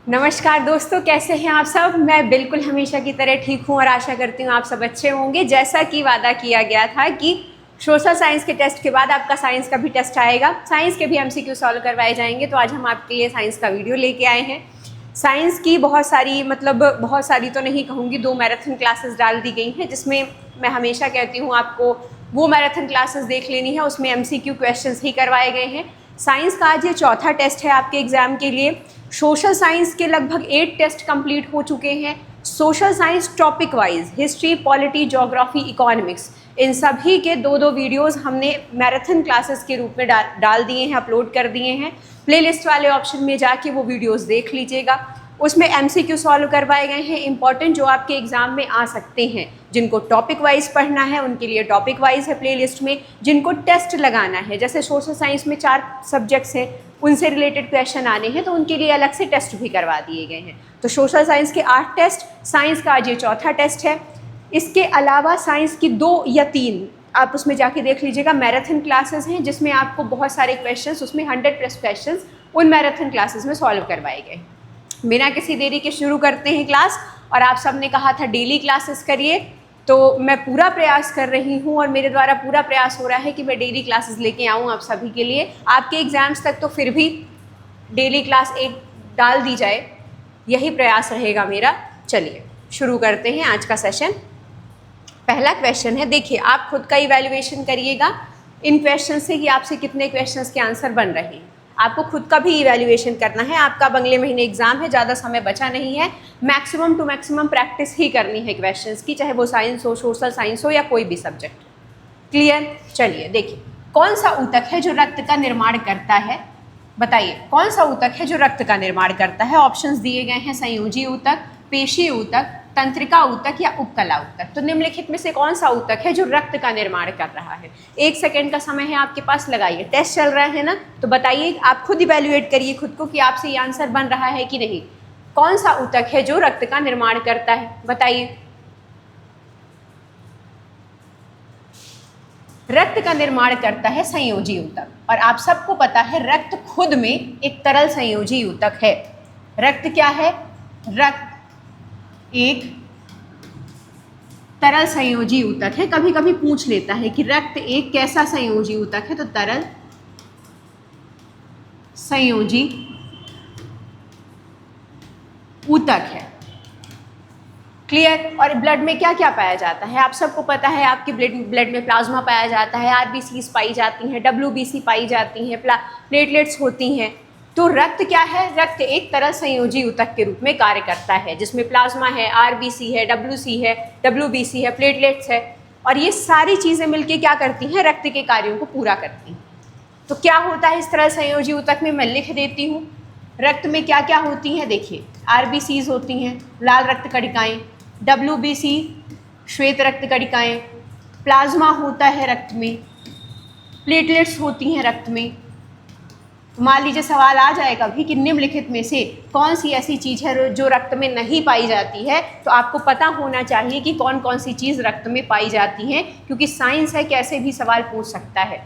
नमस्कार दोस्तों, कैसे हैं आप सब। मैं बिल्कुल हमेशा की तरह ठीक हूं और आशा करती हूं आप सब अच्छे होंगे। जैसा कि वादा किया गया था कि सोशल साइंस के टेस्ट के बाद आपका साइंस का भी टेस्ट आएगा, साइंस के भी एमसीक्यू सॉल्व करवाए जाएंगे। तो आज हम आपके लिए साइंस का वीडियो लेके आए हैं। साइंस की बहुत सारी तो नहीं कहूँगी, 2 मैराथन क्लासेस डाल दी गई हैं, जिसमें मैं हमेशा कहती हूँ आपको वो मैराथन क्लासेस देख लेनी है। उसमें एमसीक्यू क्वेश्चंस ही करवाए गए हैं। साइंस का आज ये चौथा टेस्ट है आपके एग्जाम के लिए। सोशल साइंस के लगभग 8 टेस्ट कंप्लीट हो चुके हैं। Social science topic wise history, polity, geography, economics, इन सभी के 2-2 वीडियोस हमने मैराथन क्लासेस के रूप में डाल दिए हैं, अपलोड कर दिए हैं। प्लेलिस्ट वाले ऑप्शन में जाके वो वीडियोस देख लीजिएगा। उसमें एमसीक्यू सॉल्व करवाए गए हैं इंपॉर्टेंट, जो आपके एग्जाम में आ सकते हैं। जिनको टॉपिक वाइज पढ़ना है उनके लिए टॉपिक वाइज है प्लेलिस्ट में। जिनको टेस्ट लगाना है, जैसे सोशल साइंस में 4 सब्जेक्ट्स हैं, उनसे रिलेटेड क्वेश्चन आने हैं, तो उनके लिए अलग से टेस्ट भी करवा दिए गए हैं। तो सोशल साइंस के 8 टेस्ट, साइंस का आज ये चौथा टेस्ट है। इसके अलावा साइंस की 2 या 3 आप उसमें जाके देख लीजिएगा मैराथन क्लासेस हैं, जिसमें आपको बहुत सारे क्वेश्चंस, उसमें 100+ क्वेश्चंस उन मैराथन क्लासेस में सॉल्व करवाए गए। बिना किसी देरी के शुरू करते हैं क्लास। और आप सब ने कहा था डेली क्लासेस करिए, तो मैं पूरा प्रयास कर रही हूँ और मेरे द्वारा पूरा प्रयास हो रहा है कि मैं डेली क्लासेस लेके आऊँ आप सभी के लिए। आपके एग्जाम्स तक तो फिर भी डेली क्लास 1 डाल दी जाए, यही प्रयास रहेगा मेरा। चलिए शुरू करते हैं आज का सेशन। पहला क्वेश्चन है, देखिए आप खुद का इवैल्यूएशन करिएगा इन क्वेश्चन से कि आपसे कितने क्वेश्चंस के आंसर बन रहे हैं। आपको खुद का भी इवैल्यूएशन करना है। आपका अगले महीने एग्जाम है, ज़्यादा समय बचा नहीं है। मैक्सिमम टू मैक्सिमम प्रैक्टिस ही करनी है क्वेश्चंस की, चाहे वो साइंस हो, सोशल साइंस हो या कोई भी सब्जेक्ट। क्लियर? चलिए देखिए, कौन सा ऊतक है जो रक्त का निर्माण करता है? बताइए कौन सा ऊतक है जो रक्त का निर्माण करता है? ऑप्शंस दिए गए हैं, संयोजी ऊतक, पेशी ऊतक, तंत्रिका ऊतक या उपकला ऊतक। तो निम्नलिखित में से कौन सा ऊतक है जो रक्त का निर्माण कर रहा है? 1 सेकेंड का समय है आपके पास, लगाइए। टेस्ट चल रहा है ना, तो बताइए, आप खुद इवैल्यूएट करिए खुद को कि आपसे ये आंसर बन रहा है कि नहीं। कौन सा ऊतक है जो रक्त का निर्माण करता है? बताइए। रक्त का निर्माण करता है संयोजी ऊतक। और आप सबको पता है रक्त खुद में एक तरल संयोजी ऊतक है। रक्त क्या है? रक्त एक तरल संयोजी ऊतक है। कभी कभी पूछ लेता है कि रक्त एक कैसा संयोजी ऊतक है, तो तरल संयोजी ऊतक है। क्लियर? और ब्लड में क्या क्या पाया जाता है? आप सबको पता है, आपके ब्लड में प्लाज्मा पाया जाता है, आरबीसीज पाई जाती हैं, डब्ल्यूबीसी पाई जाती हैं, प्लेटलेट्स होती हैं। तो रक्त क्या है? रक्त एक तरल संयोजी ऊतक के रूप में कार्य करता है, जिसमें प्लाज्मा है, आरबीसी है, डब्ल्यूबीसी है, प्लेटलेट्स है। और ये सारी चीज़ें मिलके क्या करती हैं? रक्त के कार्यों को पूरा करती हैं। तो क्या होता है इस तरल संयोजी ऊतक में? मैं लिख देती हूँ। रक्त में क्या क्या होती हैं? देखिए, आरबीसीज होती हैं, लाल रक्त कणिकाएँ, डब्ल्यूबीसी श्वेत रक्त कणिकाएँ, प्लाज्मा होता है रक्त में, प्लेटलेट्स होती हैं रक्त में। मान लीजिए सवाल आ जाए कभी कि निम्नलिखित में से कौन सी ऐसी चीज़ है जो रक्त में नहीं पाई जाती है, तो आपको पता होना चाहिए कि कौन कौन सी चीज़ रक्त में पाई जाती हैं, क्योंकि साइंस है, कैसे भी सवाल पूछ सकता है।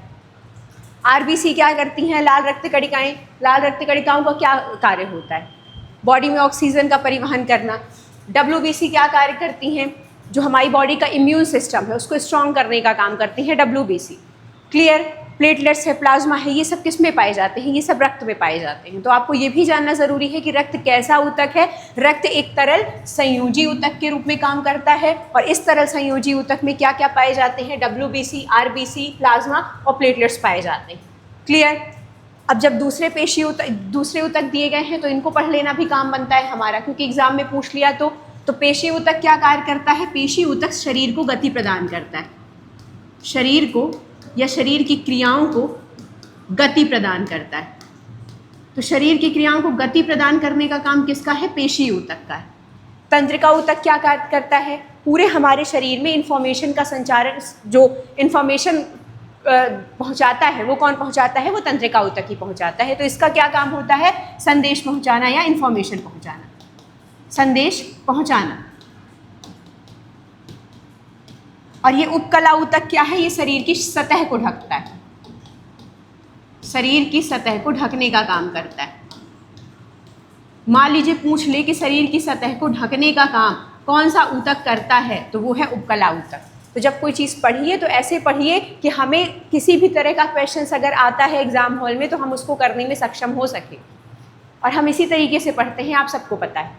आरबीसी क्या करती हैं? लाल रक्त कणिकाएँ। लाल रक्त कणिकाओं का क्या कार्य होता है? बॉडी में ऑक्सीजन का परिवहन करना। डब्ल्यूबीसी क्या कार्य करती हैं? जो हमारी बॉडी का इम्यून सिस्टम है उसको स्ट्रॉन्ग करने का काम करती हैं डब्ल्यूबीसी। क्लियर? प्लेटलेट्स है, प्लाज्मा है, ये सब किस में पाए जाते हैं? ये सब रक्त में पाए जाते हैं। तो आपको ये भी जानना जरूरी है कि रक्त कैसा ऊतक है। रक्त एक तरल संयोजी ऊतक के रूप में काम करता है। और इस तरल संयोजी ऊतक में क्या क्या पाए जाते हैं? डब्ल्यूबीसी, आरबीसी, प्लाज्मा और प्लेटलेट्स पाए जाते हैं। क्लियर? अब जब दूसरे ऊतक दिए गए हैं तो इनको पढ़ लेना भी काम बनता है हमारा, क्योंकि एग्जाम में पूछ लिया तो पेशी ऊतक क्या कार्य करता है? पेशी ऊतक शरीर को गति प्रदान करता है। शरीर को या शरीर की क्रियाओं को गति प्रदान करता है। तो शरीर की क्रियाओं को गति प्रदान करने का काम किसका है? पेशी ऊतक का है। तंत्रिका ऊतक क्या कार्य करता है? पूरे हमारे शरीर में इंफॉर्मेशन का संचारण, जो इंफॉर्मेशन पहुंचाता है वो कौन पहुंचाता है? वो तंत्रिका ऊतक ही पहुंचाता है। तो इसका क्या काम होता है? संदेश पहुंचाना या इंफॉर्मेशन पहुंचाना, संदेश पहुंचाना। और ये उपकला ऊतक क्या है? ये शरीर की सतह को ढकता है, शरीर की सतह को ढकने का काम करता है। मान लीजिए पूछ ले कि शरीर की सतह को ढकने का काम कौन सा ऊतक करता है, तो वो है उपकला ऊतक। तो जब कोई चीज़ पढ़िए तो ऐसे पढ़िए कि हमें किसी भी तरह का क्वेश्चन अगर आता है एग्जाम हॉल में तो हम उसको करने में सक्षम हो सके, और हम इसी तरीके से पढ़ते हैं, आप सबको पता है।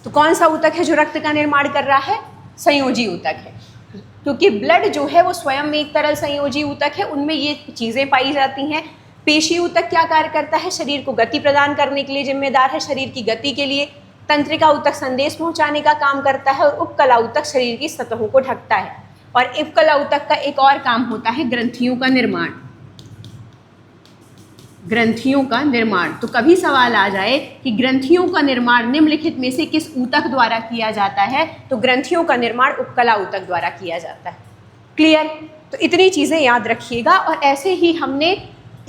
तो कौन सा ऊतक है जो रक्त का निर्माण कर रहा है? संयोजी ऊतक है, क्योंकि ब्लड जो है वो स्वयं में एक तरल संयोजी ऊतक है, उनमें ये चीज़ें पाई जाती हैं। पेशी ऊतक क्या कार्य करता है? शरीर को गति प्रदान करने के लिए जिम्मेदार है, शरीर की गति के लिए। तंत्रिका ऊतक संदेश पहुंचाने का काम करता है, और उपकला ऊतक शरीर की सतहों को ढकता है। और उपकला ऊतक का एक और काम होता है ग्रंथियों का निर्माण। ग्रंथियों का निर्माण, तो कभी सवाल आ जाए कि ग्रंथियों का निर्माण निम्नलिखित में से किस ऊतक द्वारा किया जाता है, तो ग्रंथियों का निर्माण उपकला ऊतक द्वारा किया जाता है। क्लियर? तो इतनी चीज़ें याद रखिएगा। और ऐसे ही हमने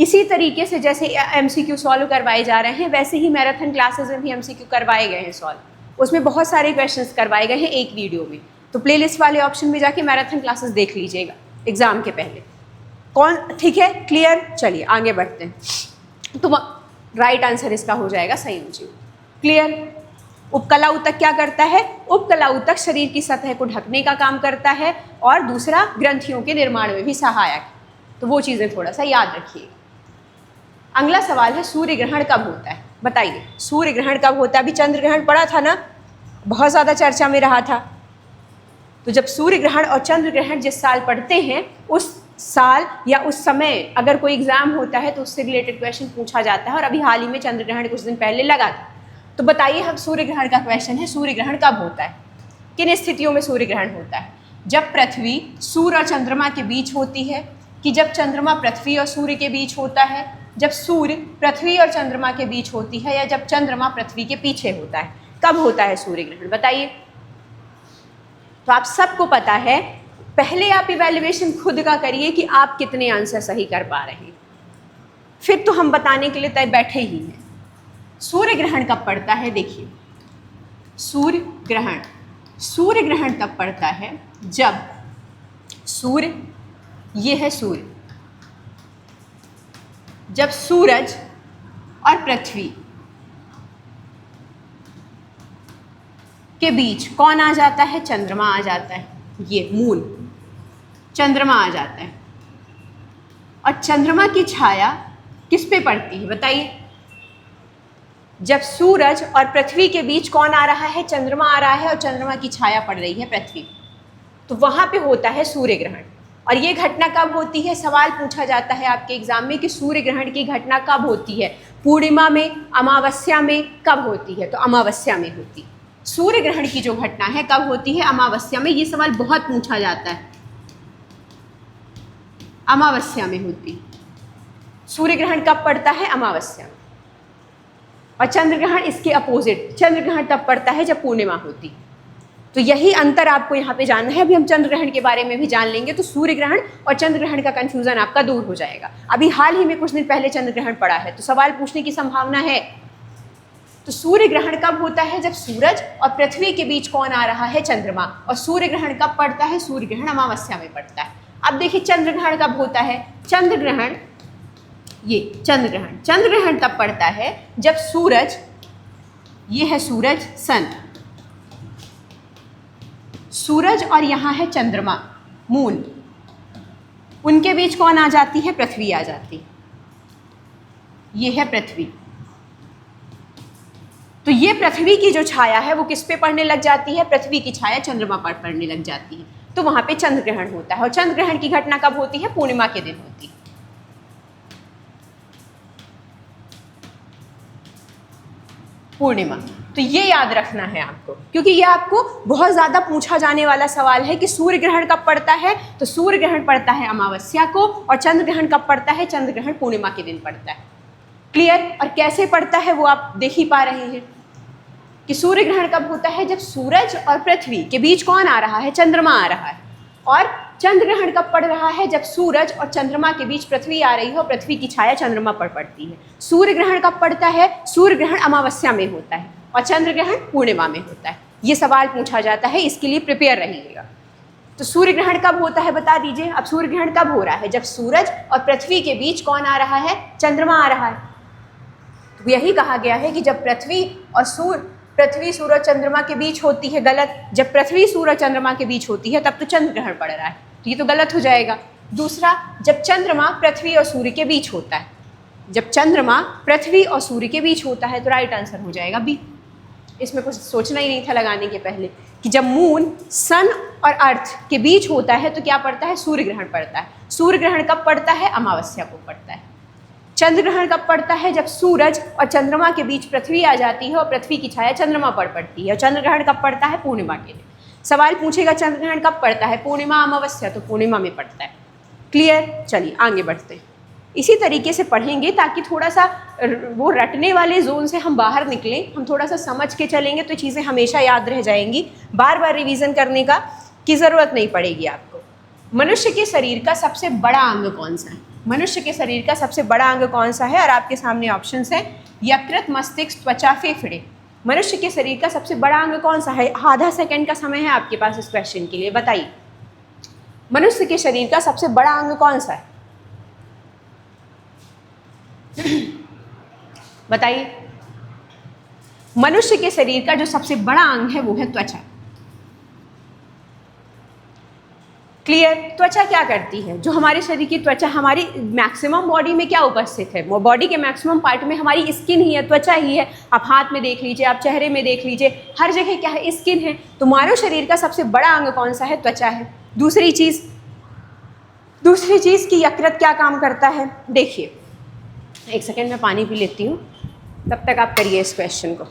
इसी तरीके से जैसे एमसीक्यू सॉल्व करवाए जा रहे हैं, वैसे ही मैराथन क्लासेस में भी एमसीक्यू करवाए गए हैं सॉल्व। उसमें बहुत सारे क्वेश्चंस करवाए गए हैं एक वीडियो में, तो प्लेलिस्ट वाले ऑप्शन में जाके मैराथन क्लासेस देख लीजिएगा एग्जाम के पहले। कौन? ठीक है, क्लियर? चलिए आगे बढ़ते हैं। तो राइट आंसर इसका हो जाएगा संयोजी। क्लियर? उपकला ऊतक क्या करता है? उपकला ऊतक शरीर की सतह को ढकने का काम करता है, और दूसरा ग्रंथियों के निर्माण में भी सहायक है। तो वो चीज़ें थोड़ा सा याद रखिए। अगला सवाल है सूर्य ग्रहण कब होता है? बताइए सूर्य ग्रहण कब होता है? अभी चंद्र ग्रहण पड़ा था ना, बहुत ज़्यादा चर्चा में रहा था। तो जब सूर्य ग्रहण और चंद्र ग्रहण जिस साल पढ़ते हैं, उस साल या उस समय अगर कोई एग्जाम होता है तो उससे रिलेटेड क्वेश्चन पूछा जाता है। और अभी हाल ही में चंद्र ग्रहण कुछ दिन पहले लगा था। तो बताइए, हम सूर्य ग्रहण का क्वेश्चन है, सूर्य ग्रहण कब होता है? किन स्थितियों में सूर्य ग्रहण होता है? जब पृथ्वी सूर्य और चंद्रमा के बीच होती है, कि जब चंद्रमा पृथ्वी और सूर्य के बीच होता है, जब सूर्य पृथ्वी और चंद्रमा के बीच होती है, या जब चंद्रमा पृथ्वी के पीछे होता है? कब होता है सूर्य ग्रहण? बताइए। तो आप सबको पता है, पहले आप इवैल्यूएशन खुद का करिए कि आप कितने आंसर सही कर पा रहे हैं, फिर तो हम बताने के लिए तय बैठे ही हैं। सूर्य ग्रहण कब पड़ता है? देखिए, सूर्य ग्रहण तब पड़ता है जब सूर्य, ये है सूर्य, जब सूरज और पृथ्वी के बीच कौन आ जाता है? चंद्रमा आ जाता है। ये मून चंद्रमा आ जाता है, और चंद्रमा की छाया किस पे पड़ती है? बताइए। जब सूरज और पृथ्वी के बीच कौन आ रहा है? चंद्रमा आ रहा है, और चंद्रमा की छाया पड़ रही है पृथ्वी, तो वहां पे होता है सूर्य ग्रहण। और ये घटना कब होती है? सवाल पूछा जाता है आपके एग्जाम में कि सूर्य ग्रहण की घटना कब होती है? पूर्णिमा में, अमावस्या में, कब होती है? तो अमावस्या में होती है। सूर्य ग्रहण की जो घटना है कब होती है? अमावस्या में। ये सवाल बहुत पूछा जाता है, अमावस्या में होती। सूर्य ग्रहण कब पड़ता है? अमावस्या में। और चंद्र ग्रहण इसके अपोजिट, चंद्र ग्रहण तब पड़ता है जब पूर्णिमा होती। तो यही अंतर आपको यहाँ पे जानना है। अभी हम चंद्र ग्रहण के बारे में भी जान लेंगे, तो सूर्य ग्रहण और चंद्र ग्रहण का कंफ्यूजन आपका दूर हो जाएगा। अभी हाल ही में कुछ दिन पहले चंद्र ग्रहण पड़ा है, तो सवाल पूछने की संभावना है। तो सूर्य ग्रहण कब होता है? जब सूरज और पृथ्वी के बीच कौन आ रहा है? चंद्रमा। और सूर्य ग्रहण कब पड़ता है? सूर्य ग्रहण अमावस्या में पड़ता है। अब देखिए चंद्र ग्रहण कब होता है? चंद्र ग्रहण, ये चंद्र ग्रहण तब पड़ता है जब सूरज, ये है सूरज, सन, सूरज और यहाँ है चंद्रमा, मून, उनके बीच कौन आ जाती है? पृथ्वी आ जाती है। ये है पृथ्वी। तो ये पृथ्वी की जो छाया है वो किस पे पड़ने लग जाती है? पृथ्वी की छाया चंद्रमा पर पड़ने लग जाती है, तो वहां पे चंद्र ग्रहण होता है। और चंद्र ग्रहण की घटना कब होती है? पूर्णिमा के दिन होती है। पूर्णिमा। तो ये याद रखना है आपको, क्योंकि ये आपको बहुत ज़्यादा पूछा जाने वाला सवाल है कि सूर्य ग्रहण कब पड़ता है? तो सूर्य ग्रहण पड़ता है अमावस्या को, और चंद्र ग्रहण कब पड़ता है? चंद्र ग्रहण पूर्णिमा के दिन पड़ता है। क्लियर? और कैसे पड़ता है वो आप देख ही पा रहे हैं कि सूर्य ग्रहण कब होता है? जब सूरज और पृथ्वी के बीच कौन आ रहा है? चंद्रमा आ रहा है। और चंद्र ग्रहण कब पड़ रहा है? जब सूरज और चंद्रमा के बीच पृथ्वी आ रही है और पृथ्वी की छाया चंद्रमा पर पड़ती है। सूर्य ग्रहण कब पड़ता है? सूर्य ग्रहण अमावस्या में होता है, और चंद्र ग्रहण पूर्णिमा में होता है। ये सवाल पूछा जाता है, इसके लिए प्रिपेयर रहिएगा। तो सूर्य ग्रहण कब होता है बता दीजिए। अब सूर्य ग्रहण कब हो रहा है? जब सूरज और पृथ्वी के बीच कौन आ रहा है? चंद्रमा आ रहा है। यही कहा गया है कि जब पृथ्वी सूरज चंद्रमा के बीच होती है, गलत। जब पृथ्वी सूरज चंद्रमा के बीच होती है तब तो चंद्र ग्रहण पड़ रहा है, तो ये तो गलत हो जाएगा। दूसरा, जब चंद्रमा पृथ्वी और सूर्य के बीच होता है, जब चंद्रमा पृथ्वी और सूर्य के बीच होता है तो राइट आंसर हो जाएगा बी। इसमें कुछ सोचना ही नहीं था लगाने के पहले कि जब मून सन और अर्थ के बीच होता है तो क्या पड़ता है, सूर्य ग्रहण पड़ता है। सूर्य ग्रहण कब पड़ता है, अमावस्या को पड़ता है। चंद्र ग्रहण कब पड़ता है, जब सूरज और चंद्रमा के बीच पृथ्वी आ जाती है और पृथ्वी की छाया चंद्रमा पर पड़ती है। और चंद्र ग्रहण कब पड़ता है, पूर्णिमा के लिए। सवाल पूछेगा चंद्र ग्रहण कब पड़ता है, पूर्णिमा अमावस्या, तो पूर्णिमा में पड़ता है। क्लियर? चलिए आगे बढ़ते हैं। इसी तरीके से पढ़ेंगे ताकि थोड़ा सा वो रटने वाले जोन से हम बाहर निकलें, हम थोड़ा सा समझ के चलेंगे तो चीज़ें हमेशा याद रह जाएंगी, बार बार रिवीजन करने का की ज़रूरत नहीं पड़ेगी आपको। मनुष्य के शरीर का सबसे बड़ा अंग कौन सा है? मनुष्य के शरीर का सबसे बड़ा अंग कौन सा है? और आपके सामने ऑप्शंस हैं, यकृत, मस्तिष्क, त्वचा, फेफड़े। मनुष्य के शरीर का सबसे बड़ा अंग कौन सा है? आधा सेकंड का समय है आपके पास इस क्वेश्चन के लिए, बताइए। मनुष्य के शरीर का सबसे बड़ा अंग कौन सा है? बताइए। मनुष्य के शरीर का जो सबसे बड़ा अंग है वो है त्वचा। क्लियर? त्वचा क्या करती है? जो हमारे शरीर की त्वचा, हमारी मैक्सिमम बॉडी में क्या उपस्थित है? बॉडी के मैक्सिमम पार्ट में हमारी स्किन ही है, त्वचा ही है। आप हाथ में देख लीजिए, आप चेहरे में देख लीजिए, हर जगह क्या है, स्किन है। तो मानव शरीर का सबसे बड़ा अंग कौन सा है? त्वचा है। दूसरी चीज़ की यकृत क्या काम करता है? देखिए, एक सेकेंड में पानी पी लेती हूँ, तब तक आप करिए इस क्वेश्चन को।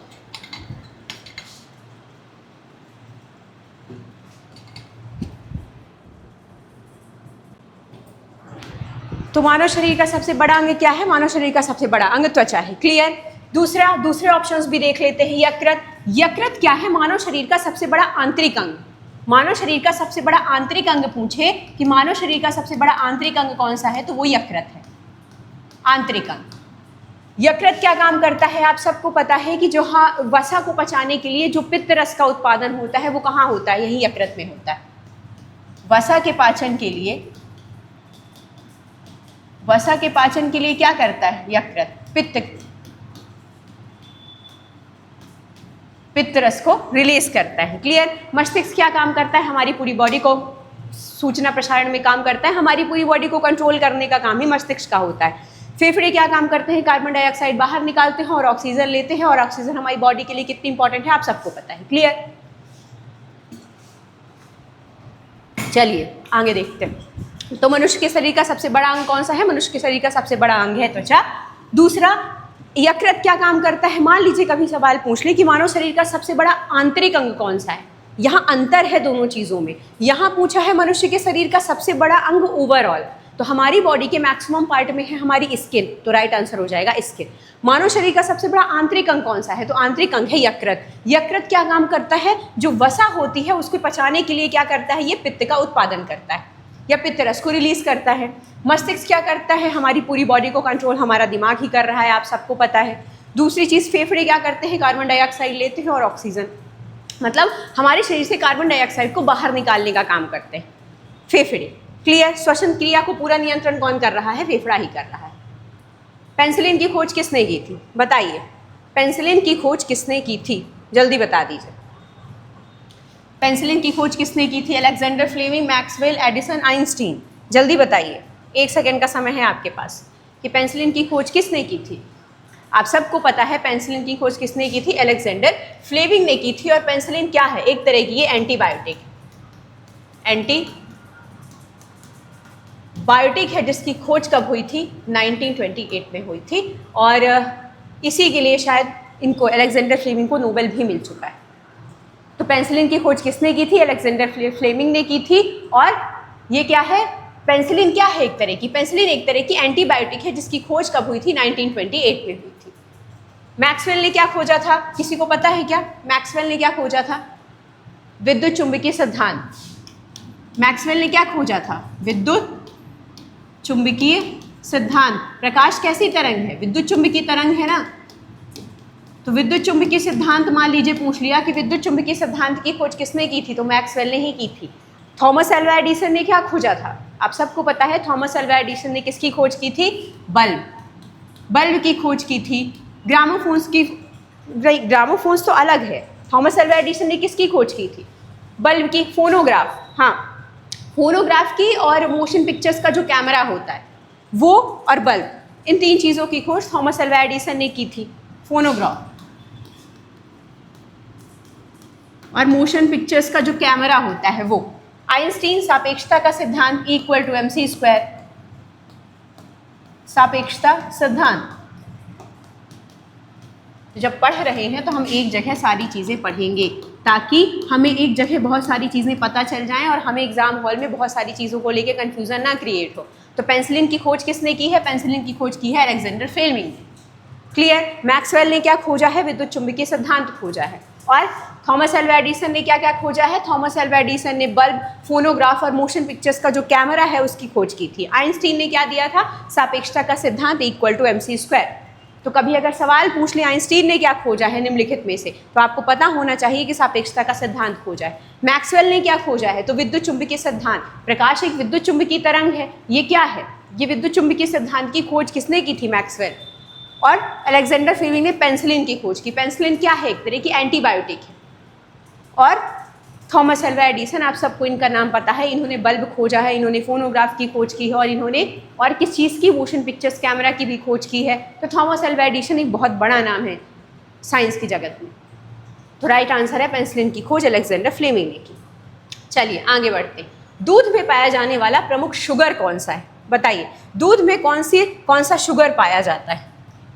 तो मानव शरीर का सबसे बड़ा अंग क्या है? मानव शरीर का सबसे बड़ा अंग त्वचा है। क्लियर? दूसरे ऑप्शंस भी देख लेते हैं। यकृत क्या है? मानव शरीर का सबसे बड़ा आंतरिक अंग। मानव शरीर का सबसे बड़ा आंतरिक अंग पूछे कि मानव शरीर का सबसे बड़ा आंतरिक अंग कौन सा है, तो वो यकृत है, आंतरिक अंग। यकृत क्या काम करता है? आप सबको पता है कि जो वसा को पचाने के लिए जो पित्त रस का उत्पादन होता है वो कहाँ होता है? यही यकृत में होता है। वसा के पाचन के लिए क्या करता है यकृत? पित्त रस को रिलीज करता है। क्लियर? मस्तिष्क क्या काम करता है? हमारी पूरी बॉडी को सूचना प्रसारण में काम करता है, हमारी पूरी बॉडी को कंट्रोल करने का काम ही मस्तिष्क का होता है। फेफड़े क्या काम करते हैं? कार्बन डाइऑक्साइड बाहर निकालते हैं और ऑक्सीजन लेते हैं, और ऑक्सीजन हमारी बॉडी के लिए कितनी इंपॉर्टेंट है आप सबको पता है। क्लियर? चलिए आगे देखते हैं। तो मनुष्य के शरीर का सबसे बड़ा अंग कौन सा है? मनुष्य के शरीर का सबसे बड़ा अंग है त्वचा। दूसरा, यकृत क्या काम करता है? मान लीजिए कभी सवाल पूछ ले कि मानव शरीर का सबसे बड़ा आंतरिक अंग कौन सा है, यहाँ अंतर है दोनों चीज़ों में। यहाँ पूछा है मनुष्य के शरीर का सबसे बड़ा अंग ओवरऑल, तो हमारी बॉडी के मैक्सिमम पार्ट में है हमारी स्किन, तो राइट आंसर हो जाएगा स्किन। मानव शरीर का सबसे बड़ा आंतरिक अंग कौन सा है? तो आंतरिक अंग है यकृत। यकृत क्या काम करता है? जो वसा होती है उसको पचाने के लिए क्या करता है? ये पित्त का उत्पादन करता है या पित्त रस को रिलीज करता है। मस्तिष्क क्या करता है? हमारी पूरी बॉडी को कंट्रोल हमारा दिमाग ही कर रहा है, आप सबको पता है। दूसरी चीज़, फेफड़े क्या करते हैं? कार्बन डाइऑक्साइड लेते हैं और ऑक्सीजन, मतलब हमारे शरीर से कार्बन डाइऑक्साइड को बाहर निकालने का काम करते हैं फेफड़े। क्लियर? श्वसन क्रिया को पूरा नियंत्रण कौन कर रहा है? फेफड़ा ही कर रहा है। पेंसिलिन की खोज किसने की थी? बताइए, पेंसिलिन की खोज किसने की थी? जल्दी बता दीजिए। पेंसिलिन की खोज किसने की थी? Alexander Fleming, Maxwell, Edison, Einstein. जल्दी बताइए, 1 सेकेंड का समय है आपके पास कि पेंसिलिन की खोज किसने की थी। आप सबको पता है पेंसिलिन की खोज किसने की थी? अलेक्जेंडर फ्लेमिंग ने की थी। और पेंसिलिन क्या है? एक तरह की ये एंटीबायोटिक है, जिसकी खोज कब हुई थी? 1928 में हुई थी। और इसी के लिए शायद इनको, अलेक्जेंडर फ्लेमिंग को, नोबेल भी मिल चुका है। तो पेंसिलिन की खोज किसने की थी? अलेक्जेंडर फ्लेमिंग ने की थी। और ये क्या है? पेंसिलिन क्या है? एक तरह की, पेंसिलिन एक तरह की एंटीबायोटिक है जिसकी खोज कब हुई थी? 1928 में हुई थी। मैक्सवेल ने क्या खोजा था? किसी को पता है क्या? मैक्सवेल ने क्या खोजा था? विद्युत चुंबकीय सिद्धांत। मैक्सवेल ने क्या खोजा था? विद्युत चुंबकीय सिद्धांत। प्रकाश कैसी तरंग है? विद्युत चुंबकीय तरंग है ना। तो विद्युत चुंबकीय सिद्धांत, मान लीजिए पूछ लिया कि विद्युत चुंबकीय सिद्धांत की खोज किसने की थी, तो मैक्सवेल ने ही की थी। थॉमस एल्वा एडिसन ने क्या खोजा था? आप सबको पता है थॉमस एल्वा एडिसन ने किसकी खोज की थी? बल्ब की खोज की थी। ग्रामोफोन्स की, ग्रामोफोन्स तो अलग है। थॉमस अल्वा एडिसन ने किसकी खोज की थी? बल्ब की। फोनोग्राफ, हाँ, फोनोग्राफ की और मोशन पिक्चर्स का जो कैमरा होता है वो और बल्ब, इन 3 चीज़ों की खोज थॉमस अल्वा एडिसन ने की थी। फोनोग्राफ और मोशन पिक्चर्स का जो कैमरा होता है वो। आइंस्टीन सापेक्षता का सिद्धांत इक्वल टू mc²। सापेक्षता सिद्धांत जब पढ़ रहे हैं तो हम एक जगह सारी चीज़ें पढ़ेंगे ताकि हमें एक जगह बहुत सारी चीज़ें पता चल जाएं और हमें एग्जाम हॉल में बहुत सारी चीज़ों को लेके कंफ्यूजन ना क्रिएट हो। तो पेंसिलिन की खोज किसने की है? पेंसिलिन की खोज की है अलेक्जेंडर फ्लेमिंग ने। क्लियर? मैक्सवेल ने क्या खोजा है? विद्युत चुंबकीय सिद्धांत खोजा है। और थॉमस अल्वा एडिसन ने क्या क्या खोजा है? थॉमस अल्वा एडिसन ने बल्ब, फोनोग्राफ और मोशन पिक्चर्स का जो कैमरा है उसकी खोज की थी। आइंस्टीन ने क्या दिया था? सापेक्षता का सिद्धांत इक्वल टू mc²। तो कभी अगर सवाल पूछ ले आइंस्टीन ने क्या खोजा है निम्नलिखित में से, तो आपको पता होना चाहिए कि सापेक्षता का सिद्धांत खोजा है। मैक्सवेल ने क्या खोजा है? तो विद्युत चुंबकीय सिद्धांत। प्रकाश एक विद्युत चुंबकीय तरंग है, ये क्या है? ये विद्युत चुंबकीय सिद्धांत की खोज किसने की थी? मैक्सवेल। और अलेक्जेंडर फ्लेमिंग ने पेंसिलिन की खोज की। पेंसिलिन क्या है? एक तरह की एंटीबायोटिक है। और थॉमस अल्वा एडिसन, आप सबको इनका नाम पता है, इन्होंने बल्ब खोजा है, इन्होंने फोनोग्राफ की खोज की है और इन्होंने और किस चीज़ की? मोशन पिक्चर्स कैमरा की भी खोज की है। तो थॉमस अल्वा एडिसन एक बहुत बड़ा नाम है साइंस की जगत में। तो राइट आंसर है पेंसिलिन की खोज अलेक्जेंडर फ्लेमिंग ने की। चलिए आगे बढ़ते हैं। दूध में पाया जाने वाला प्रमुख शुगर कौन सा है? बताइए, दूध में कौन सा शुगर पाया जाता है?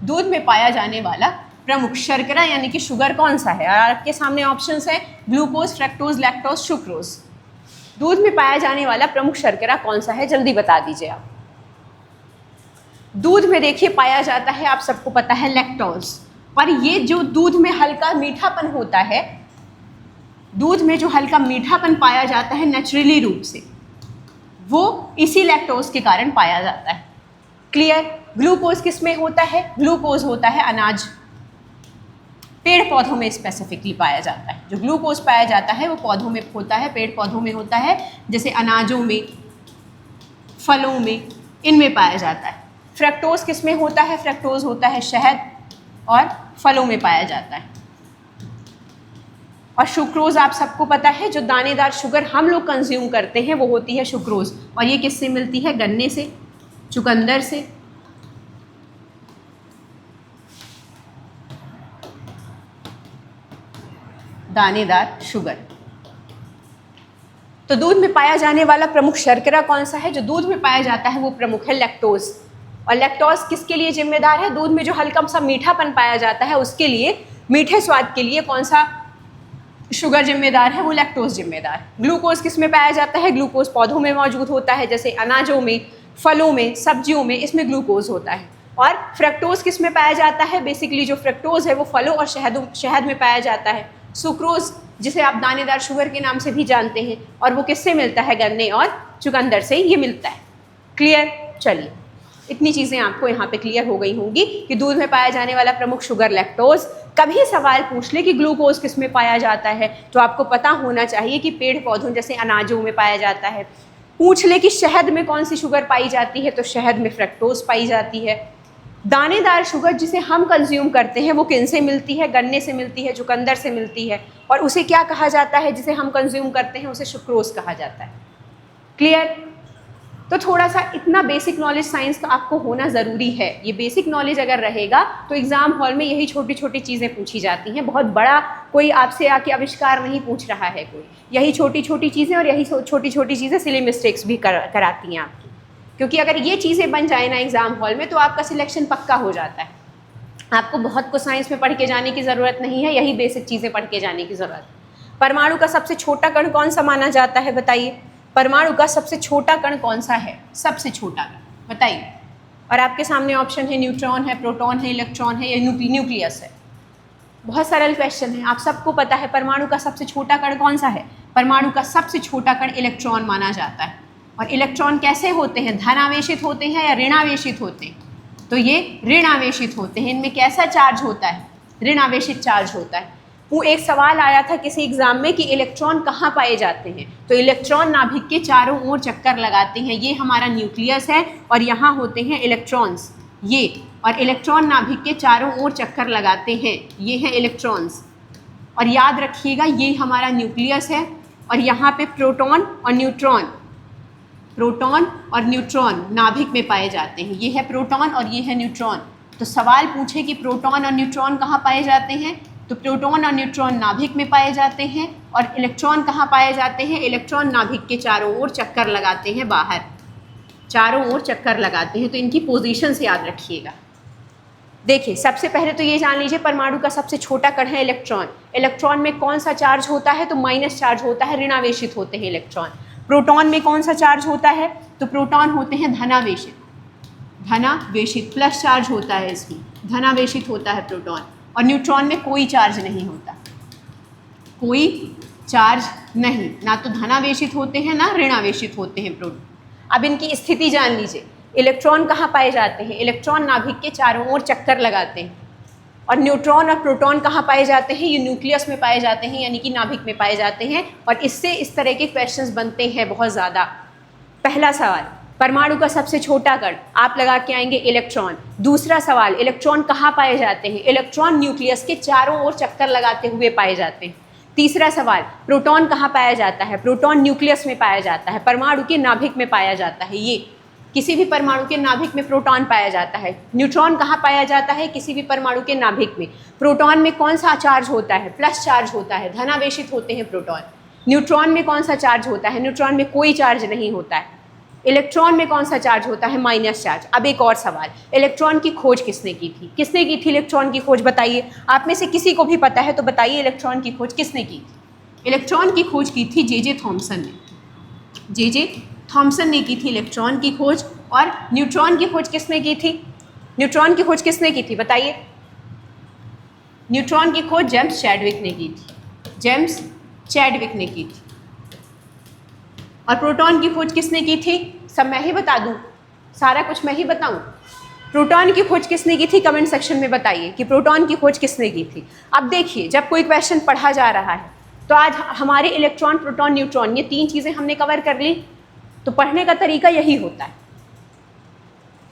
दूध में पाया जाने वाला प्रमुख शर्करा यानी कि शुगर कौन सा है? और आपके सामने ऑप्शंस है ग्लूकोज, फ्रक्टोज, लैक्टोज, सुक्रोज। दूध में पाया जाने वाला प्रमुख शर्करा कौन सा है? जल्दी बता दीजिए आप। दूध में देखिए पाया जाता है, आप सबको पता है, लैक्टोज। और ये जो दूध में हल्का मीठापन होता है, दूध में जो हल्का मीठापन पाया जाता है नेचुरली रूप से, वो इसी लैक्टोज के कारण पाया जाता है। क्लियर? ग्लूकोज किस में होता है? ग्लूकोज होता है अनाज, पेड़ पौधों में स्पेसिफिकली पाया जाता है। जो ग्लूकोज पाया जाता है वो पौधों में होता है, पेड़ पौधों में होता है, जैसे अनाजों में, फलों में, इनमें पाया जाता है। फ्रक्टोज किस में होता है? फ्रक्टोज होता है शहद और फलों में पाया जाता है। और सुक्रोज आप सबको पता है, जो दानेदार शुगर हम लोग कंज्यूम करते हैं वो होती है सुक्रोज। और ये किससे मिलती है? गन्ने से, चुकंदर से। दानेदार शुगर। तो दूध में पाया जाने वाला प्रमुख शर्करा कौन सा है? जो दूध में पाया जाता है वो प्रमुख है लैक्टोज। और लैक्टोज किसके लिए जिम्मेदार है? दूध में जो हल्का सा मीठापन पाया जाता है उसके लिए, मीठे स्वाद के लिए कौन सा शुगर जिम्मेदार है? वो लैक्टोज जिम्मेदार है। ग्लूकोज किस में पाया जाता है? ग्लूकोज पौधों में मौजूद होता है, जैसे अनाजों में, फलों में, सब्जियों में, इसमें ग्लूकोज होता है। और फ्रक्टोज किस में पाया जाता है? बेसिकली जो फ्रक्टोज है वो फलों और शहद में पाया जाता है। सुक्रोज जिसे आप दानेदार शुगर के नाम से भी जानते हैं, और वो किससे मिलता है? गन्ने और चुकंदर से ये मिलता है। क्लियर? चलिए, इतनी चीज़ें आपको यहाँ पे क्लियर हो गई होंगी कि दूध में पाया जाने वाला प्रमुख शुगर लैक्टोज। कभी सवाल पूछ ले कि ग्लूकोज किस में पाया जाता है, तो आपको पता होना चाहिए कि पेड़ पौधों जैसे अनाजों में पाया जाता है। पूछ ले कि शहद में कौन सी शुगर पाई जाती है, तो शहद में फ्रक्टोज पाई जाती है। दानेदार शुगर जिसे हम कंज्यूम करते हैं वो किन से मिलती है? गन्ने से मिलती है, चुकंदर से मिलती है। और उसे क्या कहा जाता है जिसे हम कंज्यूम करते हैं? उसे सुक्रोज कहा जाता है। क्लियर? तो थोड़ा सा इतना बेसिक नॉलेज साइंस का आपको होना ज़रूरी है। ये बेसिक नॉलेज अगर रहेगा तो एग्जाम हॉल में यही छोटी छोटी चीज़ें पूछी जाती हैं। बहुत बड़ा कोई आपसे आके आविष्कार नहीं पूछ रहा है कोई, यही छोटी छोटी चीज़ें, और यही छोटी छोटी चीज़ें सिली मिस्टेक्स भी कराती हैं आपकी। क्योंकि अगर ये चीज़ें बन जाए ना एग्जाम हॉल में तो आपका सिलेक्शन पक्का हो जाता है। आपको बहुत कुछ साइंस में पढ़ के जाने की ज़रूरत नहीं है, यही बेसिक चीज़ें पढ़ के जाने की ज़रूरत है। परमाणु का सबसे छोटा कण कौन सा माना जाता है? बताइए, परमाणु का सबसे छोटा कण कौन सा है? सबसे छोटा कण बताइए। और आपके सामने ऑप्शन है न्यूट्रॉन है, प्रोटॉन है, इलेक्ट्रॉन है, या न्यूक्लियस है। बहुत सरल क्वेश्चन है, आप सबको पता है परमाणु का सबसे छोटा कण कौन सा है? परमाणु का सबसे छोटा कण इलेक्ट्रॉन माना जाता है। और इलेक्ट्रॉन कैसे होते हैं? धनावेशित होते हैं या ऋणावेशित होते हैं? तो ये ऋणावेशित होते हैं। इनमें कैसा चार्ज होता है? ऋणावेशित चार्ज होता है। वो एक सवाल आया था किसी एग्जाम में कि इलेक्ट्रॉन कहाँ पाए जाते हैं, तो इलेक्ट्रॉन नाभिक के चारों ओर चक्कर लगाते हैं। ये हमारा न्यूक्लियस है और यहाँ होते हैं इलेक्ट्रॉन्स, ये, और इलेक्ट्रॉन नाभिक के चारों ओर चक्कर लगाते हैं, ये है इलेक्ट्रॉन्स। और याद रखिएगा ये हमारा न्यूक्लियस है, और यहाँ पे प्रोटॉन और न्यूट्रॉन नाभिक में पाए जाते हैं। ये है प्रोटॉन और ये है न्यूट्रॉन। तो सवाल पूछे कि प्रोटॉन और न्यूट्रॉन कहाँ पाए जाते हैं, तो प्रोटॉन और न्यूट्रॉन नाभिक में पाए जाते हैं, और इलेक्ट्रॉन कहाँ पाए जाते हैं, इलेक्ट्रॉन नाभिक के चारों ओर चक्कर लगाते हैं, बाहर चारों ओर चक्कर लगाते हैं। तो इनकी पोजीशन से याद रखिएगा। देखिए सबसे पहले तो ये जान लीजिए परमाणु का सबसे छोटा कण है इलेक्ट्रॉन। इलेक्ट्रॉन में कौन सा चार्ज होता है, तो माइनस चार्ज होता है, ऋणावेशित होते हैं इलेक्ट्रॉन। प्रोटॉन में कौन सा चार्ज होता है, तो प्रोटॉन होते हैं धनावेशित, प्लस चार्ज होता है, इसमें धनावेशित होता है प्रोटॉन। और न्यूट्रॉन में कोई चार्ज नहीं होता, कोई चार्ज नहीं, ना तो धनावेशित होते हैं ना ऋणावेशित होते हैं प्रोटॉन। अब इनकी स्थिति जान लीजिए। इलेक्ट्रॉन कहाँ पाए जाते हैं, इलेक्ट्रॉन नाभिक के चारों ओर चक्कर लगाते हैं। और न्यूट्रॉन और प्रोटॉन कहाँ पाए जाते हैं, ये न्यूक्लियस में पाए जाते हैं, यानी कि नाभिक में पाए जाते हैं। और इससे इस तरह के क्वेश्चंस बनते हैं बहुत ज़्यादा। पहला सवाल, परमाणु का सबसे छोटा कण, आप लगा के आएंगे इलेक्ट्रॉन। दूसरा सवाल, इलेक्ट्रॉन कहाँ पाए जाते हैं, इलेक्ट्रॉन न्यूक्लियस के चारों ओर चक्कर लगाते हुए पाए जाते हैं। तीसरा सवाल, प्रोटॉन कहाँ पाया जाता है, प्रोटॉन न्यूक्लियस में पाया जाता है, परमाणु के नाभिक में पाया जाता है। ये किसी भी परमाणु के नाभिक में प्रोटॉन पाया जाता है। न्यूट्रॉन कहाँ पाया जाता है, किसी भी परमाणु के नाभिक में। प्रोटॉन में कौन सा चार्ज होता है, प्लस चार्ज होता है, धनावेशित होते हैं प्रोटॉन। न्यूट्रॉन में कौन सा चार्ज होता है, न्यूट्रॉन में कोई चार्ज नहीं होता है। इलेक्ट्रॉन में कौन सा चार्ज होता है, माइनस चार्ज। अब एक और सवाल, इलेक्ट्रॉन की खोज किसने की थी, किसने की थी इलेक्ट्रॉन की खोज, बताइए। आप में से किसी को भी पता है तो बताइए इलेक्ट्रॉन की खोज किसने की थी। इलेक्ट्रॉन की खोज की थी जे थॉमसन ने। जे थॉमसन ने की थी इलेक्ट्रॉन की खोज। और न्यूट्रॉन की खोज किसने की थी, न्यूट्रॉन की खोज किसने की थी, बताइए। न्यूट्रॉन की खोज जेम्स चैडविक ने की थी, जेम्स चैडविक ने की थी। और प्रोटॉन की खोज किसने की थी, सब मैं ही बता दूं, सारा कुछ मैं ही बताऊं। प्रोटॉन की खोज किसने की थी, कमेंट सेक्शन में बताइए कि प्रोटॉन की खोज किसने की थी। अब देखिए जब कोई क्वेश्चन पढ़ा जा रहा है तो आज हमारे इलेक्ट्रॉन, प्रोटॉन, न्यूट्रॉन, ये तीन चीज़ें हमने कवर कर ली। तो पढ़ने का तरीका यही होता है।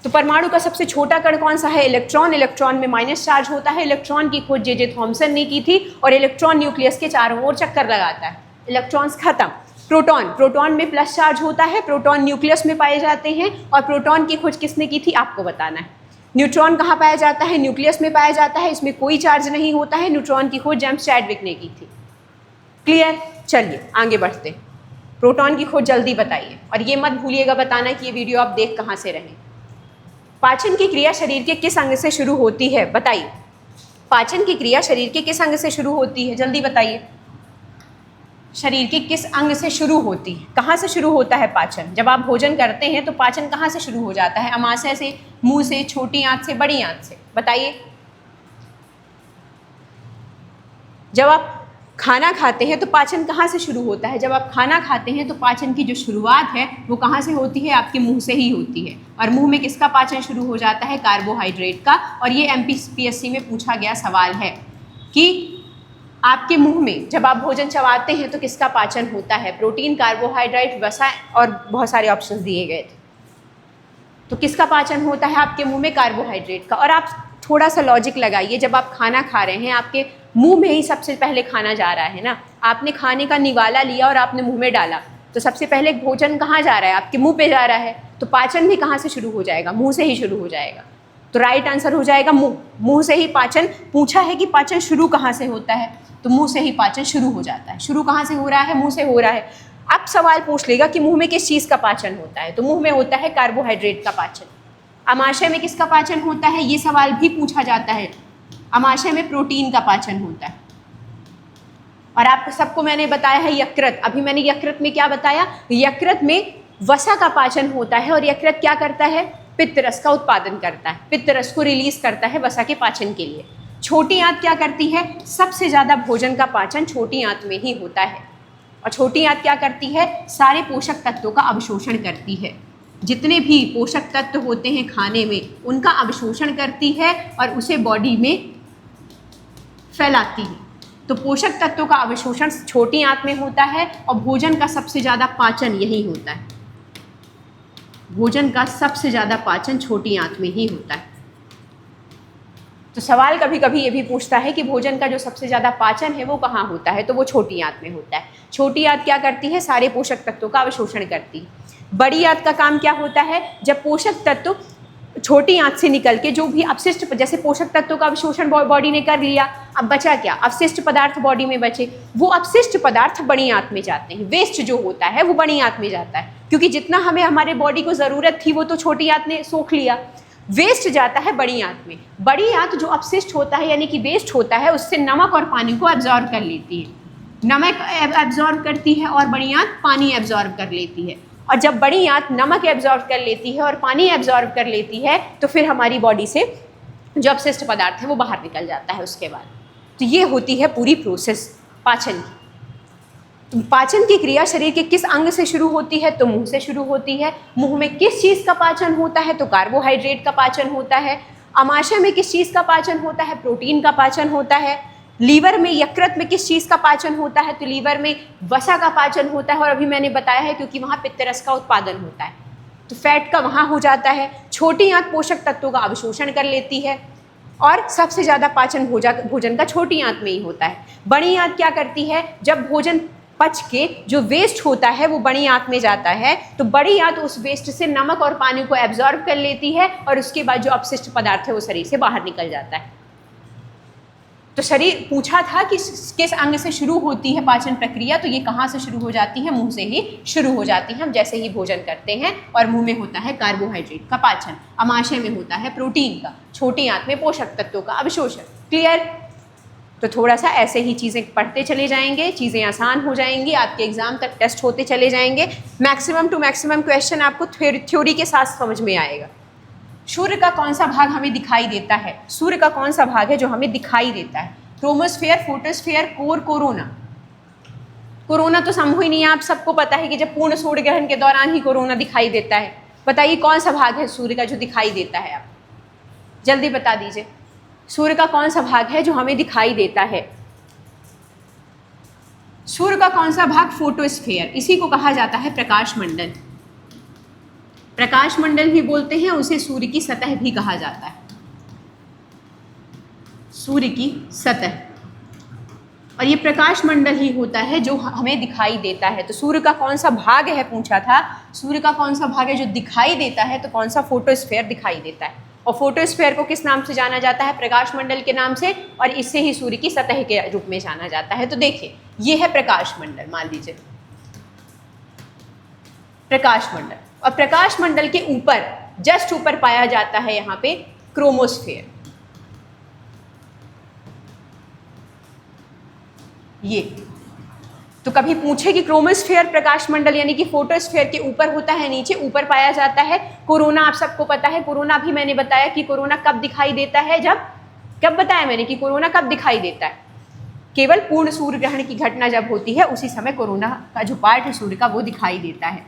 तो परमाणु का सबसे छोटा कण कौन सा है, इलेक्ट्रॉन। इलेक्ट्रॉन में माइनस चार्ज होता है। इलेक्ट्रॉन की खोज जे थॉमसन ने की थी। और इलेक्ट्रॉन न्यूक्लियस के चारों ओर चक्कर लगाता है। इलेक्ट्रॉन्स खत्म। प्रोटॉन में प्लस चार्ज होता है, प्रोटॉन न्यूक्लियस में पाए जाते हैं। और प्रोटॉन की खोज किसने की थी, आपको बताना है। न्यूट्रॉन कहाँ पाया जाता है, न्यूक्लियस में पाया जाता है, इसमें कोई चार्ज नहीं होता है। न्यूट्रॉन की खोज जेम्स चैडविक ने की थी। क्लियर, चलिए आगे बढ़ते। प्रोटॉन की खोज जल्दी बताइए, और ये मत भूलिएगा बताना कि ये वीडियो आप देख कहाँ से रहे। पाचन की क्रिया शरीर के किस अंग से शुरू होती है, बताइए। पाचन की क्रिया शरीर के किस अंग से शुरू होती है, जल्दी बताइए। शरीर के किस अंग से शुरू होती है, कहाँ से शुरू होता है पाचन। जब आप भोजन करते हैं तो पाचन कहाँ से शुरू हो जाता है, अमाशय से, मुंह से, छोटी आंत से, बड़ी आंत से, बताइए। जब आप खाना खाते हैं तो पाचन कहाँ से शुरू होता है, जब आप खाना खाते हैं तो पाचन की जो शुरुआत है वो कहाँ से होती है, आपके मुंह से ही होती है। और मुंह में किसका पाचन शुरू हो जाता है, कार्बोहाइड्रेट का। और ये MPSC में पूछा गया सवाल है कि आपके मुंह में जब आप भोजन चबाते हैं तो किसका पाचन होता है, प्रोटीन, कार्बोहाइड्रेट, वसा, और बहुत सारे ऑप्शंस दिए गए थे। तो किसका पाचन होता है आपके मुंह में, कार्बोहाइड्रेट का। और आप थोड़ा सा लॉजिक लगाइए, जब आप खाना खा रहे हैं आपके मुंह में ही सबसे पहले खाना जा रहा है ना। आपने खाने का निवाला लिया और आपने मुंह में डाला, तो सबसे पहले भोजन कहाँ जा रहा है, आपके मुंह पे जा रहा है। तो पाचन भी कहाँ से शुरू हो जाएगा, मुंह से ही शुरू हो जाएगा। तो राइट आंसर हो जाएगा मुंह। मुंह से ही पाचन, पूछा है कि पाचन शुरू कहाँ से होता है, तो मुंह से ही पाचन शुरू हो जाता है। शुरू कहाँ से हो रहा है, मुंह से हो रहा है। अब सवाल पूछ लेगा कि मुंह में किस चीज़ का पाचन होता है, तो मुंह में होता है कार्बोहाइड्रेट का पाचन। अमाशय में किसका पाचन होता है, ये सवाल भी पूछा जाता है। अमाशय में प्रोटीन का पाचन होता है। और आपको सबको मैंने बताया है यकृत। अभी मैंने यकृत में क्या बताया, यकृत में वसा का पाचन होता है। और यकृत क्या करता है, पित्त रस का उत्पादन करता है, पित्त रस को रिलीज करता है वसा के पाचन के लिए। छोटी आंत क्या करती है, सबसे ज़्यादा भोजन का पाचन छोटी आंत में ही होता है। और छोटी आंत क्या करती है, सारे पोषक तत्वों का अवशोषण करती है। जितने भी पोषक तत्व होते हैं खाने में उनका अवशोषण करती है और उसे बॉडी में फैलाती है। तो पोषक तत्वों का अवशोषण छोटी आंत में होता है। और भोजन का सबसे ज़्यादा पाचन यही होता है, भोजन का सबसे ज़्यादा पाचन छोटी आंत में ही होता है। तो सवाल कभी कभी ये भी पूछता है कि भोजन का जो सबसे ज़्यादा पाचन है वो कहाँ होता है, तो वो छोटी आंत में होता है। छोटी आंत क्या करती है, सारे पोषक तत्वों का अवशोषण करती है। बड़ी आंत का काम क्या होता है, जब पोषक तत्व छोटी आंत से निकल के जो भी अपशिष्ट, जैसे पोषक तत्वों का अवशोषण बॉडी ने कर लिया, अब बचा क्या, अवशिष्ट पदार्थ बॉडी में बचे, वो अपशिष्ट पदार्थ बड़ी आंत में जाते हैं। वेस्ट जो होता है वो बड़ी आंत में जाता है, क्योंकि जितना हमें हमारे बॉडी को ज़रूरत थी वो तो छोटी आंत ने सोख लिया। वेस्ट जाता है बड़ी आंत में। बड़ी आंत जो अपशिष्ट होता है यानी कि वेस्ट होता है, उससे नमक और पानी को एब्जॉर्ब कर लेती है। नमक एब्जॉर्ब करती है और बड़ी आंत पानी एब्जॉर्ब कर लेती है। और जब बड़ी आंत नमक एब्जॉर्ब कर लेती है और पानी एब्जॉर्ब कर लेती है, तो फिर हमारी बॉडी से जो अपशिष्ट पदार्थ है वो बाहर निकल जाता है उसके बाद। तो ये होती है पूरी प्रोसेस पाचन की। तो पाचन की क्रिया शरीर के किस अंग से शुरू होती है, तो मुंह से शुरू होती है। मुंह में किस चीज़ का पाचन होता है, तो कार्बोहाइड्रेट का पाचन होता है। अमाशय में किस चीज़ का पाचन होता है, प्रोटीन का पाचन होता है। लीवर में, यकृत में किस चीज़ का पाचन होता है, तो लीवर में वसा का पाचन होता है। और अभी मैंने बताया है क्योंकि वहाँ पित्तरस का उत्पादन होता है, तो फैट का वहाँ हो जाता है। छोटी आंत पोषक तत्वों का अवशोषण कर लेती है और सबसे ज़्यादा पाचन भोजन का छोटी आंत में ही होता है। बड़ी आंत क्या करती है, जब भोजन पच के जो वेस्ट होता है वो बड़ी आंत में जाता है, तो बड़ी आंत उस वेस्ट से नमक और पानी को एब्जॉर्ब कर लेती है और उसके बाद जो अपशिष्ट पदार्थ है वो शरीर से बाहर निकल जाता है। तो शरीर पूछा था कि किस अंग से शुरू होती है पाचन प्रक्रिया, तो ये कहाँ से शुरू हो जाती है, मुंह से ही शुरू हो जाती है। हम जैसे ही भोजन करते हैं और मुंह में होता है कार्बोहाइड्रेट का पाचन, अमाशय में होता है प्रोटीन का, छोटी आंत में पोषक तत्वों का अवशोषण। क्लियर? तो थोड़ा सा ऐसे ही चीज़ें पढ़ते चले जाएंगे, चीज़ें आसान हो जाएंगी, आपके एग्जाम तक टेस्ट होते चले जाएंगे। मैक्सिमम टू मैक्सिमम क्वेश्चन आपको थ्योरी के साथ समझ में आएगा। सूर्य का कौन सा भाग हमें दिखाई देता है, सूर्य का कौन सा भाग है जो हमें दिखाई देता है, chromosphere, photosphere, core, corona. Corona तो संभव ही नहीं है, आप सबको पता है कि जब पूर्ण सूर्य ग्रहण के दौरान ही कोरोना दिखाई देता है। बताइए कौन सा भाग है सूर्य का जो दिखाई देता है, आप जल्दी बता दीजिए। सूर्य का कौन सा भाग है जो हमें दिखाई देता है, सूर्य का कौन सा भाग, फोटोस्फेयर। इसी को कहा जाता है प्रकाश मंडल। प्रकाश मंडल भी बोलते हैं, उसे सूर्य की सतह भी कहा जाता है, सूर्य की सतह। और ये प्रकाश मंडल ही होता है जो हमें दिखाई देता है। तो सूर्य का कौन सा भाग है पूछा था, सूर्य का कौन सा भाग है जो दिखाई देता है, तो कौन सा, फोटोस्फेयर दिखाई देता है। और फोटोस्फेयर को किस नाम से जाना जाता है, प्रकाश मंडल के नाम से, और इससे ही सूर्य की सतह के रूप में जाना जाता है। तो देखिए ये है प्रकाश मंडल, मान लीजिए प्रकाश मंडल, और प्रकाश मंडल के ऊपर, जस्ट ऊपर पाया जाता है यहाँ पे क्रोमोस्फेयर। ये तो कभी पूछे कि क्रोमोस्फेयर प्रकाश मंडल यानी कि फोटोस्फेयर के ऊपर होता है, नीचे, ऊपर पाया जाता है। कोरोना आप सबको पता है, कोरोना भी मैंने बताया कि कोरोना कब दिखाई देता है, जब, कब बताया मैंने कि कोरोना कब दिखाई देता है, केवल पूर्ण सूर्य ग्रहण की घटना जब होती है उसी समय कोरोना का जो पार्ट है सूर्य का वो दिखाई देता है,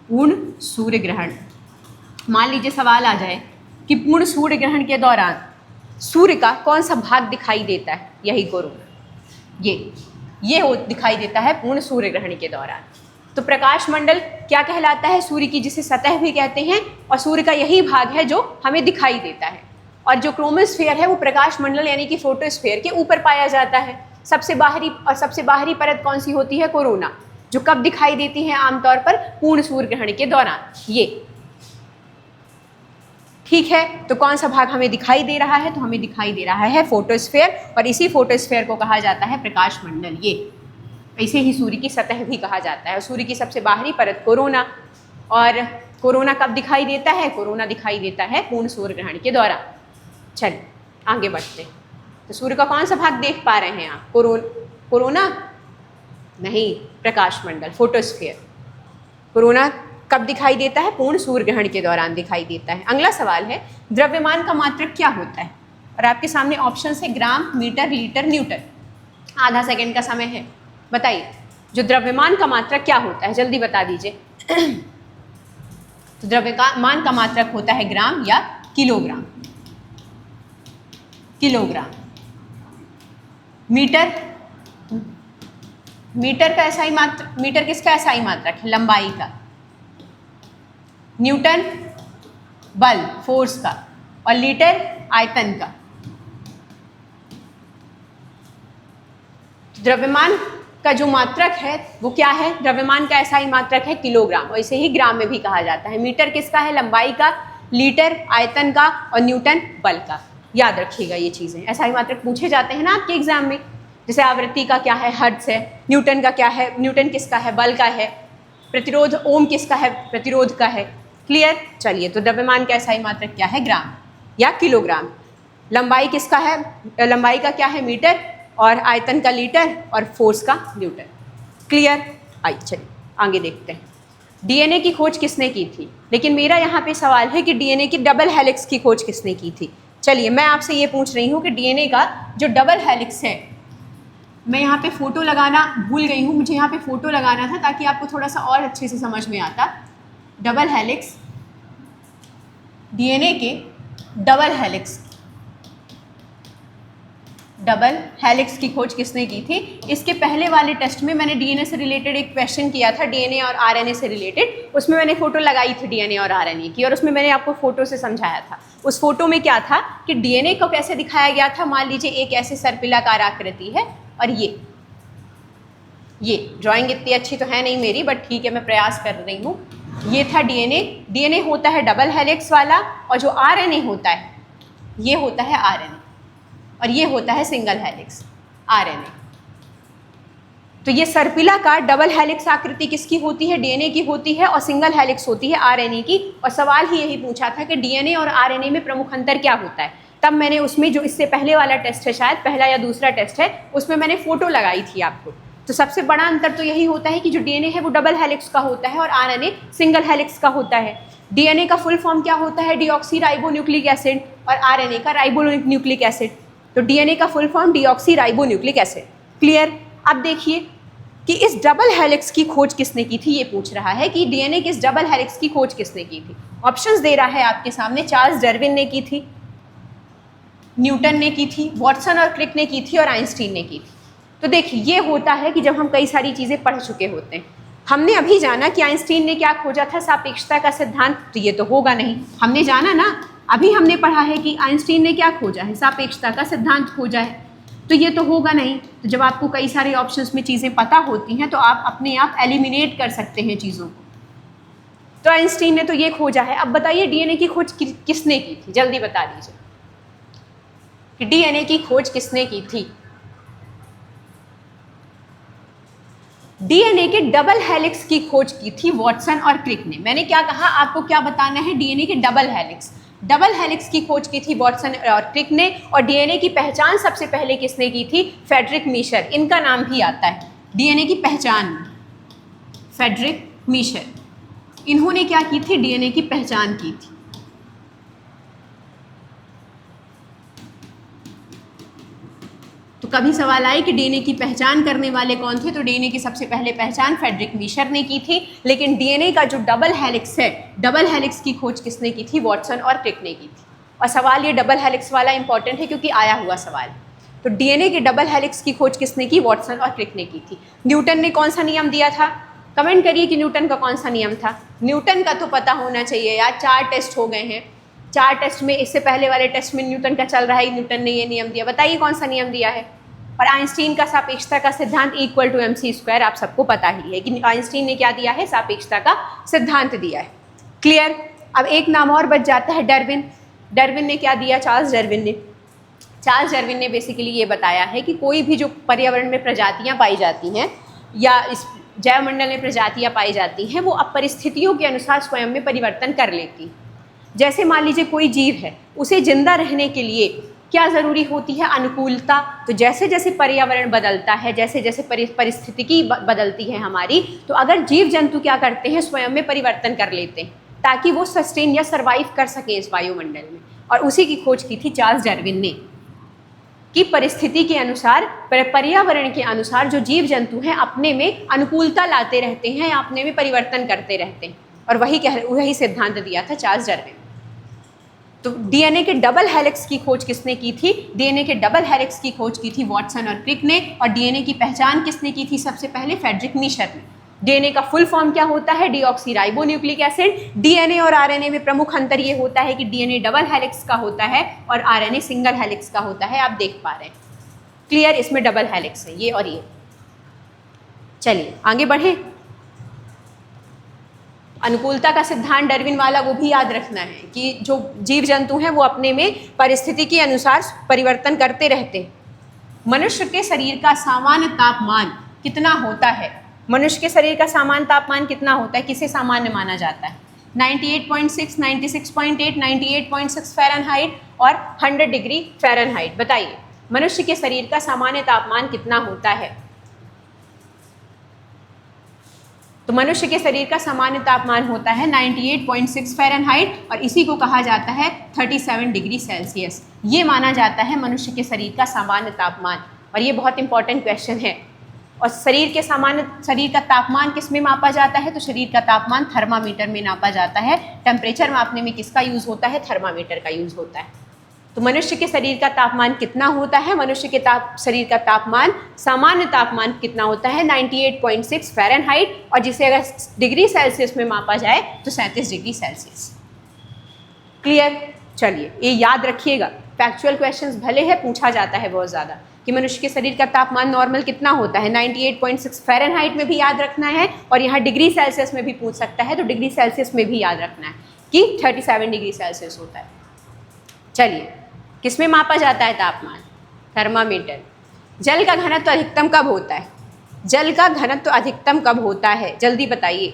पूर्ण सूर्य ग्रहण। मान लीजिए सवाल आ जाए कि पूर्ण सूर्य ग्रहण के दौरान सूर्य का कौन सा भाग दिखाई देता है, यही कोरोना, ये दिखाई देता है पूर्ण सूर्य ग्रहण के दौरान। तो प्रकाश मंडल क्या कहलाता है, सूर्य की जिसे सतह भी कहते हैं, और सूर्य का यही भाग है जो हमें दिखाई देता है। और जो क्रोमोस्फेयर है वो प्रकाश मंडल यानी कि फोटोस्फेयर के ऊपर पाया जाता है। सबसे बाहरी परत कौन सी होती है, कोरोना, जो कब दिखाई देती है, आमतौर पर पूर्ण सूर्य ग्रहण के दौरान। ये ठीक है। तो कौन सा भाग हमें दिखाई दे रहा है, तो हमें दिखाई दे रहा है फोटोस्फेयर, और इसी फोटोस्फेयर को कहा जाता है प्रकाश मंडल। ये ऐसे ही सूर्य की सतह भी कहा जाता है। सूर्य की सबसे बाहरी परत कोरोना, और कोरोना कब दिखाई देता है, कोरोना दिखाई देता है पूर्ण सूर्य ग्रहण के दौरान। चलिए आगे बढ़ते हैं। तो सूर्य का कौन सा भाग देख पा रहे हैं आप, कोरोना नहीं, प्रकाश मंडल, फोटोस्फेयर। कोरोना कब दिखाई देता है, पूर्ण सूर्य ग्रहण के दौरान दिखाई देता है। अगला सवाल है, द्रव्यमान का मात्रक क्या होता है, और आपके सामने ऑप्शन है ग्राम, मीटर, लीटर, न्यूटन। आधा सेकंड का समय है, बताइए जो द्रव्यमान का मात्रक क्या होता है, जल्दी बता दीजिए। तो द्रव्यमान का मात्रक होता है ग्राम या किलोग्राम। किलोग्राम। मीटर का ऐसा ही मात्रक, मीटर किसका ऐसा ही मात्रक है, लंबाई का। न्यूटन बल, फोर्स का, और लीटर आयतन का। द्रव्यमान का जो मात्रक है वो क्या है? द्रव्यमान का ऐसा ही मात्रक है किलोग्राम, और इसे ही ग्राम में भी कहा जाता है। मीटर किसका है? लंबाई का, लीटर आयतन का, और न्यूटन बल का। याद रखिएगा ये चीज़ें, ऐसा ही मात्रक पूछे जाते हैं ना आपके एग्जाम में। जैसे आवृत्ति का क्या है? हर्ट्ज है। न्यूटन का क्या है? न्यूटन किसका है? बल का है। प्रतिरोध ओम किसका है? प्रतिरोध का है। क्लियर? चलिए, तो द्रव्यमान का ऐसा ही मात्रक क्या है? ग्राम या किलोग्राम। लंबाई किसका है? लंबाई का क्या है? मीटर, और आयतन का लीटर, और फोर्स का न्यूटन। क्लियर? आइए चलिए आगे देखते हैं। डीएनए की खोज किसने की थी? लेकिन मेरा यहाँ पे सवाल है कि डीएनए की डबल हेलिक्स की खोज किसने की थी? चलिए मैं आपसे ये पूछ रही हूँ कि डीएनए का जो डबल हेलिक्स है, मैं यहाँ पे फोटो लगाना भूल गई हूँ, मुझे यहाँ पे फोटो लगाना था ताकि आपको थोड़ा सा और अच्छे से समझ में आता। डबल हेलिक्स, डीएनए के डबल हेलिक्स, डबल हेलिक्स की खोज किसने की थी? इसके पहले वाले टेस्ट में मैंने डीएनए से रिलेटेड एक क्वेश्चन किया था, डीएनए और आरएनए से रिलेटेड। उसमें मैंने फोटो लगाई थी डीएनए और आरएनए की, और उसमें मैंने आपको फोटो से समझाया था। उस फोटो में क्या था कि डीएनए को कैसे दिखाया गया था? मान लीजिए एक ऐसे सर्पिलाकार आकृति है, और ये ड्राइंग इतनी अच्छी तो है नहीं मेरी, बट ठीक है मैं प्रयास कर रही हूँ। ये था डीएनए। डीएनए होता है डबल हेलिक्स वाला, और जो आरएनए होता है ये होता है आरएनए, और ये होता है सिंगल हेलिक्स आरएनए। तो ये सर्पिलाकार डबल हेलिक्स आकृति किसकी होती है? डीएनए की होती है, और सिंगल हेलिक्स होती है आरएनए की। और सवाल ही यही पूछा था कि डीएनए और आरएनए में प्रमुख अंतर क्या होता है। तब मैंने उसमें जो इससे पहले वाला टेस्ट है, शायद पहला या दूसरा टेस्ट है, उसमें मैंने फोटो लगाई थी आपको। तो सबसे बड़ा अंतर तो यही होता है कि जो डीएनए है वो डबल हेलिक्स का होता है, और आरएनए सिंगल हेलिक्स का होता है। डीएनए का फुल फॉर्म क्या होता है? डीऑक्सी राइबो न्यूक्लिक एसिड, और आरएनए का राइबो न्यूक्लिक एसिड। तो डीएनए का full form deoxy ribo nucleic acid. Clear? अब देखिए कि इस डबल हेलिक्स की खोज किसने की थी, ये पूछ रहा है कि डीएनए की इस डबल हेलिक्स की खोज किसने की थी। ऑप्शंस दे रहा है आपके सामने। चार्ल्स डार्विन ने की थी, न्यूटन ने की थी, वॉटसन और क्रिक ने की थी, और आइंस्टीन ने की थी। तो देखिए ये होता है कि जब हम कई सारी चीज़ें पढ़ चुके होते हैं। हमने अभी जाना कि आइंस्टीन ने क्या खोजा था? सापेक्षता का सिद्धांत। तो ये तो होगा नहीं, हमने जाना ना, अभी हमने पढ़ा है कि आइंस्टीन ने क्या खोजा है? सापेक्षता का सिद्धांत खोजा है। तो ये तो होगा नहीं। तो जब आपको कई सारे ऑप्शंस में चीज़ें पता होती हैं तो आप अपने आप एलिमिनेट कर सकते हैं चीज़ों को। तो आइंस्टीन ने तो ये खोजा है। अब बताइए डीएनए की खोज किसने की थी? जल्दी बता दीजिए कि डीएनए की खोज किसने की थी? डीएनए के डबल हेलिक्स की खोज की थी वॉटसन और क्रिक ने। मैंने क्या कहा? आपको क्या बताना है? डीएनए के डबल हेलिक्स। डबल हेलिक्स की खोज की थी वॉटसन और क्रिक ने, और डीएनए की पहचान सबसे पहले किसने की थी? फ्रेडरिक मीशर। इनका नाम भी आता है डीएनए की पहचान, फ्रेडरिक मीशर। इन्होंने क्या की थी? डीएनए की पहचान की थी। तो कभी सवाल आए कि डीएनए की पहचान करने वाले कौन थे? तो डीएनए की सबसे पहले पहचान फ्रेडरिक मीशर ने की थी। लेकिन डीएनए का जो डबल हेलिक्स है, डबल हेलिक्स की खोज किसने की थी? वॉटसन और क्रिक ने की थी। और सवाल ये डबल हेलिक्स वाला इंपॉर्टेंट है क्योंकि आया हुआ सवाल। तो डीएनए के डबल हेलिक्स की खोज किसने की? वॉटसन और क्रिक ने की थी। न्यूटन ने कौन सा नियम दिया था? कमेंट करिए कि न्यूटन का कौन सा नियम था। न्यूटन का तो पता होना चाहिए यार, 4 टेस्ट हो गए हैं। 4 टेस्ट में, इससे पहले वाले टेस्ट में न्यूटन का चल रहा है, न्यूटन ने ये नियम दिया। बताइए कौन सा नियम दिया है। और आइंस्टीन का सापेक्षता का सिद्धांत इक्वल टू mc², आप सबको पता ही है कि आइंस्टीन ने क्या दिया है? सापेक्षता का सिद्धांत दिया है। क्लियर? अब एक नाम और बच जाता है, डार्विन। डार्विन ने क्या दिया? चार्ल्स डार्विन ने। चार्ल्स डार्विन ने बेसिकली ये बताया है कि कोई भी जो पर्यावरण में प्रजातियां पाई जाती हैं या इस जैवमंडल में प्रजातियां पाई जाती हैं, वो अब परिस्थितियों के अनुसार स्वयं में परिवर्तन कर लेती हैं। जैसे मान लीजिए कोई जीव है, उसे जिंदा रहने के लिए क्या ज़रूरी होती है? अनुकूलता। तो जैसे जैसे पर्यावरण बदलता है, जैसे जैसे परिस्थितिकी बदलती है हमारी, तो अगर जीव जंतु क्या करते हैं? स्वयं में परिवर्तन कर लेते हैं ताकि वो सस्टेन या सर्वाइव कर सके इस वायुमंडल में। और उसी की खोज की थी चार्ल्स डार्विन ने कि परिस्थिति के अनुसार, पर्यावरण के अनुसार जो जीव जंतु हैं अपने में अनुकूलता लाते रहते हैं या अपने में परिवर्तन करते रहते हैं। और वही सिद्धांत दिया था चार्ल्स डार्विन। तो डीएनए के डबल हेलिक्स की खोज किसने की थी? डीएनए के डबल हेलिक्स की खोज की थी वॉटसन और क्रिक ने। और डीएनए की पहचान किसने की थी सबसे पहले? फ्रेडरिक मीशर ने। डीएनए का फुल फॉर्म क्या होता है? Deoxy ribo nucleic acid. DNA और आरएनए में प्रमुख अंतर ये होता है कि डीएनए डबल हेलिक्स का होता है और आरएनए सिंगल हेलिक्स का होता है। आप देख पा रहे हैं। क्लियर? इसमें डबल हेलिक्स है ये और ये। चलिए आगे बढ़े। अनुकूलता का सिद्धांत डार्विन वाला वो भी याद रखना है कि जो जीव जंतु हैं वो अपने में परिस्थिति के अनुसार परिवर्तन करते रहते हैं। मनुष्य के शरीर का सामान्य तापमान कितना होता है? मनुष्य के शरीर का सामान्य तापमान कितना होता है? किसे सामान्य माना जाता है? 98.6, 96.8, 98.6 फ़ारेनहाइट और 100 डिग्री फ़ारेनहाइट। बताइए मनुष्य के शरीर का सामान्य तापमान कितना होता है? तो मनुष्य के शरीर का सामान्य तापमान होता है 98.6 फ़ारेनहाइट और इसी को कहा जाता है 37 डिग्री सेल्सियस। ये माना जाता है मनुष्य के शरीर का सामान्य तापमान, और ये बहुत इंपॉर्टेंट क्वेश्चन है। और शरीर का तापमान किस में मापा जाता है? तो शरीर का तापमान थर्मामीटर में नापा जाता है। टेम्परेचर मापने में किसका यूज़ होता है? थर्मामीटर का यूज़ होता है। तो मनुष्य के शरीर का तापमान कितना होता है? मनुष्य के शरीर का तापमान, सामान्य तापमान कितना होता है? 98.6 फ़ारेनहाइट, और जिसे अगर डिग्री सेल्सियस में मापा जाए तो 37 डिग्री सेल्सियस। क्लियर? चलिए ये याद रखिएगा, फैक्चुअल क्वेश्चंस भले है पूछा जाता है बहुत ज़्यादा कि मनुष्य के शरीर का तापमान नॉर्मल कितना होता है। 98.6 फ़ारेनहाइट में भी याद रखना है और यहाँ डिग्री सेल्सियस में भी पूछ सकता है, तो डिग्री सेल्सियस में भी याद रखना है कि 37 डिग्री सेल्सियस होता है। चलिए किस में मापा जाता है तापमान? थर्मामीटर। जल का घनत्व अधिकतम कब होता है? जल का घनत्व अधिकतम कब होता है? जल्दी बताइए।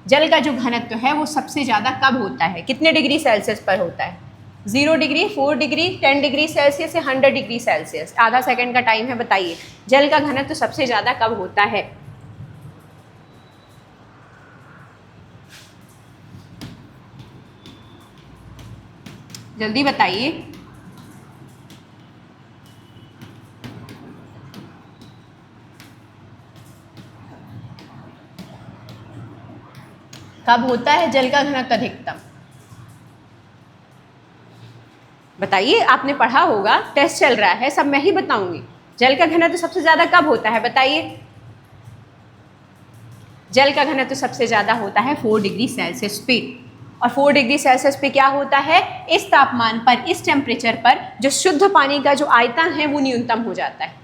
जल का जो घनत्व है वो सबसे ज़्यादा कब होता है? कितने डिग्री सेल्सियस पर होता है? 0 डिग्री, 4 डिग्री, 10 डिग्री सेल्सियस या 100 डिग्री सेल्सियस? आधा सेकंड का टाइम है, बताइए जल का घनत्व सबसे ज़्यादा कब होता है? जल्दी बताइए। कब होता है जल का घनत्व अधिकतम? बताइए, आपने पढ़ा होगा, टेस्ट चल रहा है, सब मैं ही बताऊंगी। जल का घनत्व सबसे ज़्यादा कब होता है? बताइए। जल का घनत्व सबसे ज़्यादा होता है 4 डिग्री सेल्सियस पे। और 4 डिग्री सेल्सियस पे क्या होता है? इस तापमान पर, इस टेम्परेचर पर जो शुद्ध पानी का जो आयतन है वो न्यूनतम हो जाता है।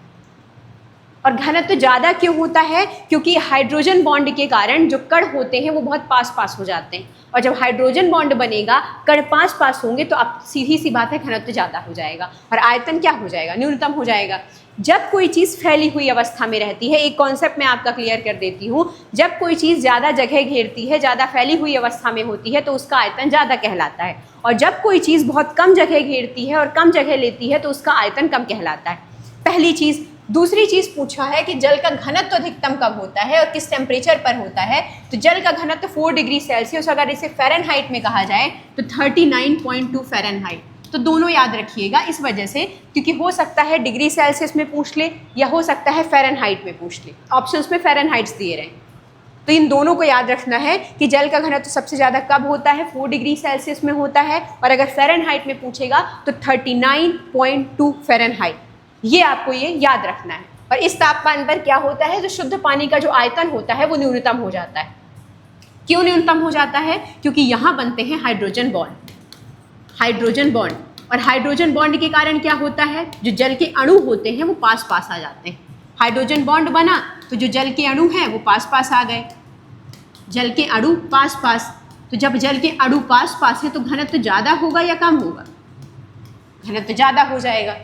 और घनत्व ज़्यादा क्यों होता है? क्योंकि हाइड्रोजन बॉन्ड के कारण जो कण होते हैं वो बहुत पास पास हो जाते हैं, और जब हाइड्रोजन बॉन्ड बनेगा, कण पास पास होंगे, तो अब सीधी सी बात है घनत्व ज़्यादा हो जाएगा और आयतन क्या हो जाएगा? न्यूनतम हो जाएगा। जब कोई चीज़ फैली हुई अवस्था में रहती है, एक कॉन्सेप्ट मैं आपका क्लियर कर देती हूँ, जब कोई चीज़ ज़्यादा जगह घेरती है, ज़्यादा फैली हुई अवस्था में होती है, तो उसका आयतन ज़्यादा कहलाता है। और जब कोई चीज़ बहुत कम जगह घेरती है और कम जगह लेती है, तो उसका आयतन कम कहलाता है। पहली चीज़। दूसरी चीज़ पूछा है कि जल का घनत्व अधिकतम कब होता है और किस टेम्परेचर पर होता है? तो जल का घनत्व 4 डिग्री सेल्सियस, अगर इसे फ़ारेनहाइट में कहा जाए तो 39.2 फ़ारेनहाइट। तो दोनों याद रखिएगा, इस वजह से, क्योंकि हो सकता है डिग्री सेल्सियस में पूछ ले या हो सकता है फ़ारेनहाइट में पूछ ले। ऑप्शंस में फ़ारेनहाइट्स दिए रहे, तो इन दोनों को याद रखना है कि जल का घनत्व सबसे ज़्यादा कब होता है? 4 डिग्री सेल्सियस में होता है, और अगर फ़ारेनहाइट में पूछेगा तो 39.2 फ़ारेनहाइट। ये आपको ये याद रखना है। और इस तापमान पर क्या होता है? जो शुद्ध पानी का जो आयतन होता है वो न्यूनतम हो जाता है। क्यों न्यूनतम हो जाता है? क्योंकि यहाँ बनते हैं हाइड्रोजन बॉन्ड। हाइड्रोजन बॉन्ड, और हाइड्रोजन बॉन्ड के कारण क्या होता है? जो जल के अणु होते हैं वो पास पास आ जाते हैं। हाइड्रोजन बॉन्ड बना तो जो जल के अणु हैं वो पास पास आ गए। जल के अणु पास पास, तो जब जल के अणु पास पास है तो घनत्व ज़्यादा होगा या कम होगा? घनत्व ज़्यादा हो जाएगा।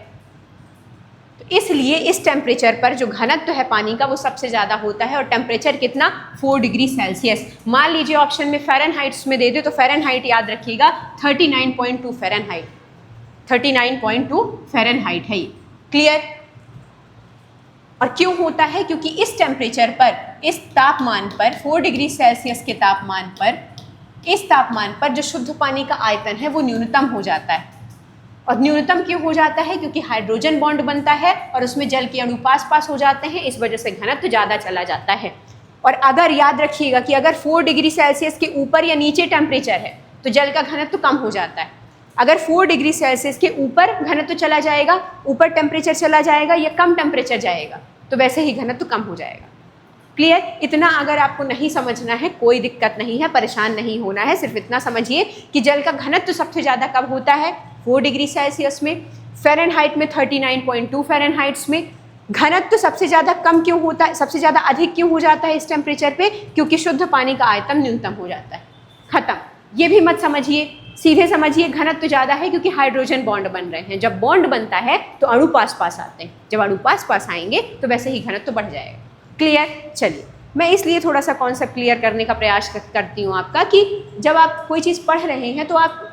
तो इसलिए इस टेम्परेचर पर जो घनत्व है पानी का वो सबसे ज़्यादा होता है। और टेम्परेचर कितना? 4 डिग्री सेल्सियस। मान लीजिए ऑप्शन में फ़ारेनहाइट्स में दे दे, तो फ़ारेनहाइट याद रखिएगा 39.2 फ़ारेनहाइट। 39.2 फ़ारेनहाइट है ये। क्लियर? और क्यों होता है? क्योंकि इस टेम्परेचर पर, इस तापमान पर, 4 डिग्री सेल्सियस के तापमान पर, इस तापमान पर जो शुद्ध पानी का आयतन है वो न्यूनतम हो जाता है। और न्यूनतम क्यों हो जाता है? क्योंकि हाइड्रोजन बॉन्ड बनता है और उसमें जल के अणु पास पास हो जाते हैं, इस वजह से घनत्व ज़्यादा चला जाता है। और अगर याद रखिएगा कि अगर 4 डिग्री सेल्सियस के ऊपर या नीचे टेम्परेचर है तो जल का घनत्व कम हो जाता है। अगर 4 डिग्री सेल्सियस के ऊपर घनत्व चला जाएगा, ऊपर टेम्परेचर चला जाएगा या कम टेम्परेचर जाएगा, तो वैसे ही घनत्व कम हो जाएगा। क्लियर? इतना अगर आपको नहीं समझना है कोई दिक्कत नहीं है, परेशान नहीं होना है, सिर्फ इतना समझिए कि जल का घनत्व सबसे ज़्यादा कब होता है? 4 डिग्री सेल्सियस में, फ़ारेनहाइट में 39.2 फ़ारेनहाइट्स में, घनत्व तो सबसे ज़्यादा कम क्यों होता है, सबसे ज़्यादा अधिक क्यों हो जाता है इस टेम्परेचर पे? क्योंकि शुद्ध पानी का आयतन न्यूनतम हो जाता है। खत्म। ये भी मत समझिए, सीधे समझिए घनत्व तो ज़्यादा है क्योंकि हाइड्रोजन बॉन्ड बन रहे हैं। जब बॉन्ड बनता है तो अणु पास पास आते हैं, जब अणु पास पास आएंगे तो वैसे ही घनत्व तो बढ़ जाएगा। क्लियर? चलिए, मैं इसलिए थोड़ा सा कॉन्सेप्ट क्लियर करने का प्रयास करती हूँ आपका, कि जब आप कोई चीज़ पढ़ रहे हैं तो आप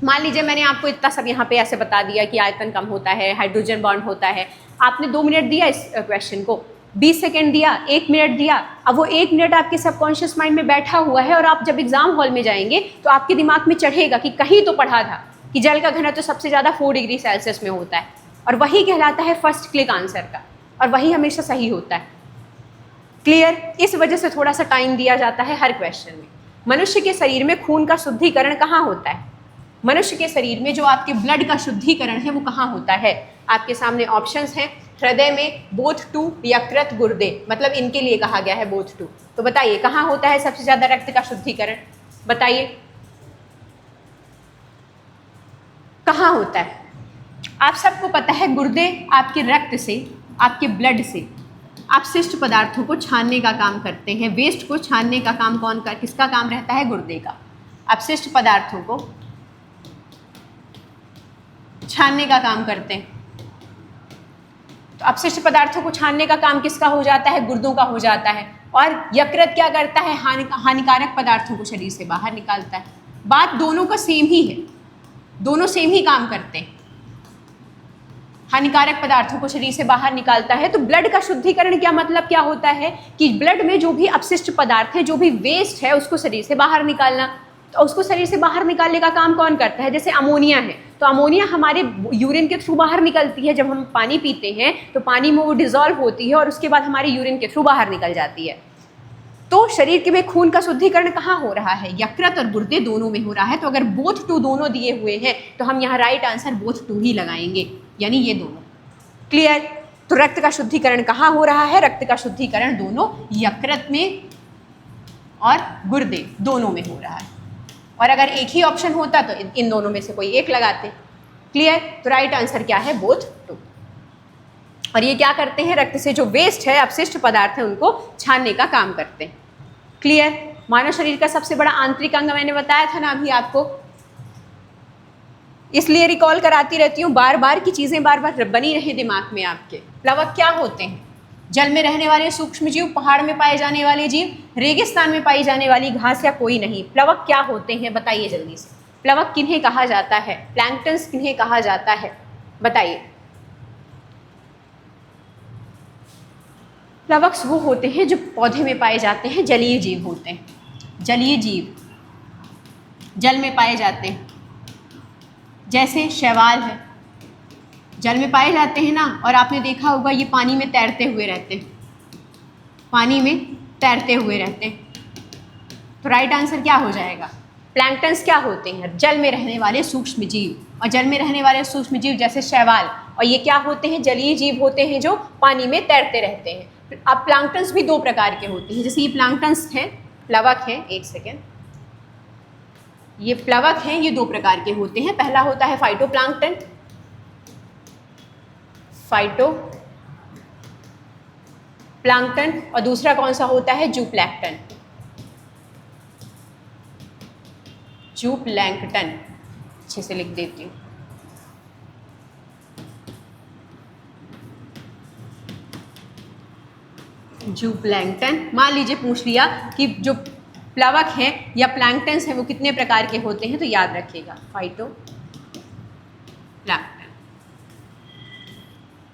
मान लीजिए मैंने आपको इतना सब यहाँ पे ऐसे बता दिया कि आयतन कम होता है, हाइड्रोजन बॉन्ड होता है, आपने 2 मिनट दिया इस क्वेश्चन को, 20 सेकेंड दिया, 1 मिनट दिया, अब वो 1 मिनट आपके सबकॉन्शियस माइंड में बैठा हुआ है और आप जब एग्जाम हॉल में जाएंगे तो आपके दिमाग में चढ़ेगा कि कहीं तो पढ़ा था कि जल का घनत्व तो सबसे ज़्यादा 4 डिग्री सेल्सियस में होता है, और वही कहलाता है फर्स्ट क्लिक आंसर का, और वही हमेशा सही होता है। क्लियर? इस वजह से थोड़ा सा टाइम दिया जाता है हर क्वेश्चन में। मनुष्य के शरीर में खून का शुद्धिकरण कहाँ होता है? मनुष्य के शरीर में जो आपके ब्लड का शुद्धिकरण है वो कहाँ होता है? आपके सामने ऑप्शंस हैं, हृदय में, बोथ टू, यकृत, गुर्दे, मतलब इनके लिए कहा गया है बोथ टू। तो बताइए कहाँ होता है सबसे ज्यादा रक्त का शुद्धिकरण? बताइए कहाँ होता है? आप सबको पता है गुर्दे आपके रक्त से, आपके ब्लड से अपशिष्ट पदार्थों को छानने का काम करते हैं। वेस्ट को छानने का काम किसका काम रहता है? गुर्दे का। अपशिष्ट पदार्थों को छानने का काम करते हैं। तो अपशिष्ट पदार्थों को छानने का काम किसका हो जाता है? गुर्दों का हो जाता है। और यकृत क्या करता है? हानिकारक पदार्थों को शरीर से बाहर निकालता है। बात दोनों का सेम ही है, दोनों सेम ही काम करते हैं। हानिकारक पदार्थों को शरीर से बाहर निकालता है। तो ब्लड का शुद्धिकरण क्या मतलब क्या होता है? कि ब्लड में जो भी अपशिष्ट पदार्थ है, जो भी वेस्ट है, उसको शरीर से बाहर निकालना। तो उसको शरीर से बाहर निकालने का काम कौन करता है? जैसे अमोनिया है, तो अमोनिया हमारे यूरिन के थ्रू बाहर निकलती है। जब हम पानी पीते हैं तो पानी में वो डिजॉल्व होती है और उसके बाद हमारे यूरिन के थ्रू बाहर निकल जाती है। तो शरीर के में खून का शुद्धिकरण कहाँ हो रहा है? यकृत और गुर्दे दोनों में हो रहा है। तो अगर बोथ टू दोनों दिए हुए हैं तो हम यहाँ राइट आंसर बोथ टू ही लगाएंगे, यानी ये दोनों। क्लियर? तो रक्त का शुद्धिकरण कहाँ हो रहा है? रक्त का शुद्धिकरण दोनों यकृत में और गुर्दे दोनों में हो रहा है। और अगर एक ही ऑप्शन होता तो इन दोनों में से कोई एक लगाते। क्लियर? तो राइट आंसर क्या है? Both two. और ये क्या करते हैं? रक्त से जो वेस्ट है, अपशिष्ट पदार्थ है, उनको छानने का काम करते हैं। क्लियर? मानव शरीर का सबसे बड़ा आंतरिक अंग मैंने बताया था ना अभी आपको, इसलिए रिकॉल कराती रहती हूँ बार बार की चीजें बार बार बनी रहे दिमाग में आपके। प्लवक क्या होते हैं? जल में रहने वाले सूक्ष्म जीव, पहाड़ में पाए जाने वाले जीव, रेगिस्तान में पाई जाने वाली घास या कोई नहीं। प्लवक क्या होते हैं बताइए जल्दी से। प्लवक किन्हें कहा जाता है? प्लैंक्टन्स किन्हें कहा जाता है? बताइए। प्लवक्स वो होते हैं जो पौधे में पाए जाते हैं, जलीय जीव होते हैं। जलीय जीव जल में पाए जाते हैं, जैसे शैवाल है, जल में पाए जाते हैं ना। और आपने देखा होगा ये पानी में तैरते हुए रहते हैं, पानी में तैरते हुए रहते हैं। तो राइट आंसर क्या हो जाएगा? प्लैंक्टन्स क्या होते हैं? जल में रहने वाले सूक्ष्म जीव। और जल में रहने वाले सूक्ष्म जीव जैसे शैवाल, और ये क्या होते हैं? जलीय जीव होते हैं जो पानी में तैरते रहते हैं। अब प्लैंक्टन्स भी 2 प्रकार के होते हैं। जैसे ये प्लैंक्टन्स हैं, प्लवक हैं, एक सेकेंड, ये प्लवक हैं, ये 2 प्रकार के होते हैं। पहला होता है फाइटोप्लैंक्टन, फाइटोप्लैंक्टन, और दूसरा कौन सा होता है? जूप्लैंक्टन। जूप्लैंक्टन अच्छे से लिख देती हूँ। जूप्लैंक्टन, मान लीजिए पूछ लिया कि जो प्लवक हैं या प्लैंक्टन्स हैं वो कितने प्रकार के होते हैं, तो याद रखिएगा फाइटोप्लैंक्टन।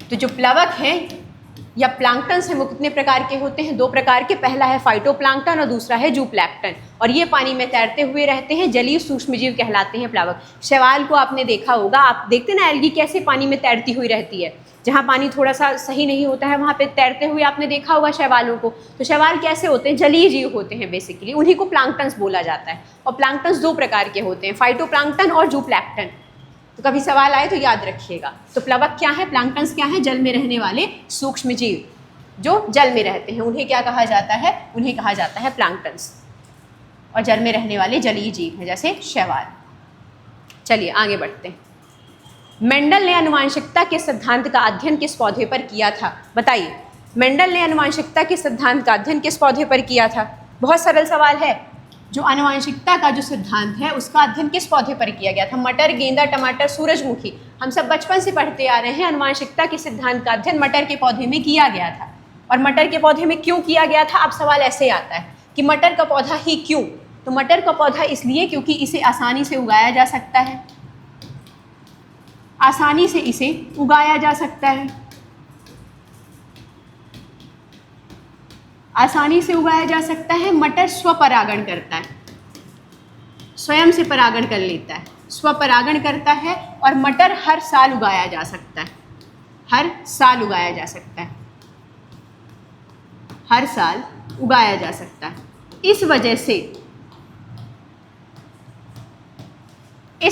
तो जो प्लवक हैं या प्लैंक्टन्स हैं वो कितने प्रकार के होते हैं? 2 प्रकार के। पहला है फाइटोप्लैंक्टन और दूसरा है जूप्लैंक्टन। और ये पानी में तैरते हुए रहते हैं, जलीय सूक्ष्मजीव कहलाते हैं प्लवक। शैवाल को आपने देखा होगा, आप देखते ना एल्गी कैसे पानी में तैरती हुई रहती है। जहाँ पानी थोड़ा सा सही नहीं होता है वहाँ पे तैरते हुए आपने देखा होगा शैवालों को। तो शैवाल कैसे होते हैं? जलीय जीव होते हैं बेसिकली, उन्हीं को प्लैंक्टन्स बोला जाता है। और प्लैंक्टन्स 2 प्रकार के होते हैं, फाइटोप्लैंक्टन और जूप्लैंक्टन। तो कभी सवाल आए तो याद रखिएगा। तो प्लवक क्या है? प्लैंक्टन्स क्या है? जल में रहने वाले सूक्ष्म जीव जो जल में रहते हैं, उन्हें क्या कहा जाता है? उन्हें कहा जाता है प्लैंक्टन्स। और जल में रहने वाले जलीय जीव हैं जैसे शैवाल। चलिए आगे बढ़ते हैं। मेंडल ने आनुवंशिकता के सिद्धांत का अध्ययन किस पौधे पर किया था? बताइए, मेंडल ने आनुवंशिकता के सिद्धांत का अध्ययन किस पौधे पर किया था? बहुत सरल सवाल है। जो आनुवंशिकता का जो सिद्धांत है उसका अध्ययन किस पौधे पर किया गया था? मटर, गेंदा, टमाटर, सूरजमुखी। हम सब बचपन से पढ़ते आ रहे हैं आनुवंशिकता के सिद्धांत का अध्ययन मटर के पौधे में किया गया था। और मटर के पौधे में क्यों किया गया था? अब सवाल ऐसे आता है कि मटर का पौधा ही क्यों? तो मटर का पौधा इसलिए क्योंकि इसे आसानी से उगाया जा सकता है, आसानी से इसे उगाया जा सकता है, आसानी से उगाया जा सकता है। मटर स्वपरागण करता है, स्वयं से परागण कर लेता है, स्वपरागण करता है। और मटर हर साल उगाया जा सकता है, हर साल उगाया जा सकता है, हर साल उगाया जा सकता है। इस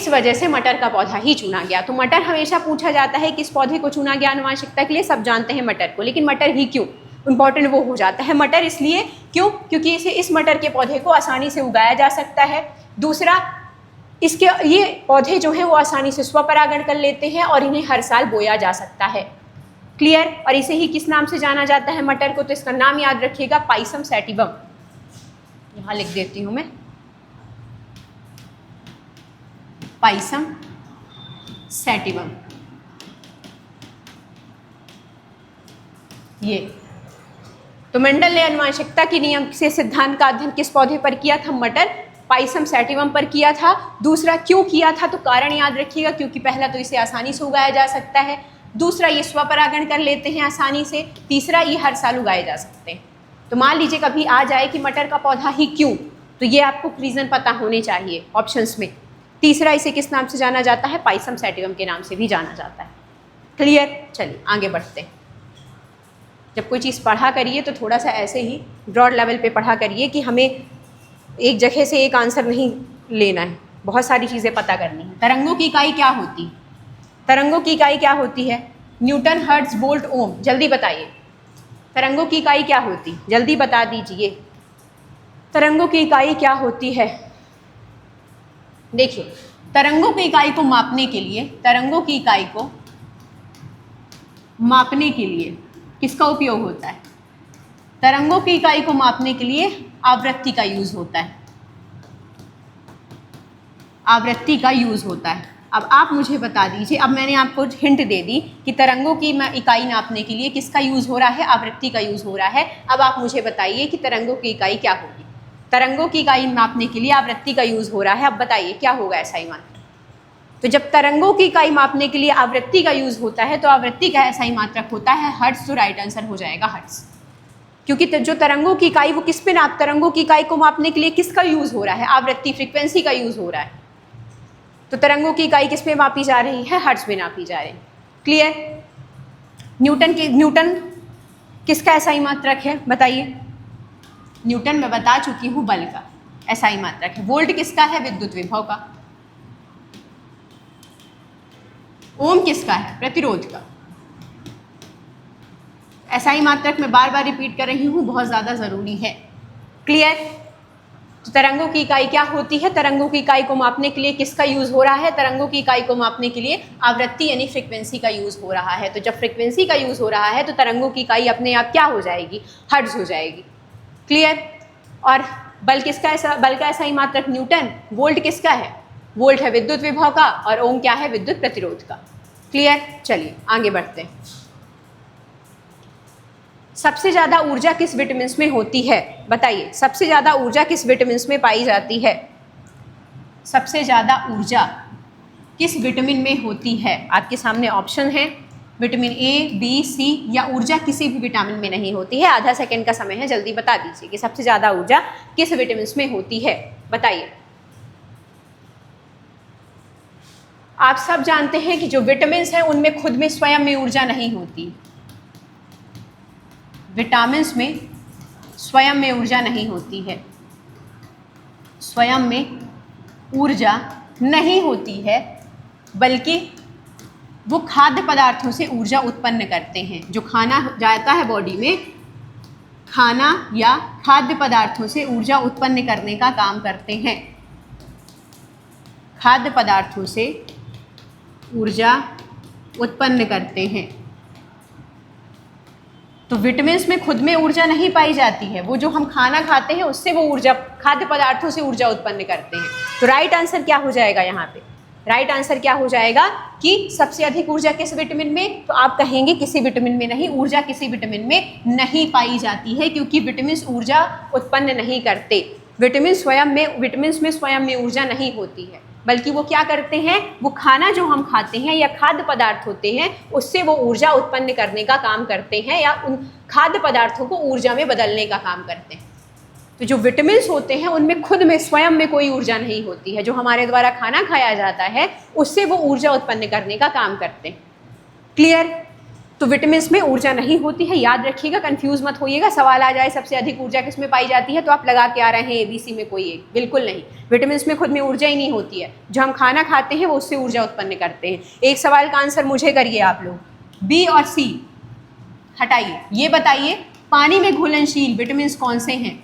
वजह से मटर का पौधा ही चुना गया। तो मटर हमेशा पूछा जाता है किस पौधे को चुना गया आनुवंशिकता के लिए? सब जानते हैं मटर को, लेकिन मटर ही क्यों? इंपॉर्टेंट वो हो जाता है। मटर इसलिए क्यों? क्योंकि इस मटर के पौधे को आसानी से उगाया जा सकता है। दूसरा, इसके ये पौधे जो हैं वो आसानी से स्वपरागण कर लेते हैं और इन्हें हर साल बोया जा सकता है। क्लियर? और इसे ही किस नाम से जाना जाता है मटर को? तो इसका नाम याद रखिएगा, पाइसम सैटिवम। यहाँ लिख देती हूँ मैं, पाइसम सैटिवम। ये तो मेंडल ने आनुवंशिकता के नियम से सिद्धांत का अध्ययन किस पौधे पर किया था? मटर, पाइसम सैटिवम पर किया था। दूसरा, क्यों किया था? तो कारण याद रखिएगा, क्योंकि पहला तो इसे आसानी से उगाया जा सकता है, दूसरा ये स्वपरागण कर लेते हैं आसानी से, तीसरा ये हर साल उगाए जा सकते हैं। तो मान लीजिए कभी आ जाए कि मटर का पौधा ही क्यों, तो ये आपको रीजन पता होने चाहिए ऑप्शंस में। तीसरा, इसे किस नाम से जाना जाता है? पाइसम सैटिवम के नाम से भी जाना जाता है। क्लियर? चलिए आगे बढ़ते हैं। जब कोई चीज़ पढ़ा करिए तो थोड़ा सा ऐसे ही ब्रॉड लेवल पे पढ़ा करिए कि हमें एक जगह से एक आंसर नहीं लेना है, बहुत सारी चीज़ें पता करनी है। तरंगों की इकाई क्या होती? तरंगों की इकाई क्या होती है? न्यूटन, हर्ट्ज, वोल्ट, ओम। जल्दी बताइए, तरंगों की इकाई क्या होती? जल्दी बता दीजिए, तरंगों की इकाई क्या होती है? देखिए, तरंगों की इकाई को मापने के लिए, तरंगों की इकाई को मापने के लिए किसका उपयोग होता है? तरंगों की इकाई को मापने के लिए आवृत्ति का यूज होता है, आवृत्ति का यूज होता है। अब आप मुझे बता दीजिए, अब मैंने आपको हिंट दे दी कि तरंगों की इकाई नापने के लिए किसका यूज हो रहा है? आवृत्ति का यूज हो रहा है। अब आप मुझे बताइए कि तरंगों की इकाई क्या होगी? तरंगों की इकाई नापने के लिए आवृत्ति का यूज हो रहा है। अब बताइए क्या होगा ऐसा ही मात्रक? तो जब तरंगों की इकाई मापने के लिए आवृत्ति का यूज होता है तो आवृत्ति का ऐसा ही मात्रक होता है हर्ट्ज। तो राइट आंसर हो जाएगा हर्ट्ज, क्योंकि जो तरंगों की इकाई वो किस पे तरंगों की इकाई को मापने के लिए किसका यूज हो रहा है? आवृत्ति, फ्रीक्वेंसी का यूज हो रहा है। तो तरंगों की इकाई किस पे मापी जा रही है? हर्ट्ज में नापी जा रही है। क्लियर? न्यूटन किसका ऐसा ही मात्रक है? बताइए। न्यूटन मैं बता चुकी हूँ, बल का ऐसा ही मात्रक है। वोल्ट किसका है? विद्युत विभव का। ओम किसका है? प्रतिरोध का। ऐसा ही मात्रक मैं बार बार रिपीट कर रही हूँ, बहुत ज़्यादा ज़रूरी है। क्लियर? तो तरंगों की इकाई क्या होती है? तरंगों की इकाई को मापने के लिए किसका यूज हो रहा है? तरंगों की इकाई को मापने के लिए आवृत्ति यानी फ्रीक्वेंसी का यूज हो रहा है। तो जब फ्रीक्वेंसी का यूज हो रहा है तो तरंगों की इकाई अपने आप क्या हो जाएगी? हर्ट्ज हो जाएगी। क्लियर? और बल किसका ऐसा? बल का ऐसा ही मात्रक न्यूटन। वोल्ट किसका है? वोल्ट है विद्युत विभव का, और ओम क्या है? विद्युत प्रतिरोध का। क्लियर? चलिए आगे बढ़ते हैं। सबसे ज़्यादा ऊर्जा किस विटामिन में होती है? बताइए, सबसे ज़्यादा ऊर्जा किस विटामिन में पाई जाती है? सबसे ज़्यादा ऊर्जा किस विटामिन में होती है? आपके सामने ऑप्शन है, विटामिन ए, बी, सी, या ऊर्जा किसी भी विटामिन में नहीं होती है। आधा सेकंड का समय है, जल्दी बता दीजिए कि सबसे ज़्यादा ऊर्जा किस विटामिन में होती है? बताइए। आप सब जानते हैं कि जो विटामिन हैं उनमें खुद में स्वयं में ऊर्जा नहीं होती। विटामिन्स में स्वयं में ऊर्जा नहीं होती है, स्वयं में ऊर्जा नहीं होती है, बल्कि वो खाद्य पदार्थों से ऊर्जा उत्पन्न करते हैं। जो खाना जाता है बॉडी में, खाना या खाद्य पदार्थों से ऊर्जा उत्पन्न करने का काम करते हैं। खाद्य पदार्थों से ऊर्जा उत्पन्न करते हैं। तो विटामिन्स में खुद में ऊर्जा नहीं पाई जाती है, वो जो हम खाना खाते हैं उससे वो ऊर्जा, खाद्य पदार्थों से ऊर्जा उत्पन्न करते हैं। तो राइट आंसर क्या हो जाएगा यहाँ पे? राइट आंसर क्या हो जाएगा कि सबसे अधिक ऊर्जा किस विटामिन में? तो आप कहेंगे किसी विटामिन में नहीं, ऊर्जा किसी विटामिन में नहीं पाई जाती है, क्योंकि विटामिन्स ऊर्जा उत्पन्न नहीं करते। विटामिन्स में स्वयं में ऊर्जा नहीं होती है, बल्कि वो क्या करते हैं, वो खाना जो हम खाते हैं या खाद्य पदार्थ होते हैं उससे वो ऊर्जा उत्पन्न करने का काम करते हैं, या उन खाद्य पदार्थों को ऊर्जा में बदलने का काम करते हैं। तो जो विटामिन्स होते हैं उनमें खुद में स्वयं में कोई ऊर्जा नहीं होती है, जो हमारे द्वारा खाना खाया जाता है उससे वो ऊर्जा उत्पन्न करने का काम करते हैं। क्लियर? तो विटामिन्स में ऊर्जा नहीं होती है, याद रखिएगा, कंफ्यूज मत होइएगा। सवाल आ जाए सबसे अधिक ऊर्जा किस में पाई जाती है तो आप लगा के आ रहे हैं ABC में कोई एक, बिल्कुल नहीं। विटामिन्स में खुद में ऊर्जा ही नहीं होती है, जो हम खाना खाते हैं वो उससे ऊर्जा उत्पन्न करते हैं। एक सवाल का आंसर मुझे करिए आप लोग, B और C हटाइए, ये बताइए पानी में घुलनशील विटामिन्स कौन से हैं?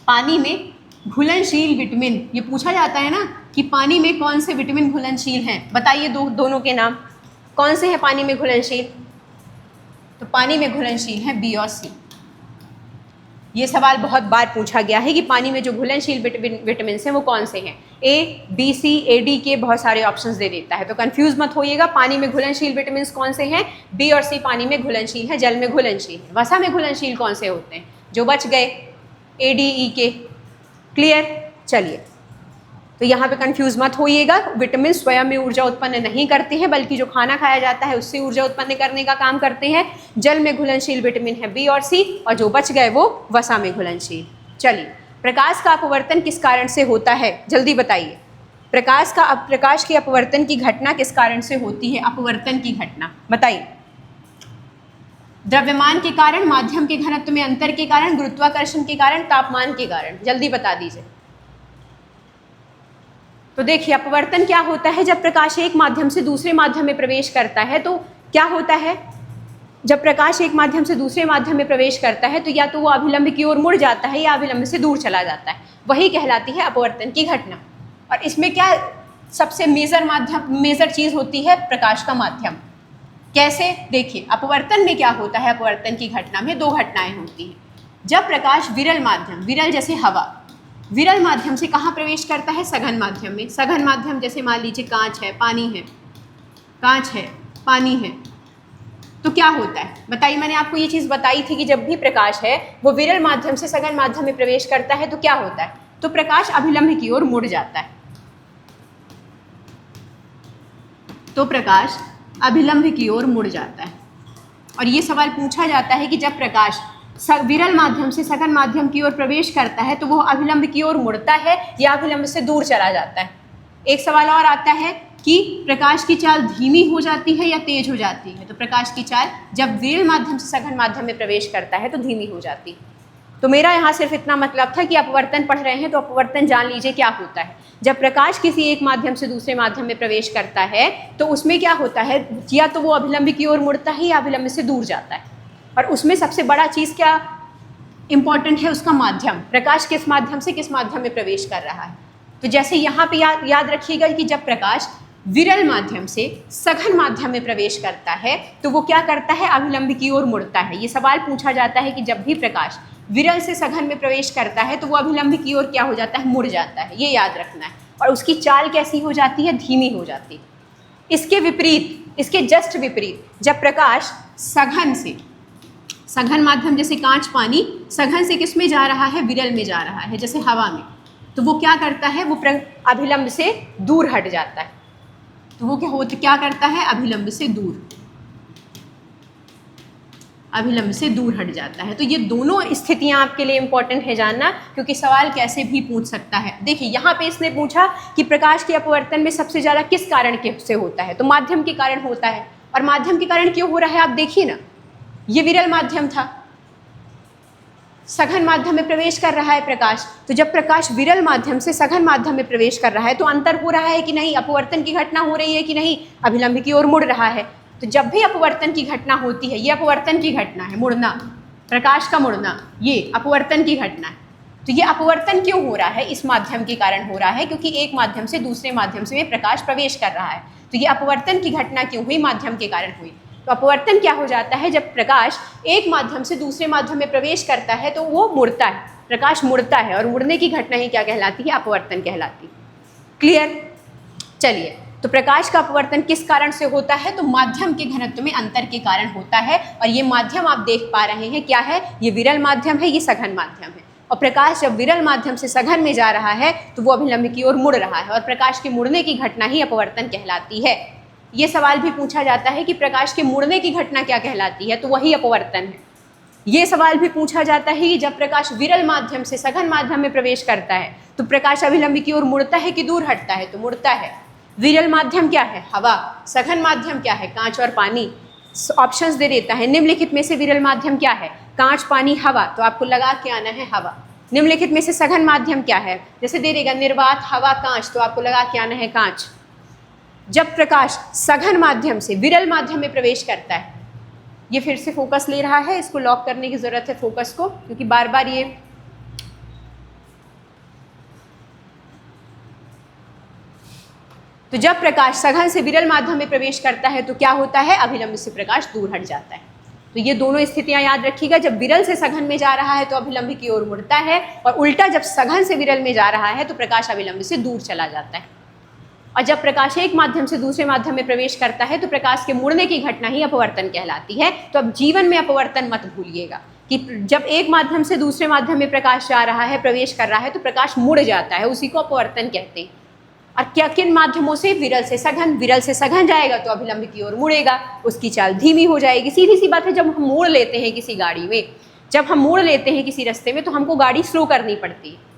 पानी में घुलनशील विटामिन, ये पूछा जाता है ना कि पानी में कौन से विटामिन घुलनशील हैं, बताइए दोनों के नाम कौन से हैं पानी में घुलनशील? तो पानी में घुलनशील है B और C। ये सवाल बहुत बार पूछा गया है कि पानी में जो घुलनशील विटामिन हैं वो कौन से हैं। A, B, C, A, D के बहुत सारे ऑप्शंस दे देता है, तो कंफ्यूज मत होइएगा। पानी में घुलनशील विटामिन कौन से हैं? B और C पानी में घुलनशील है, जल में घुलनशील है। वसा में घुलनशील कौन से होते हैं? जो बच गए A, D, E के। क्लियर? चलिए, तो यहाँ पे कंफ्यूज मत होइएगा। विटामिन स्वयं में ऊर्जा उत्पन्न नहीं करते हैं, बल्कि जो खाना खाया जाता है उससे ऊर्जा उत्पन्न करने का काम करते हैं। जल में घुलनशील विटामिन है B और C, और जो बच गए वो वसा में घुलनशील। चलिए, प्रकाश का अपवर्तन किस कारण से होता है? जल्दी बताइए, प्रकाश के अपवर्तन की घटना किस कारण से होती है? अपवर्तन की घटना बताइए। द्रव्यमान के कारण, माध्यम के घनत्व में अंतर के कारण, गुरुत्वाकर्षण के कारण, तापमान के कारण, जल्दी बता दीजिए। तो देखिए, अपवर्तन क्या होता है? जब प्रकाश एक माध्यम से दूसरे माध्यम में प्रवेश करता है तो क्या होता है? जब प्रकाश एक माध्यम से दूसरे माध्यम में प्रवेश करता है तो या तो वो अभिलंब की ओर मुड़ जाता है या अभिलंब से दूर चला जाता है, वही कहलाती है अपवर्तन की घटना। और इसमें क्या सबसे मेजर चीज होती है? प्रकाश का माध्यम। कैसे? देखिए, अपवर्तन में क्या होता है? अपवर्तन की घटना में दो घटनाएं होती हैं। जब प्रकाश विरल माध्यम, विरल जैसे हवा, विरल माध्यम से कहाँ प्रवेश करता है? सघन माध्यम में। सघन माध्यम जैसे मान लीजिए कांच है, पानी है, कांच है, पानी है, तो क्या होता है? बताइए, मैंने आपको ये चीज़ बताई थी कि जब भी प्रकाश है वो विरल माध्यम से सघन माध्यम में प्रवेश करता है तो क्या होता है? तो प्रकाश अभिलंब की ओर मुड़ जाता है। तो प्रकाश अभिलंब की ओर मुड़ जाता है। और ये सवाल पूछा जाता है कि जब प्रकाश विरल माध्यम से सघन माध्यम की ओर प्रवेश करता है तो वह अभिलंब की ओर मुड़ता है या अभिलंब से दूर चला जाता है। एक सवाल और आता है कि प्रकाश की चाल धीमी हो जाती है या तेज हो जाती है? तो प्रकाश की चाल जब विरल माध्यम से सघन माध्यम में प्रवेश करता है तो धीमी हो जाती है। तो मेरा यहाँ सिर्फ इतना मतलब था कि अपवर्तन पढ़ रहे हैं तो अपवर्तन जान लीजिए क्या होता है। जब प्रकाश किसी एक माध्यम से दूसरे माध्यम में प्रवेश करता है तो उसमें क्या होता है? या तो वो अभिलंब की ओर मुड़ता है या अभिलंब से दूर जाता है। और उसमें सबसे बड़ा चीज़ क्या इम्पॉर्टेंट है? उसका माध्यम। प्रकाश किस माध्यम से किस माध्यम में प्रवेश कर रहा है। तो जैसे यहाँ पे याद रखिएगा कि जब प्रकाश विरल माध्यम से सघन माध्यम में प्रवेश करता है तो वो क्या करता है? अभिलंब की ओर मुड़ता है। ये सवाल पूछा जाता है कि जब भी प्रकाश विरल से सघन में प्रवेश करता है तो वो अभिलंब की ओर क्या हो जाता है? मुड़ जाता है। ये याद रखना है। और उसकी चाल कैसी हो जाती है? धीमी हो जाती है। इसके विपरीत, इसके जस्ट विपरीत, जब प्रकाश सघन से, सघन माध्यम जैसे कांच, पानी, सघन से किस में जा रहा है? विरल में जा रहा है, जैसे हवा में, तो वो क्या करता है? वो अभिलंब से दूर हट जाता है। तो वो क्या करता है? अभिलंब से दूर, अभिलंब से दूर हट जाता है। तो ये दोनों स्थितियां आपके लिए इंपॉर्टेंट है जानना, क्योंकि सवाल कैसे भी पूछ सकता है। देखिए, यहाँ पे इसने पूछा कि प्रकाश के अपवर्तन में सबसे ज़्यादा किस कारण से होता है? तो माध्यम के कारण होता है। और माध्यम के कारण क्यों हो रहा है? आप देखिए ना, ये विरल माध्यम था, सघन माध्यम में प्रवेश कर रहा है प्रकाश। तो जब प्रकाश विरल माध्यम से सघन माध्यम में प्रवेश कर रहा है तो अंतर हो रहा है कि नहीं? अपवर्तन की घटना हो रही है कि नहीं? अभिलंब की ओर मुड़ रहा है। तो जब भी अपवर्तन की घटना होती है, ये अपवर्तन की घटना है, मुड़ना, प्रकाश का मुड़ना, ये अपवर्तन की घटना है। तो ये अपवर्तन क्यों हो रहा है? इस माध्यम के कारण हो रहा है, क्योंकि एक माध्यम से दूसरे माध्यम से प्रकाश प्रवेश कर रहा है। तो ये अपवर्तन की घटना क्यों हुई? माध्यम के कारण हुई। तो अपवर्तन क्या हो जाता है? जब प्रकाश एक माध्यम से दूसरे माध्यम में प्रवेश करता है तो वो मुड़ता है, प्रकाश मुड़ता है, और मुड़ने की घटना ही क्या कहलाती है? अपवर्तन कहलाती है। क्लियर? चलिए, तो प्रकाश का अपवर्तन किस कारण से होता है? तो माध्यम के घनत्व में अंतर के कारण होता है। और ये माध्यम आप देख पा रहे हैं क्या है? ये विरल माध्यम है, ये सघन माध्यम है। और प्रकाश जब विरल माध्यम से सघन में जा रहा है तो वो अभिलंब की ओर मुड़ रहा है, और प्रकाश के मुड़ने की घटना ही अपवर्तन कहलाती है। ये सवाल भी पूछा जाता है कि प्रकाश के मुड़ने की घटना क्या कहलाती है? तो वही अपवर्तन है। ये सवाल भी पूछा जाता है कि जब प्रकाश विरल माध्यम से सघन माध्यम में प्रवेश करता है तो प्रकाश अभिलंब की ओर मुड़ता है कि दूर हटता है? तो मुड़ता है। विरल माध्यम क्या है? हवा। सघन माध्यम क्या है? कांच और पानी। ऑप्शंस दे देता है, निम्नलिखित में से विरल माध्यम क्या है? कांच, पानी, हवा। तो आपको लगा के आना है हवा। निम्नलिखित में से सघन माध्यम क्या है? जैसे दे देगा निर्वात, हवा, कांच, तो आपको लगा के आना है कांच। जब प्रकाश सघन माध्यम से विरल माध्यम में प्रवेश करता है, ये फिर से फोकस ले रहा है, इसको लॉक करने की जरूरत है फोकस को, क्योंकि बार बार ये तो जब प्रकाश सघन से विरल माध्यम में प्रवेश करता है तो क्या होता है? अभिलंब से प्रकाश दूर हट जाता है। तो ये दोनों स्थितियां याद रखिएगा। जब विरल से सघन में जा रहा है तो अभिलंब की ओर मुड़ता है, और उल्टा जब सघन से विरल में जा रहा है तो प्रकाश अभिलंब से दूर चला जाता है। और जब प्रकाश एक माध्यम से दूसरे माध्यम में प्रवेश करता है तो प्रकाश के मुड़ने की घटना ही अपवर्तन कहलाती है। तो अब जीवन में अपवर्तन मत भूलिएगा कि जब एक माध्यम से दूसरे माध्यम में प्रकाश जा रहा है, प्रवेश कर रहा है, तो प्रकाश मुड़ जाता है, उसी को अपवर्तन कहते हैं। और क्या किन माध्यमों से? विरल से सघन। विरल से सघन जाएगा तो अभिलंब की ओर मुड़ेगा, उसकी चाल धीमी हो जाएगी। सीधी सी बात है, जब हम मोड़ लेते हैं किसी गाड़ी में, जब हम मोड़ लेते हैं किसी रास्ते में, तो हमको गाड़ी स्लो करनी पड़ती है।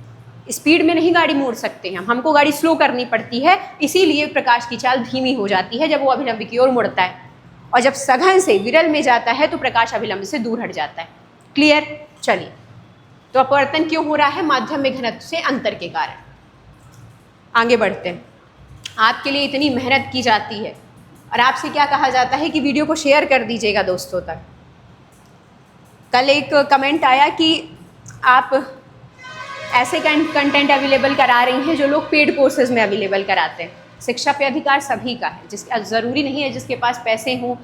स्पीड में नहीं गाड़ी मोड़ सकते हैं, हमको गाड़ी स्लो करनी पड़ती है। इसीलिए प्रकाश की चाल धीमी हो जाती है जब वो अभिलंब की ओर मुड़ता है। और जब सघन से विरल में जाता है तो प्रकाश अभिलंब से दूर हट जाता है। क्लियर? चलिए, तो अपवर्तन क्यों हो रहा है? माध्यम में घनत्व से अंतर के कारण। आगे बढ़ते हैं। आपके लिए इतनी मेहनत की जाती है और आपसे क्या कहा जाता है कि वीडियो को शेयर कर दीजिएगा दोस्तों तक। कल एक कमेंट आया कि आप ऐसे कंटेंट अवेलेबल करा रही हैं जो लोग पेड कोर्सेज में अवेलेबल कराते हैं। शिक्षा पे अधिकार सभी का है, जिसके ज़रूरी नहीं है जिसके पास पैसे हों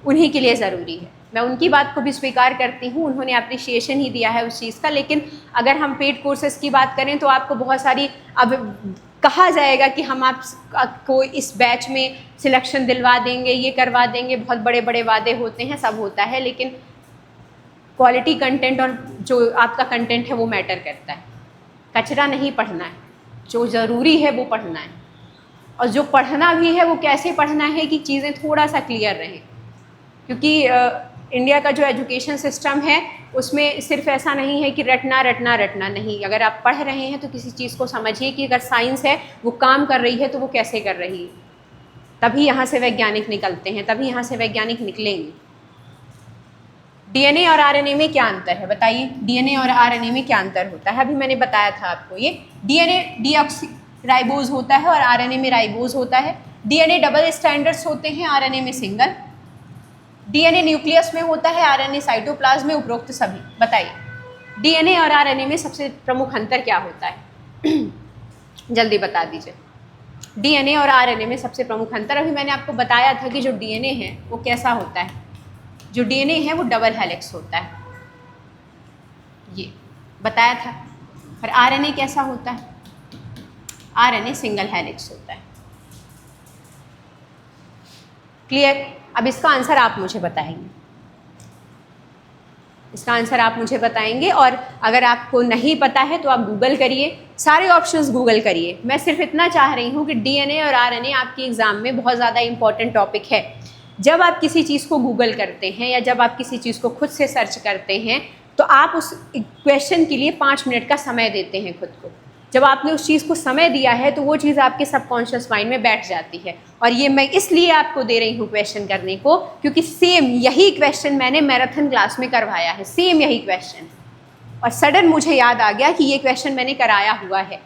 उन्हीं के लिए ज़रूरी है। मैं उनकी बात को भी स्वीकार करती हूँ, उन्होंने अप्रिशिएशन ही दिया है उस चीज़ का। लेकिन अगर हम पेड कोर्सेज की बात करें तो आपको बहुत सारी अब कहा जाएगा कि हम आपको इस बैच में सिलेक्शन दिलवा देंगे, ये करवा देंगे, बहुत बड़े बड़े वादे होते हैं, सब होता है, लेकिन क्वालिटी कंटेंट और जो आपका कंटेंट है वो मैटर करता है। कचरा नहीं पढ़ना है, जो ज़रूरी है वो पढ़ना है। और जो पढ़ना भी है वो कैसे पढ़ना है कि चीज़ें थोड़ा सा क्लियर रहें, क्योंकि इंडिया का जो एजुकेशन सिस्टम है उसमें सिर्फ ऐसा नहीं है कि रटना रटना रटना नहीं। अगर आप पढ़ रहे हैं तो किसी चीज़ को समझिए कि अगर साइंस है वो काम कर रही है तो वो कैसे कर रही है, तभी यहाँ से वैज्ञानिक निकलते हैं, तभी यहाँ से वैज्ञानिक निकलेंगे। डीएनए और आरएनए में क्या अंतर है बताइए? डीएनए और आरएनए में क्या अंतर होता है? अभी मैंने बताया था आपको, ये डीएनए डीऑक्सीराइबोज होता है और आरएनए में राइबोज होता है। डीएनए डबल स्टैंडर्ड्स होते हैं, आरएनए में सिंगल। डीएनए न्यूक्लियस में होता है, आरएनए साइटोप्लाज्म में। उपरोक्त सभी बताइए डीएनए और आरएनए में सबसे प्रमुख अंतर क्या होता है? जल्दी बता दीजिए। डीएनए और आरएनए में सबसे प्रमुख अंतर, अभी मैंने आपको बताया था कि जो डीएनए है वो कैसा होता है। जो डीएनए है वो डबल हेलिक्स होता है, ये बताया था। और आरएनए कैसा होता है? आरएनए सिंगल हेलिक्स होता है। क्लियर? अब इसका आंसर आप मुझे बताएंगे, इसका आंसर आप मुझे बताएंगे। और अगर आपको नहीं पता है तो आप गूगल करिए, सारे ऑप्शंस गूगल करिए। मैं सिर्फ इतना चाह रही हूँ कि डीएनए और आरएनए आपके एग्ज़ाम में बहुत ज़्यादा इंपॉर्टेंट टॉपिक है। जब आप किसी चीज़ को गूगल करते हैं या जब आप किसी चीज़ को खुद से सर्च करते हैं तो आप उस क्वेश्चन के लिए 5 मिनट का समय देते हैं खुद को। जब आपने उस चीज़ को समय दिया है तो वो चीज़ आपके सबकॉन्शियस माइंड में बैठ जाती है। और ये मैं इसलिए आपको दे रही हूँ क्वेश्चन करने को, क्योंकि सेम यही क्वेश्चन मैंने मैराथन क्लास में करवाया है, सेम यही क्वेश्चन। और सडन मुझे याद आ गया कि ये क्वेश्चन मैंने कराया हुआ है,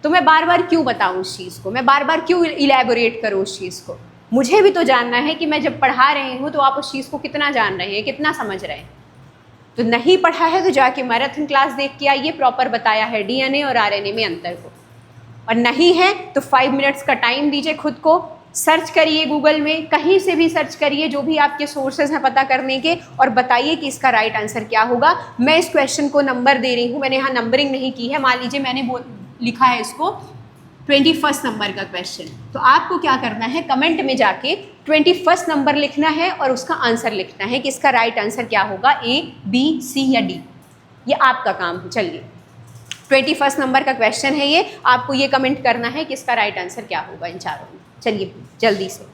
तो मैं बार बार क्यों बताऊँ उस चीज़ को, मैं बार बार क्यों इलेबोरेट करूँ उस चीज़ को। मुझे भी तो जानना है कि मैं जब पढ़ा रही हूँ तो आप उस चीज़ को कितना जान रहे हैं, कितना समझ रहे हैं। तो नहीं पढ़ा है तो जाके मैराथन क्लास देख के आइए, प्रॉपर बताया है डीएनए और आरएनए में अंतर को। और नहीं है तो 5 मिनट्स का टाइम दीजिए खुद को, सर्च करिए गूगल में, कहीं से भी सर्च करिए, जो भी आपके सोर्सेज हैं पता करने के, और बताइए कि इसका राइट आंसर क्या होगा। मैं इस क्वेश्चन को नंबर दे रही हूँ, मैंने यहाँ नंबरिंग नहीं की है। मान लीजिए मैंने लिखा है इसको 21 नंबर का क्वेश्चन, तो आपको क्या करना है, कमेंट में जाके 21 नंबर लिखना है और उसका आंसर लिखना है कि इसका राइट आंसर क्या होगा, A, B, C या D। ये आपका काम है। चलिए 21 नंबर का क्वेश्चन है ये, आपको ये कमेंट करना है कि इसका राइट आंसर क्या होगा इन चारों में। चलिए जल्दी से।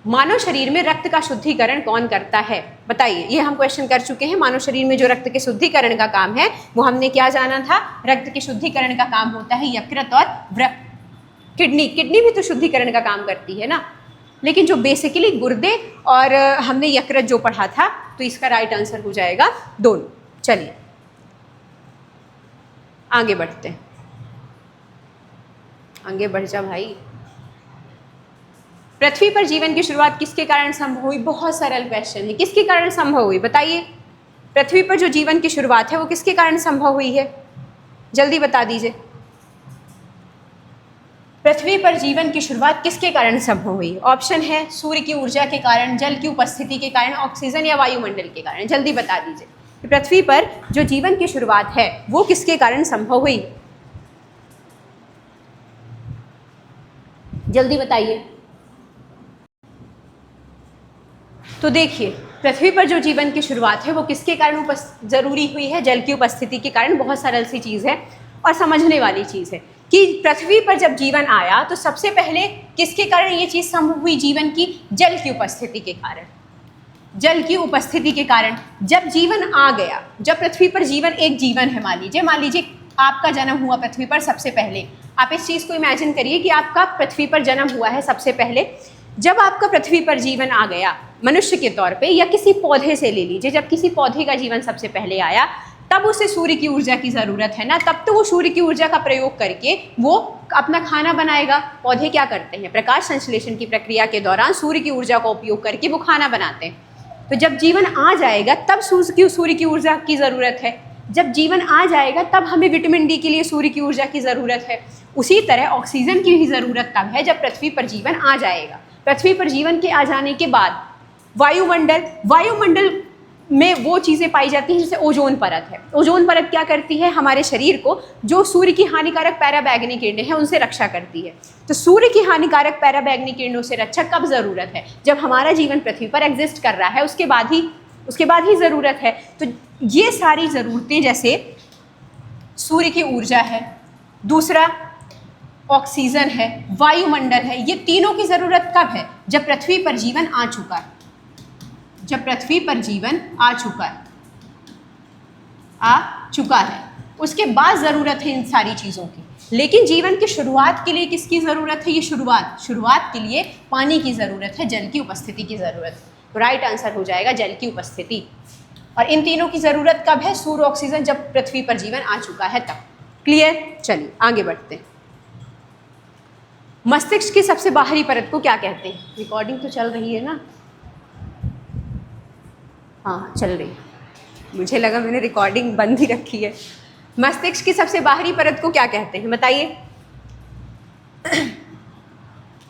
मानव शरीर में रक्त का शुद्धिकरण कौन करता है, बताइए। ये हम क्वेश्चन कर चुके हैं। मानव शरीर में जो रक्त के शुद्धिकरण का काम है वो हमने क्या जाना था, रक्त के शुद्धिकरण का काम होता है यकृत और वृक्क। किडनी भी तो शुद्धिकरण का काम करती है ना, लेकिन जो बेसिकली गुर्दे और हमने यकृत जो पढ़ा था, तो इसका राइट आंसर हो जाएगा दोनों। चलिए आगे बढ़ते हैं, आगे बढ़ जा भाई। पृथ्वी पर जीवन की शुरुआत किसके कारण संभव हुई, बहुत सरल क्वेश्चन है। किसके कारण संभव हुई बताइए। पृथ्वी पर जो जीवन की शुरुआत है वो किसके कारण संभव हुई है, जल्दी बता दीजिए। पृथ्वी पर जीवन की शुरुआत किसके कारण संभव हुई। ऑप्शन है सूर्य की ऊर्जा के कारण, जल की उपस्थिति के कारण, ऑक्सीजन या वायुमंडल के कारण। जल्दी बता दीजिए कि पृथ्वी पर जो जीवन की शुरुआत है वो किसके कारण संभव हुई, जल्दी बताइए। तो देखिए पृथ्वी पर जो जीवन की शुरुआत है वो किसके कारण जरूरी हुई है, जल की उपस्थिति के कारण। बहुत सरल सी चीज़ है और समझने वाली चीज़ है कि पृथ्वी पर जब जीवन आया तो सबसे पहले किसके कारण ये चीज़ संभव हुई, जीवन की, जल की उपस्थिति के कारण। जल की उपस्थिति के कारण जब जीवन आ गया, जब पृथ्वी पर जीवन एक जीवन है, मान लीजिए आपका जन्म हुआ पृथ्वी पर सबसे पहले। आप इस चीज़ को इमेजिन करिए कि आपका पृथ्वी पर जन्म हुआ है सबसे पहले। जब आपका पृथ्वी पर जीवन आ गया मनुष्य के तौर पे, या किसी पौधे से ले लीजिए, जब किसी पौधे का जीवन सबसे पहले आया तब उसे सूर्य की ऊर्जा की ज़रूरत है ना, तब तो वो सूर्य की ऊर्जा का प्रयोग करके वो अपना खाना बनाएगा। पौधे क्या करते हैं, प्रकाश संश्लेषण की प्रक्रिया के दौरान सूर्य की ऊर्जा का उपयोग करके वो खाना बनाते हैं। तो जब जीवन आ जाएगा तब सूर्य की ऊर्जा की ज़रूरत है। जब जीवन आ जाएगा तब हमें विटामिन डी के लिए सूर्य की ऊर्जा की ज़रूरत है। उसी तरह ऑक्सीजन की भी ज़रूरत तब है जब पृथ्वी पर जीवन आ जाएगा। पृथ्वी पर जीवन के आ जाने के बाद वायुमंडल में वो चीज़ें पाई जाती हैं जैसे ओजोन परत है। ओजोन परत क्या करती है, हमारे शरीर को जो सूर्य की हानिकारक पैराबैंगनी किरणें हैं उनसे रक्षा करती है। तो सूर्य की हानिकारक पैराबैंगनी किरणों से रक्षा कब ज़रूरत है, जब हमारा जीवन पृथ्वी पर एग्जिस्ट कर रहा है, उसके बाद ही ज़रूरत है। तो ये सारी ज़रूरतें, जैसे सूर्य की ऊर्जा है, दूसरा ऑक्सीजन है, वायुमंडल है, ये तीनों की ज़रूरत कब है, जब पृथ्वी पर जीवन आ चुका है। जब पृथ्वी पर जीवन आ चुका है उसके बाद ज़रूरत है इन सारी चीज़ों की। लेकिन जीवन की शुरुआत के लिए किसकी ज़रूरत है, ये शुरुआत के लिए पानी की ज़रूरत है, जल की उपस्थिति की ज़रूरत है। तो राइट आंसर हो जाएगा जल की उपस्थिति। और इन तीनों की ज़रूरत कब है, सूर्य, ऑक्सीजन, जब पृथ्वी पर जीवन आ चुका है तब। क्लियर। चलिए आगे बढ़ते हैं। मस्तिष्क की सबसे बाहरी परत को क्या कहते हैं। रिकॉर्डिंग तो चल रही है ना, हाँ चल रही है, मुझे लगा मैंने रिकॉर्डिंग बंद ही रखी है। मस्तिष्क की सबसे बाहरी परत को क्या कहते हैं बताइए।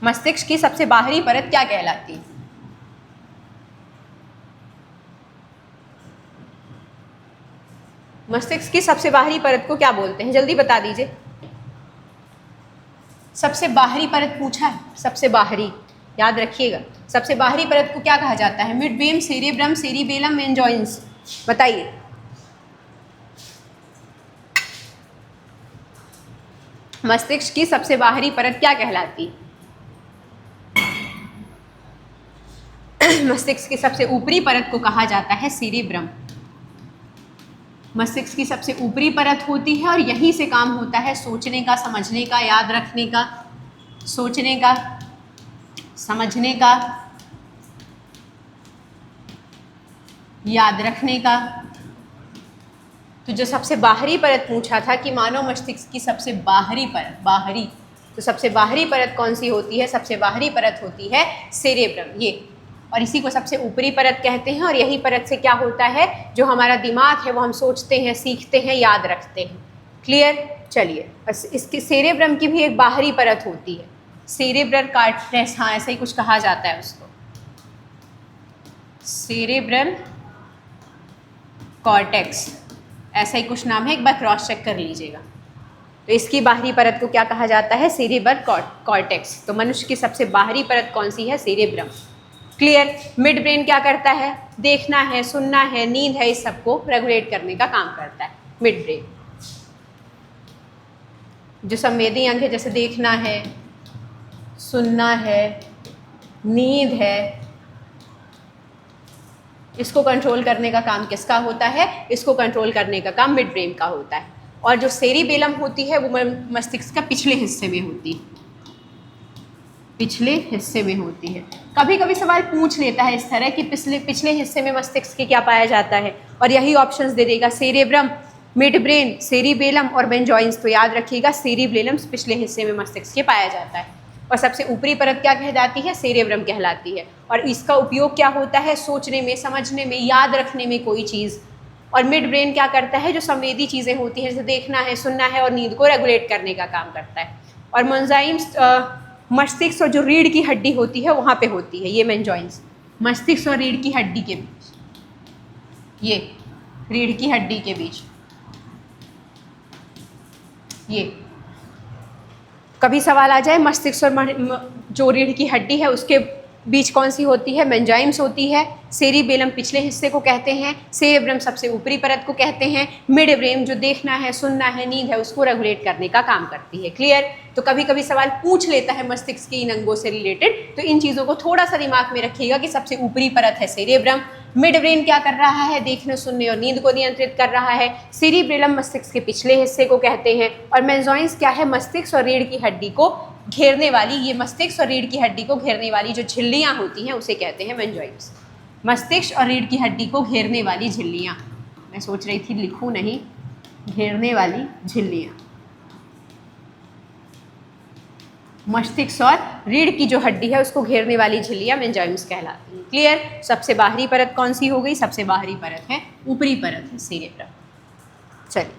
मस्तिष्क की सबसे बाहरी परत क्या कहलाती है। मस्तिष्क की सबसे बाहरी परत को क्या बोलते हैं, जल्दी बता दीजिए। सबसे बाहरी परत पूछा है, सबसे बाहरी, याद रखिएगा। सबसे बाहरी परत को क्या कहा जाता है, मिडबेम, सेरेब्रम, सेरिबेलम, मेनिंजाइस। बताइए। मस्तिष्क की सबसे बाहरी परत क्या कहलाती है। मस्तिष्क की सबसे ऊपरी परत को कहा जाता है सेरेब्रम। मस्तिष्क की सबसे ऊपरी परत होती है और यहीं से काम होता है सोचने का, समझने का, याद रखने का, सोचने का, समझने का, याद रखने का। तो जो सबसे बाहरी परत पूछा था कि मानव मस्तिष्क की सबसे बाहरी परत, तो सबसे बाहरी परत कौन सी होती है, सबसे बाहरी परत होती है सेरेब्रम, ये। और इसी को सबसे ऊपरी परत कहते हैं। और यही परत से क्या होता है, जो हमारा दिमाग है वो हम सोचते हैं, सीखते हैं, याद रखते हैं। क्लियर। चलिए, इसकी सेरेब्रम की भी एक बाहरी परत होती है। सेरेब्रल कॉर्टेक्स, हाँ ऐसा ही कुछ कहा जाता है उसको, सेरेब्रल कॉर्टेक्स ऐसा ही कुछ नाम है, एक बार क्रॉस चेक कर लीजिएगा। तो इसकी बाहरी परत को क्या कहा जाता है? Cerebral cortex. तो मनुष्य की सबसे बाहरी परत कौन सी है? सेरेब्रम। क्लियर। मिड ब्रेन क्या करता है? देखना है, सुनना है, नींद है, इस सबको रेगुलेट करने का काम करता है मिड ब्रेन। जो संवेदी अंग है जैसे देखना है, सुनना है, नींद है, इसको कंट्रोल करने का काम किसका होता है? इसको कंट्रोल करने का काम मिड ब्रेन का होता है। और जो सेरिबेलम होती है वो मस्तिष्क का पिछले हिस्से में होती है, पिछले हिस्से में होती है। कभी कभी सवाल पूछ लेता है इस तरह कि पिछले हिस्से में मस्तिष्क के क्या पाया जाता है, और यही ऑप्शंस दे देगा, सेरेब्रम, मिड ब्रेन, सेरिबेलम और मेनिंजाइम्स। तो याद रखिएगा सेरिबेलम पिछले हिस्से में मस्तिष्क के पाया जाता है, और सबसे ऊपरी परत क्या कहलाती है? सेरेब्रम कहलाती है। और इसका उपयोग क्या होता है? सोचने में, समझने में, याद रखने में कोई चीज़। और मिड ब्रेन क्या करता है? जो संवेदी चीज़ें होती हैं जैसे देखना है, सुनना है और नींद को रेगुलेट करने का काम करता है। और मेनिंजाइम्स मस्तिष्क और जो रीढ़ की हड्डी होती है वहाँ पे होती है, ये मेनिंजाइम्स मस्तिष्क और रीढ़ की हड्डी के बीच, ये रीढ़ की हड्डी के बीच, ये कभी सवाल आ जाए मस्तिष्क और जो रीढ़ की हड्डी है उसके बीच कौन सी होती है? मेनिंजाइम्स होती है। सेरिबेलम पिछले हिस्से को कहते हैं, सेरेब्रम सबसे ऊपरी परत को कहते हैं, मिड ब्रेन जो देखना है, सुनना है, नींद है, उसको रेगुलेट करने का काम करती है। क्लियर। तो कभी कभी सवाल पूछ लेता है मस्तिष्क के इन अंगों से रिलेटेड, तो इन चीज़ों को थोड़ा सा दिमाग में रखिएगा कि सबसे ऊपरी परत है सेरेब्रम, मिड ब्रेन क्या कर रहा है? देखने, सुनने और नींद को नियंत्रित कर रहा है। सेरिबेलम मस्तिष्क के पिछले हिस्से को कहते हैं, और मेनिंजाइम्स क्या है? मस्तिष्क और रीढ़ की हड्डी को घेरने वाली, ये मस्तिष्क और रीढ़ की हड्डी को घेरने वाली जो झिल्लियाँ होती हैं उसे कहते हैं मेनिंजाइम्स। मस्तिष्क और रीढ़ की हड्डी को घेरने वाली झिल्लियाँ, मैं सोच रही थी लिखूँ नहीं, घेरने वाली झिल्लियाँ, मस्तिष्क और रीढ़ की जो हड्डी है उसको घेरने वाली झिल्लियाँ मेनिंजाइम्स कहलाती हैं। क्लियर। सबसे बाहरी परत कौन सी हो गई? सबसे बाहरी परत है, ऊपरी परत है सेरेब्रम। चलिए,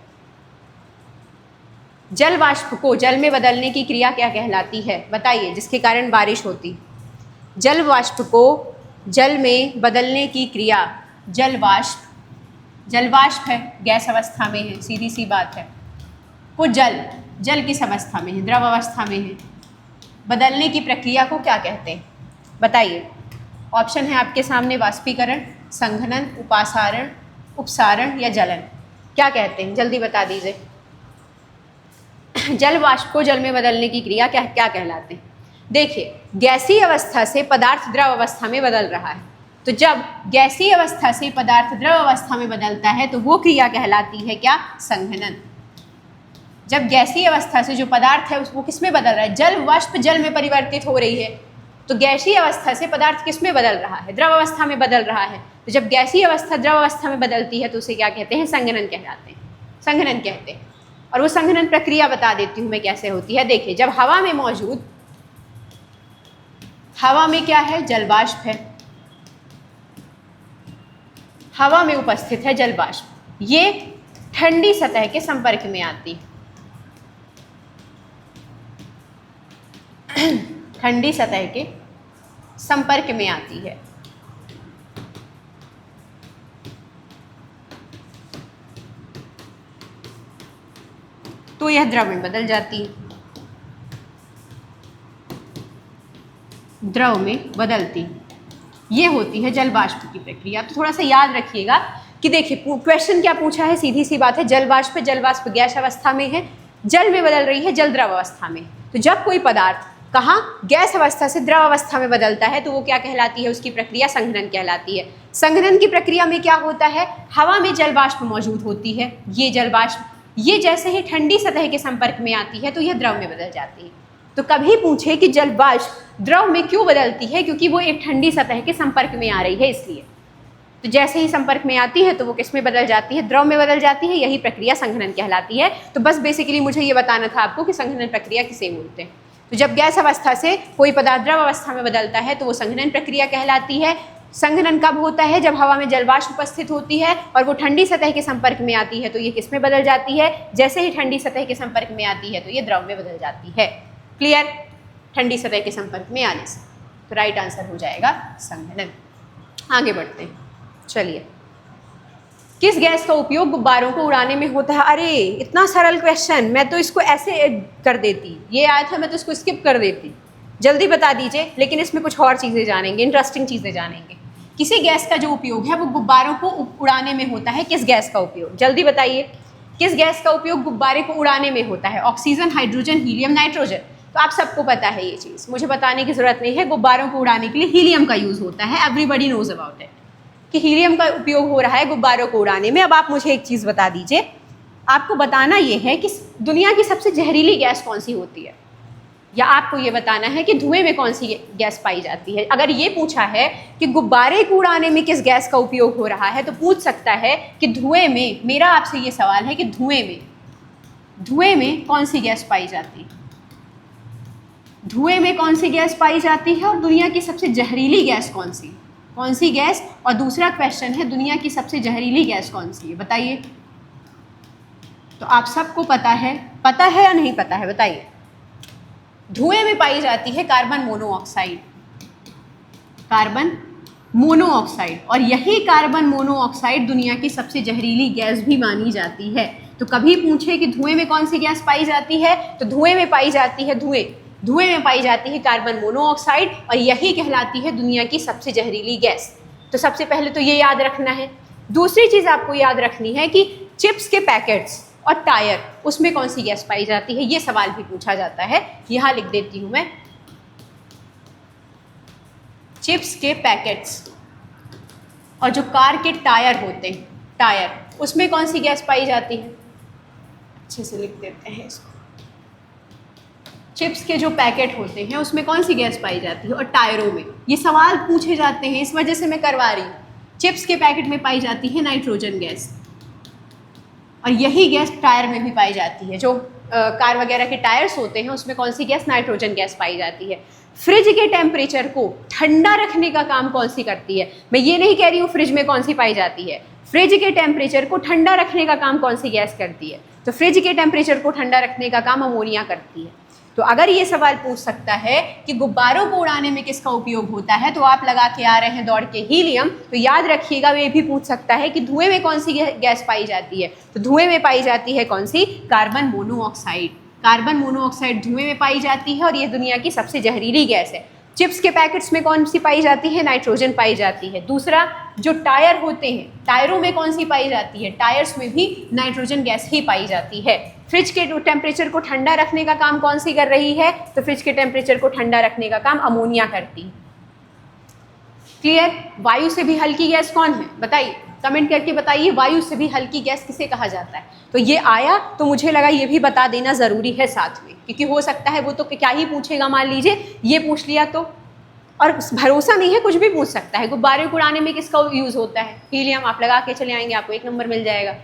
जल वाष्प को जल में बदलने की क्रिया क्या कहलाती है? बताइए, जिसके कारण बारिश होती। जल वाष्प को जल में बदलने की क्रिया, जल वाष्प है, गैस अवस्था में है, सीधी सी बात है। वो जल किस अवस्था में है? द्रव अवस्था में है। बदलने की प्रक्रिया को क्या कहते हैं? बताइए। ऑप्शन है आपके सामने, वाष्पीकरण, संघनन, उपासारण, उपसारण या जलन। क्या कहते हैं? जल्दी बता दीजिए। जल वाष्प को जल में बदलने की क्रिया क्या कहलाते हैं? देखिए, गैसीय अवस्था से पदार्थ द्रव अवस्था में बदल रहा है, तो जब गैसीय अवस्था से पदार्थ द्रव अवस्था में बदलता है तो वो क्रिया कहलाती है क्या? संघनन। जब गैसीय अवस्था से जो पदार्थ है वो किस में बदल रहा है? जल वाष्प जल में परिवर्तित हो रही है, तो गैसीय अवस्था से पदार्थ किस में बदल रहा है? द्रव अवस्था में बदल रहा है। तो जब गैसीय अवस्था द्रव अवस्था में बदलती है तो उसे क्या कहते हैं? संघनन कहलाते हैं, संघनन कहते हैं। और वो संघनन प्रक्रिया बता देती हूँ मैं कैसे होती है। देखिए, जब हवा में मौजूद, हवा में क्या है? जल वाष्प है, हवा में उपस्थित है जल वाष्प, ये ठंडी सतह के संपर्क में आती है, ठंडी सतह के संपर्क में आती है। तो यह द्रव में बदल जाती है, द्रव में बदलती, ये होती है जल वाष्प की प्रक्रिया। तो थोड़ा सा याद रखिएगा कि देखिए क्वेश्चन क्या पूछा है, सीधी सी बात है, जल वाष्प गैस अवस्था में है, जल में बदल रही है, जल द्रव अवस्था में। तो जब कोई पदार्थ कहाँ गैस अवस्था से द्रव अवस्था में बदलता है तो वो क्या कहलाती है? उसकी प्रक्रिया संघनन कहलाती है। संघनन की प्रक्रिया में क्या होता है? हवा में जल वाष्प मौजूद होती है, ये जल वाष्प, ये जैसे ही ठंडी सतह के संपर्क में आती है तो यह द्रव में बदल जाती है। तो कभी पूछे कि जल वाष्प द्रव में क्यों बदलती है? क्योंकि वो एक ठंडी सतह के संपर्क में आ रही है, इसलिए। तो जैसे ही संपर्क में आती है तो वो किस में बदल जाती है? द्रव में बदल जाती है। यही प्रक्रिया संघनन कहलाती है। तो बस बेसिकली मुझे ये बताना था आपको कि संघनन प्रक्रिया किसे बोलते हैं। तो जब गैस अवस्था से कोई पदार्थ द्रव अवस्था में बदलता है तो वो संघनन प्रक्रिया कहलाती है। संघनन कब होता है? जब हवा में जल वाष्प उपस्थित होती है और वो ठंडी सतह के संपर्क में आती है तो ये किस में बदल जाती है? जैसे ही ठंडी सतह के संपर्क में आती है तो ये द्रव में बदल जाती है। क्लियर। ठंडी सतह के संपर्क में आने से। तो राइट आंसर हो जाएगा संघनन। आगे बढ़ते हैं, चलिए। किस गैस का उपयोग गुब्बारों को उड़ाने में होता है? अरे इतना सरल क्वेश्चन, मैं तो इसको ऐसे कर देती, ये आया था मैं तो इसको स्किप कर देती। जल्दी बता दीजिए, लेकिन इसमें कुछ और चीज़ें जानेंगे, इंटरेस्टिंग चीज़ें जानेंगे। किसी गैस का जो उपयोग है वो गुब्बारों को उड़ाने में होता है। किस गैस का उपयोग? जल्दी बताइए, किस गैस का उपयोग गुब्बारे को उड़ाने में होता है? Oxygen, hydrogen, helium, nitrogen. तो आप सबको पता है ये चीज़, मुझे बताने की ज़रूरत नहीं है। गुब्बारों को उड़ाने के लिए हीलियम का यूज़ होता है, एवरीबडी नोज अबाउट इट कि हीलियम का उपयोग हो रहा है गुब्बारों को उड़ाने में। अब आप मुझे एक चीज़ बता दीजिए, आपको बताना ये है कि दुनिया की सबसे जहरीली गैस कौन सी होती है, या आपको ये बताना है कि धुएं में कौन सी गैस पाई जाती है। अगर ये पूछा है कि गुब्बारे को उड़ाने में किस गैस का उपयोग हो रहा है, तो पूछ सकता है कि धुएं में, मेरा आपसे ये सवाल है कि धुएं में कौन सी गैस पाई जाती है, धुएं में कौन सी गैस पाई जाती है, और दुनिया की सबसे जहरीली गैस कौन सी गैस। और दूसरा क्वेश्चन है, दुनिया की सबसे जहरीली गैस कौन सी है, बताइए। तो आप सबको पता है या नहीं पता है, बताइए। धुएं में पाई जाती है कार्बन मोनोऑक्साइड, और यही कार्बन मोनोऑक्साइड दुनिया की सबसे जहरीली गैस भी मानी जाती है। तो कभी पूछे कि धुएं में कौन सी गैस पाई जाती है, तो धुएं में पाई जाती है कार्बन मोनोऑक्साइड, और यही कहलाती है दुनिया की सबसे जहरीली गैस। तो सबसे पहले तो ये याद रखना है। दूसरी चीज़ आपको याद रखनी है कि चिप्स के पैकेट्स और टायर, उसमें कौन सी गैस पाई जाती है, ये सवाल भी पूछा जाता है। यहाँ लिख देती हूँ मैं, चिप्स के पैकेट्स और जो कार के टायर होते हैं, टायर, उसमें कौन सी गैस पाई जाती है। अच्छे से लिख देते हैं इसको। चिप्स के जो पैकेट होते हैं उसमें कौन सी गैस पाई जाती है, और टायरों में। ये सवाल पूछे जाते हैं, इस वजह से मैं करवा रही हूँ। चिप्स के पैकेट में पाई जाती है नाइट्रोजन गैस, और यही गैस टायर में भी पाई जाती है। जो कार वगैरह के टायर्स होते हैं उसमें कौन सी गैस, नाइट्रोजन गैस पाई जाती है। फ्रिज के टेम्परेचर को ठंडा रखने का काम कौन सी करती है? मैं ये नहीं कह रही हूँ फ्रिज में कौन सी पाई जाती है, फ्रिज के टेम्परेचर को ठंडा रखने का काम कौन सी गैस करती है? तो फ्रिज के टेम्परेचर को ठंडा रखने का काम अमोनिया करती है। तो अगर ये सवाल पूछ सकता है कि गुब्बारों को उड़ाने में किसका उपयोग होता है, तो आप लगा के आ रहे हैं दौड़ के हीलियम, तो याद रखिएगा वे भी पूछ सकता है कि धुएं में कौन सी गैस पाई जाती है। तो धुएं में पाई जाती है कौन सी, कार्बन मोनोऑक्साइड धुएं में पाई जाती है, और ये दुनिया की सबसे जहरीली गैस है। चिप्स के पैकेट्स में कौन सी पाई जाती है, नाइट्रोजन पाई जाती है। दूसरा, जो टायर होते हैं, टायरों में कौन सी पाई जाती है, टायर्स में भी नाइट्रोजन गैस ही पाई जाती है। फ्रिज के टेम्परेचर को ठंडा रखने का काम कौन सी कर रही है, तो फ्रिज के टेम्परेचर को ठंडा रखने का काम अमोनिया करती है। क्लियर? वायु से भी हल्की गैस कौन है, बताइए, कमेंट करके बताइए, वायु से भी हल्की गैस किसे कहा जाता है। तो ये आया तो मुझे लगा ये भी बता देना ज़रूरी है साथ में, क्योंकि हो सकता है वो तो क्या ही पूछेगा, मान लीजिए ये पूछ लिया तो, और भरोसा नहीं है, कुछ भी पूछ सकता है। गुब्बारे को उड़ाने में किसका यूज़ होता है, हीलियम। आप लगा के चले आएंगे, आपको 1 नंबर मिल जाएगा।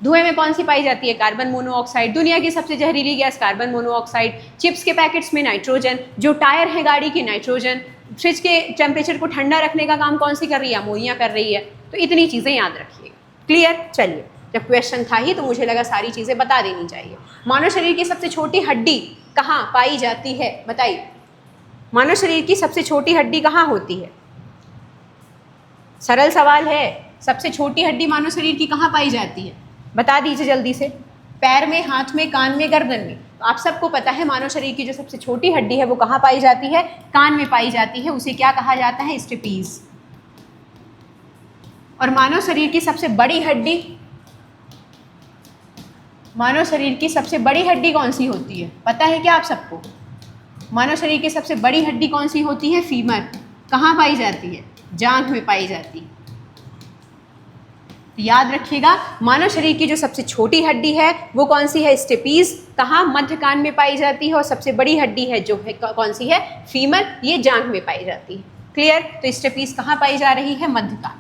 धुएं में कौन सी पाई जाती है, कार्बन मोनोऑक्साइड, दुनिया की सबसे जहरीली गैस कार्बन मोनोऑक्साइड। चिप्स के पैकेट्स में नाइट्रोजन, जो टायर है गाड़ी की नाइट्रोजन। फ्रिज के टेम्परेचर को ठंडा रखने का काम कौन सी कर रही है, अमोनिया कर रही है। तो इतनी चीज़ें याद रखिएगा। क्लियर? चलिए, जब क्वेश्चन था ही तो मुझे लगा सारी चीज़ें बता देनी चाहिए। मानव शरीर की सबसे छोटी हड्डी कहाँ पाई जाती है, बताइए। मानव शरीर की सबसे छोटी हड्डी कहाँ होती है? सरल सवाल है, सबसे छोटी हड्डी मानव शरीर की कहाँ पाई जाती है, बता दीजिए जल्दी से। पैर में, हाथ में, कान में, गर्दन में। तो आप सबको पता है मानव शरीर की जो सबसे छोटी हड्डी है वो कहाँ पाई जाती है, कान में पाई जाती है। उसे क्या कहा जाता है, स्टेपीज। और मानव शरीर की सबसे बड़ी हड्डी, मानव शरीर की सबसे बड़ी हड्डी कौन सी होती है, पता है क्या आप सबको? मानव शरीर की सबसे बड़ी हड्डी कौन सी होती है, फीमर। कहाँ पाई जाती है, जांघ में पाई जाती है। याद रखिएगा, मानव शरीर की जो सबसे छोटी हड्डी है वो कौन सी है, स्टेपीज। कहाँ, मध्य कान में पाई जाती है। और सबसे बड़ी हड्डी है जो है कौन सी है, फीमर, ये जांघ में पाई जाती है। क्लियर? तो स्टेपीज कहाँ पाई जा रही है, मध्य कान।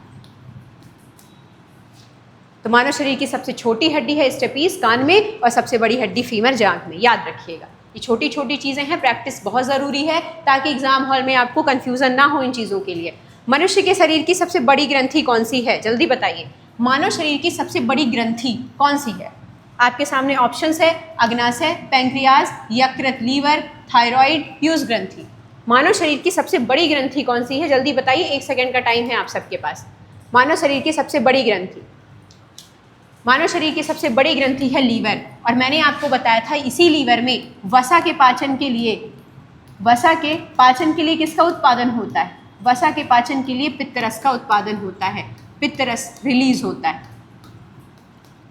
तो मानव शरीर की सबसे छोटी हड्डी है स्टेपीज, कान में, और सबसे बड़ी हड्डी फीमर, जांघ में। याद रखिएगा, ये छोटी छोटी चीज़ें हैं, प्रैक्टिस बहुत ज़रूरी है ताकि एग्जाम हॉल में आपको कन्फ्यूज़न ना हो इन चीज़ों के लिए। मनुष्य के शरीर की सबसे बड़ी ग्रंथि कौन सी है, जल्दी बताइए। मानव शरीर की सबसे बड़ी ग्रंथि कौन सी है? आपके सामने ऑप्शंस है, अग्नाशय, पैंक्रियाज, यकृत, लीवर, थायराइड, पीयूष ग्रंथि। मानव शरीर की सबसे बड़ी ग्रंथि कौन सी है? जल्दी बताइए, 1 सेकेंड का टाइम है आप सबके पास। मानव शरीर की सबसे बड़ी ग्रंथि, मानव शरीर की सबसे बड़ी ग्रंथि है लीवर। और मैंने आपको बताया था इसी लीवर में वसा के पाचन के लिए, वसा के पाचन के लिए किसका उत्पादन होता है? वसा के पाचन के लिए पित्तरस का उत्पादन होता है, पित्तरस रिलीज होता है।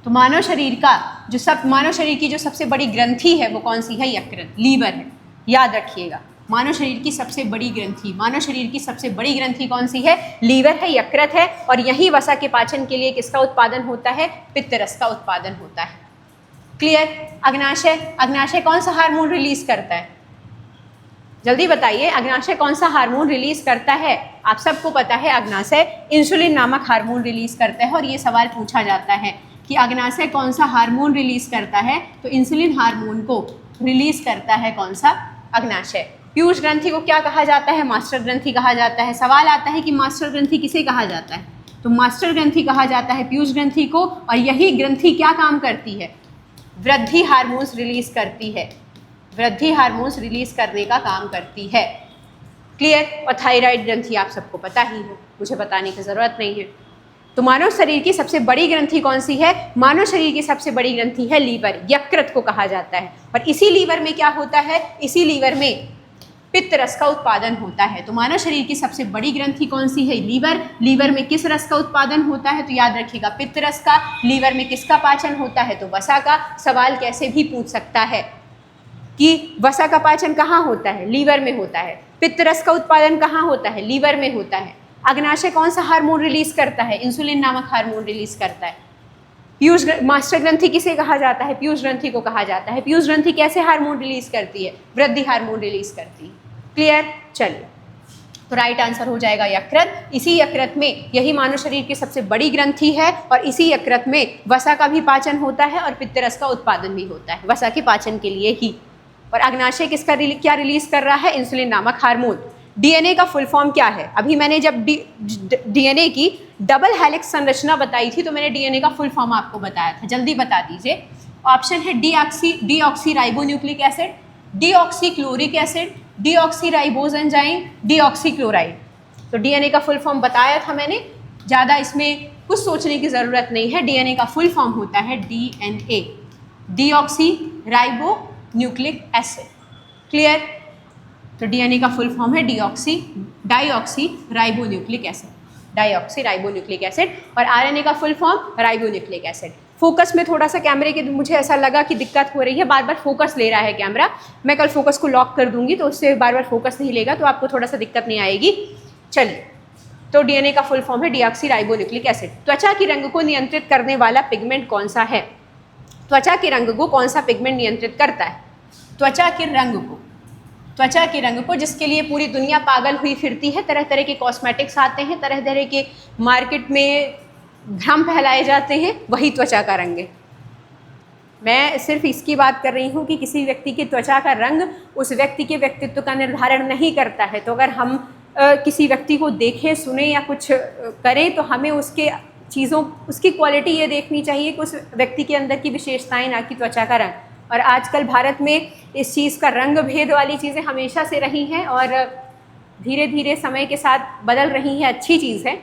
तो मानव शरीर की जो सबसे बड़ी ग्रंथि है वो कौन सी है? यकृत, लीवर है। याद रखिएगा, मानव शरीर की सबसे बड़ी ग्रंथि, मानव शरीर की सबसे बड़ी ग्रंथि कौन सी है? लीवर है, यकृत है। और यही वसा के पाचन के लिए किसका उत्पादन होता है? पित्तरस का उत्पादन होता है। क्लियर? अग्नाशय, अग्नाशय कौन सा हार्मोन रिलीज करता है? जल्दी बताइए, अग्नाशय कौन सा हार्मोन रिलीज करता है? आप सबको पता है अग्नाशय इंसुलिन नामक हार्मोन रिलीज करता है। और ये सवाल पूछा जाता है कि अग्नाशय कौन सा हार्मोन रिलीज करता है? तो इंसुलिन हार्मोन को रिलीज करता है कौन सा? अग्नाशय। पीयूष ग्रंथि को क्या कहा जाता है? मास्टर ग्रंथि कहा जाता है। सवाल आता है कि मास्टर ग्रंथि किसे कहा जाता है? तो मास्टर ग्रंथि कहा जाता है पीयूष ग्रंथि को। और यही ग्रंथि क्या काम करती है? वृद्धि हार्मोन्स रिलीज करती है, वृद्धि हार्मोन्स रिलीज करने का काम करती है। क्लियर? और थायराइड ग्रंथि आप सबको पता ही है, मुझे बताने की जरूरत नहीं है। तो मानव शरीर की सबसे बड़ी ग्रंथि कौन सी है? मानव शरीर की सबसे बड़ी ग्रंथि है लीवर, यकृत को कहा जाता है। और इसी लीवर में क्या होता है? इसी लीवर में पित्त रस का उत्पादन होता है। तो मानव शरीर की सबसे बड़ी ग्रंथि कौन सी है? लीवर। लीवर में किस रस का उत्पादन होता है? तो याद रखिएगा, पित्त रस का। लीवर में किसका पाचन होता है? तो वसा का। सवाल कैसे भी पूछ सकता है कि वसा का पाचन कहाँ होता है? लीवर में होता है। पित्त रस का उत्पादन कहाँ होता है? लीवर में होता है। अग्नाशय कौन सा हार्मोन रिलीज करता है? इंसुलिन नामक हार्मोन रिलीज करता है। पीयूष मास्टर ग्रंथि किसे कहा जाता है? पीयूष ग्रंथि को कहा जाता है। पीयूष ग्रंथि कैसे हार्मोन रिलीज करती है? वृद्धि हार्मोन रिलीज करती है। क्लियर? चलिए, तो राइट आंसर हो जाएगा यकृत। इसी यकृत में, यही मानव शरीर की सबसे बड़ी ग्रंथि है और इसी यकृत में वसा का भी पाचन होता है और पित्तरस का उत्पादन भी होता है, वसा के पाचन के लिए ही। और अग्नाशय किसका क्या रिलीज कर रहा है? इंसुलिन नामक हार्मोन। डीएनए का फुल फॉर्म क्या है? अभी मैंने जब डीएनए की डबल हेलिक्स संरचना बताई थी तो मैंने डीएनए का फुल फॉर्म आपको बताया था। जल्दी बता दीजिए। ऑप्शन है deoxy ribonucleic acid, deoxy chloric acid, deoxy ribose enzyme, deoxy chloride. तो डीएनए का फुल फॉर्म बताया था मैंने, ज़्यादा इसमें कुछ सोचने की ज़रूरत नहीं है। डीएनए का फुल फॉर्म होता है DNA, deoxy ribo nucleic acid. Clear? तो डीएनए का फुल फॉर्म है deoxy ribonucleic acid, deoxy ribonucleic acid. और आरएनए का full form ribonucleic acid. Focus में थोड़ा सा कैमरे के मुझे ऐसा लगा कि दिक्कत हो रही है, बार बार फोकस ले रहा है कैमरा। मैं कल फोकस को लॉक कर दूंगी तो उससे बार बार फोकस नहीं लेगा, तो आपको थोड़ा सा दिक्कत नहीं आएगी। चलिए, तो डीएनए का फुल फॉर्म है डीऑक्सी राइबोन्यूक्लिक एसिड। त्वचा की रंग को नियंत्रित करने वाला पिगमेंट कौन सा है? त्वचा के रंग को कौन सा पिगमेंट नियंत्रित करता है? त्वचा के रंग को जिसके लिए पूरी दुनिया पागल हुई फिरती है। तरह तरह के कॉस्मेटिक्स आते हैं, तरह तरह के मार्केट में भ्रम फैलाए जाते हैं, वही त्वचा का रंग है। मैं सिर्फ इसकी बात कर रही हूँ कि किसी व्यक्ति की त्वचा का रंग उस व्यक्ति के व्यक्तित्व का निर्धारण नहीं करता है। तो अगर हम किसी व्यक्ति को देखें, सुने या कुछ करें तो हमें उसकी क्वालिटी ये देखनी चाहिए कि उस व्यक्ति के अंदर की विशेषताएं, ना कि त्वचा का रंग। और आजकल भारत में इस चीज़ का रंग भेद वाली चीज़ें हमेशा से रही हैं और धीरे धीरे समय के साथ बदल रही हैं। अच्छी चीज़ है,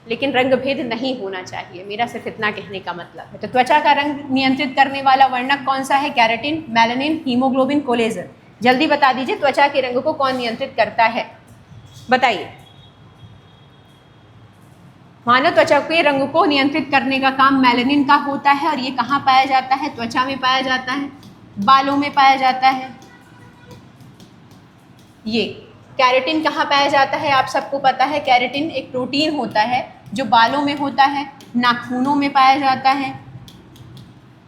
लेकिन रंग भेद नहीं होना चाहिए, मेरा सिर्फ इतना कहने का मतलब है। तो त्वचा का रंग नियंत्रित करने वाला वर्णक कौन सा है? Keratin, melanin, haemoglobin, collagen. जल्दी बता दीजिए, त्वचा के रंग को कौन नियंत्रित करता है? बताइए। मानव त्वचा के रंग को नियंत्रित करने का काम मेलानिन का होता है। और ये कहाँ पाया जाता है? त्वचा में पाया जाता है, बालों में पाया जाता है। ये कैरेटिन कहाँ पाया जाता है? आप सबको पता है, कैरेटिन एक प्रोटीन होता है जो बालों में होता है, नाखूनों में पाया जाता है।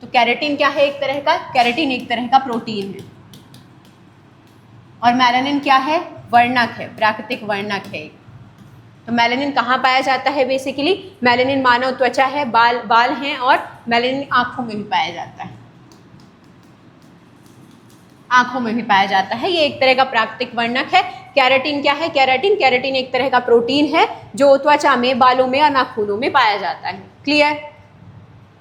तो कैरेटिन क्या है? एक तरह का, कैरेटिन एक तरह का प्रोटीन है। और मेलानिन क्या है? वर्णक है, प्राकृतिक वर्णक है। तो मेलानिन कहाँ पाया जाता है? बेसिकली मेलानिन मानव त्वचा है, बाल हैं, और मेलानिन आँखों में भी पाया जाता है, आँखों में भी पाया जाता है। ये एक तरह का प्राकृतिक वर्णक है। कैरेटिन क्या है? कैरेटिन एक तरह का प्रोटीन है जो त्वचा में, बालों में और नाखूनों में पाया जाता है। क्लियर?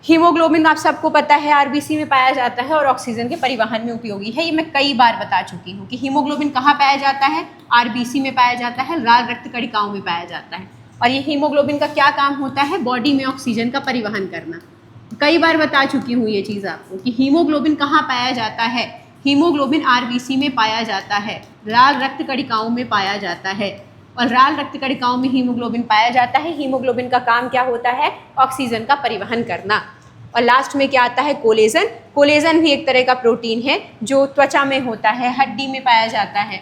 हीमोग्लोबिन आप सबको पता है आरबीसी में पाया जाता है और ऑक्सीजन के परिवहन में उपयोगी है। ये मैं कई बार बता चुकी हूँ कि हीमोग्लोबिन कहाँ पाया जाता है, आरबीसी में पाया जाता है, लाल रक्त कणिकाओं में पाया जाता है। और ये हीमोग्लोबिन का क्या काम होता है, बॉडी में ऑक्सीजन का परिवहन करना। कई बार बता चुकी हूँ ये चीज़ आपको कि हीमोग्लोबिन कहाँ पाया जाता है, हीमोग्लोबिन आरबीसी में पाया जाता है, लाल रक्त कणिकाओं में पाया जाता है। और लाल रक्त कणिकाओं में हीमोग्लोबिन पाया जाता है। हीमोग्लोबिन का काम क्या होता है, ऑक्सीजन का परिवहन करना। और लास्ट में क्या आता है, कोलेजन। कोलेजन भी एक तरह का प्रोटीन है जो त्वचा में होता है, हड्डी में पाया जाता है,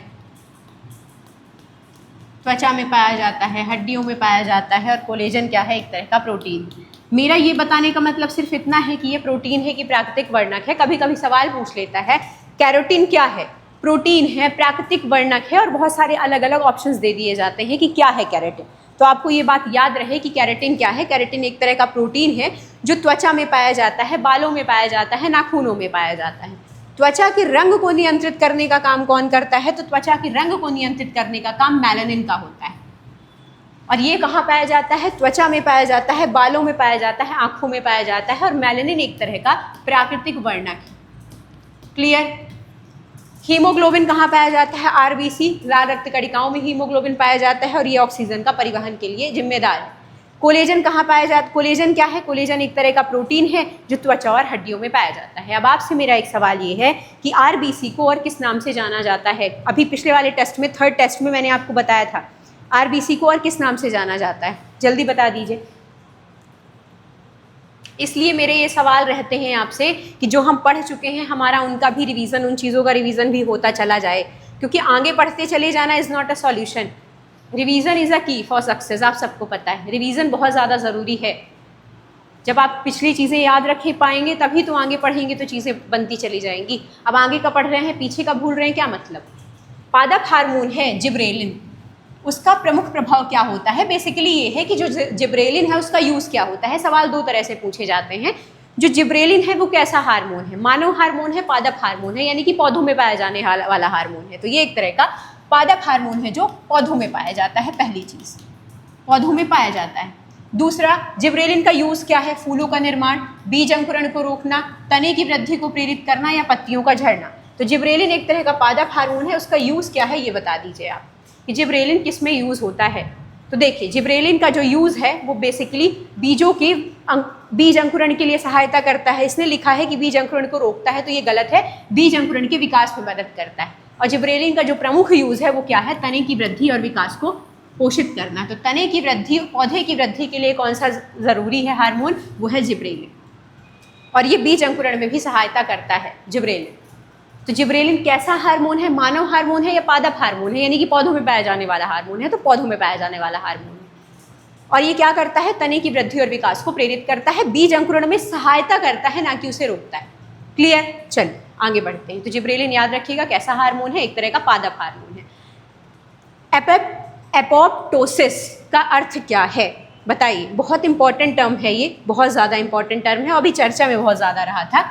त्वचा में पाया जाता है, हड्डियों में पाया जाता है। और कोलेजन क्या है, एक तरह का प्रोटीन। मेरा ये बताने का मतलब सिर्फ इतना है कि ये प्रोटीन है कि प्राकृतिक वर्णक है। कभी कभी सवाल पूछ लेता है कैरोटीन क्या है, प्रोटीन है, प्राकृतिक वर्णक है, और बहुत सारे अलग अलग ऑप्शंस दे दिए जाते हैं कि क्या है कैरेटिन। तो आपको ये बात याद रहे कि कैरेटिन क्या है। कैरेटिन एक तरह का प्रोटीन है जो त्वचा में पाया जाता है, बालों में पाया जाता है, नाखूनों में पाया जाता है। त्वचा के रंग को नियंत्रित करने का काम कौन करता है, तो त्वचा के रंग को नियंत्रित करने का काम मेलानिन का होता है। और ये कहाँ पाया जाता है, त्वचा में पाया जाता है, बालों में पाया जाता है, आँखों में पाया जाता है। और मेलानिन एक तरह का प्राकृतिक वर्णक है। क्लियर। हीमोग्लोबिन कहाँ पाया जाता है, आरबीसी, लाल रक्त कणिकाओं में हीमोग्लोबिन पाया जाता है और ये ऑक्सीजन का परिवहन के लिए जिम्मेदार है। कोलेजन कहाँ पाया जाता है, कोलेजन क्या है, कोलेजन एक तरह का प्रोटीन है जो त्वचा और हड्डियों में पाया जाता है। अब आपसे मेरा एक सवाल ये है कि आरबीसी को और किस नाम से जाना जाता है। अभी पिछले वाले टेस्ट में, थर्ड टेस्ट में मैंने आपको बताया था आरबीसी को और किस नाम से जाना जाता है, जल्दी बता दीजिए। इसलिए मेरे ये सवाल रहते हैं आपसे कि जो हम पढ़ चुके हैं हमारा उनका भी रिवीजन, उन चीज़ों का रिवीजन भी होता चला जाए, क्योंकि आगे पढ़ते चले जाना is not a solution. Revision is a की फॉर सक्सेस, आप सबको पता है रिवीजन बहुत ज़्यादा ज़रूरी है। जब आप पिछली चीज़ें याद रख पाएंगे तभी तो आगे पढ़ेंगे तो चीज़ें बनती चली जाएंगी। अब आगे का पढ़ रहे हैं, पीछे का भूल रहे हैं, क्या मतलब। पादप हार्मोन है जिब्रेलिन, उसका प्रमुख प्रभाव क्या होता है। बेसिकली ये है कि जो जिब्रेलिन है उसका यूज़ क्या होता है। सवाल दो तरह से पूछे जाते हैं। जो जिब्रेलिन है वो कैसा हार्मोन है, मानव हार्मोन है, पादप हार्मोन है, यानी कि पौधों में पाया जाने वाला हार्मोन है। तो ये एक तरह का पादप हार्मोन है जो पौधों में पाया जाता है। पहली चीज़, पौधों में पाया जाता है। दूसरा, जिब्रेलिन का यूज़ क्या है, फूलों का निर्माण, बीज अंकुरण को रोकना, तने की वृद्धि को प्रेरित करना या पत्तियों का झड़ना। तो जिब्रेलिन एक तरह का पादप हार्मोन है, उसका यूज़ क्या है ये बता दीजिए आप कि जिब्रेलिन किस में यूज़ होता है। तो देखिए जिब्रेलिन का जो यूज़ है वो बेसिकली बीजों की बीज अंकुरण के लिए सहायता करता है। इसने लिखा है कि बीज अंकुरण को रोकता है, तो ये गलत है, बीज अंकुरण के विकास में मदद करता है। और जिब्रेलिन का जो प्रमुख यूज़ है वो क्या है, तने की वृद्धि और विकास को पोषित करना। तो तने की वृद्धि, पौधे की वृद्धि के लिए कौन सा ज़रूरी है हार्मोन, वो है जिब्रेलिन। और ये बीज अंकुरण में भी सहायता करता है जिब्रेलिन। तो जिब्रेलिन कैसा हार्मोन है, मानव हार्मोन है या पादप हार्मोन है, यानी कि पौधों में पाया जाने वाला हार्मोन है, तो पौधों में पाया जाने वाला हार्मोन है। और ये क्या करता है, तने की वृद्धि और विकास को प्रेरित करता है, बीज अंकुरण में सहायता करता है, ना कि उसे रोकता है। क्लियर। चलिए आगे बढ़ते हैं। तो जिब्रेलिन याद रखिएगा कैसा हार्मोन है, एक तरह का पादप हार्मोन है। एपोप्टोसिस का अर्थ क्या है बताइए, बहुत इंपॉर्टेंट टर्म है ये, बहुत ज़्यादा इंपॉर्टेंट टर्म है, अभी चर्चा में बहुत ज़्यादा रहा था।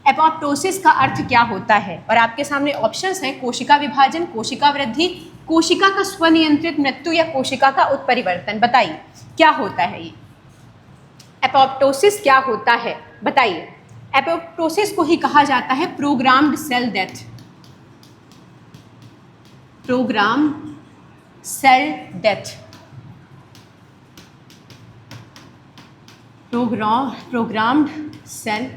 एपोप्टोसिस का अर्थ क्या होता है, और आपके सामने ऑप्शंस हैं, कोशिका विभाजन, कोशिका वृद्धि, कोशिका का स्वनियंत्रित मृत्यु या कोशिका का उत्परिवर्तन। बताइए क्या होता है ये एपोप्टोसिस, क्या होता है बताइए। एपोप्टोसिस को ही कहा जाता है programmed cell death, programmed cell death, programmed cell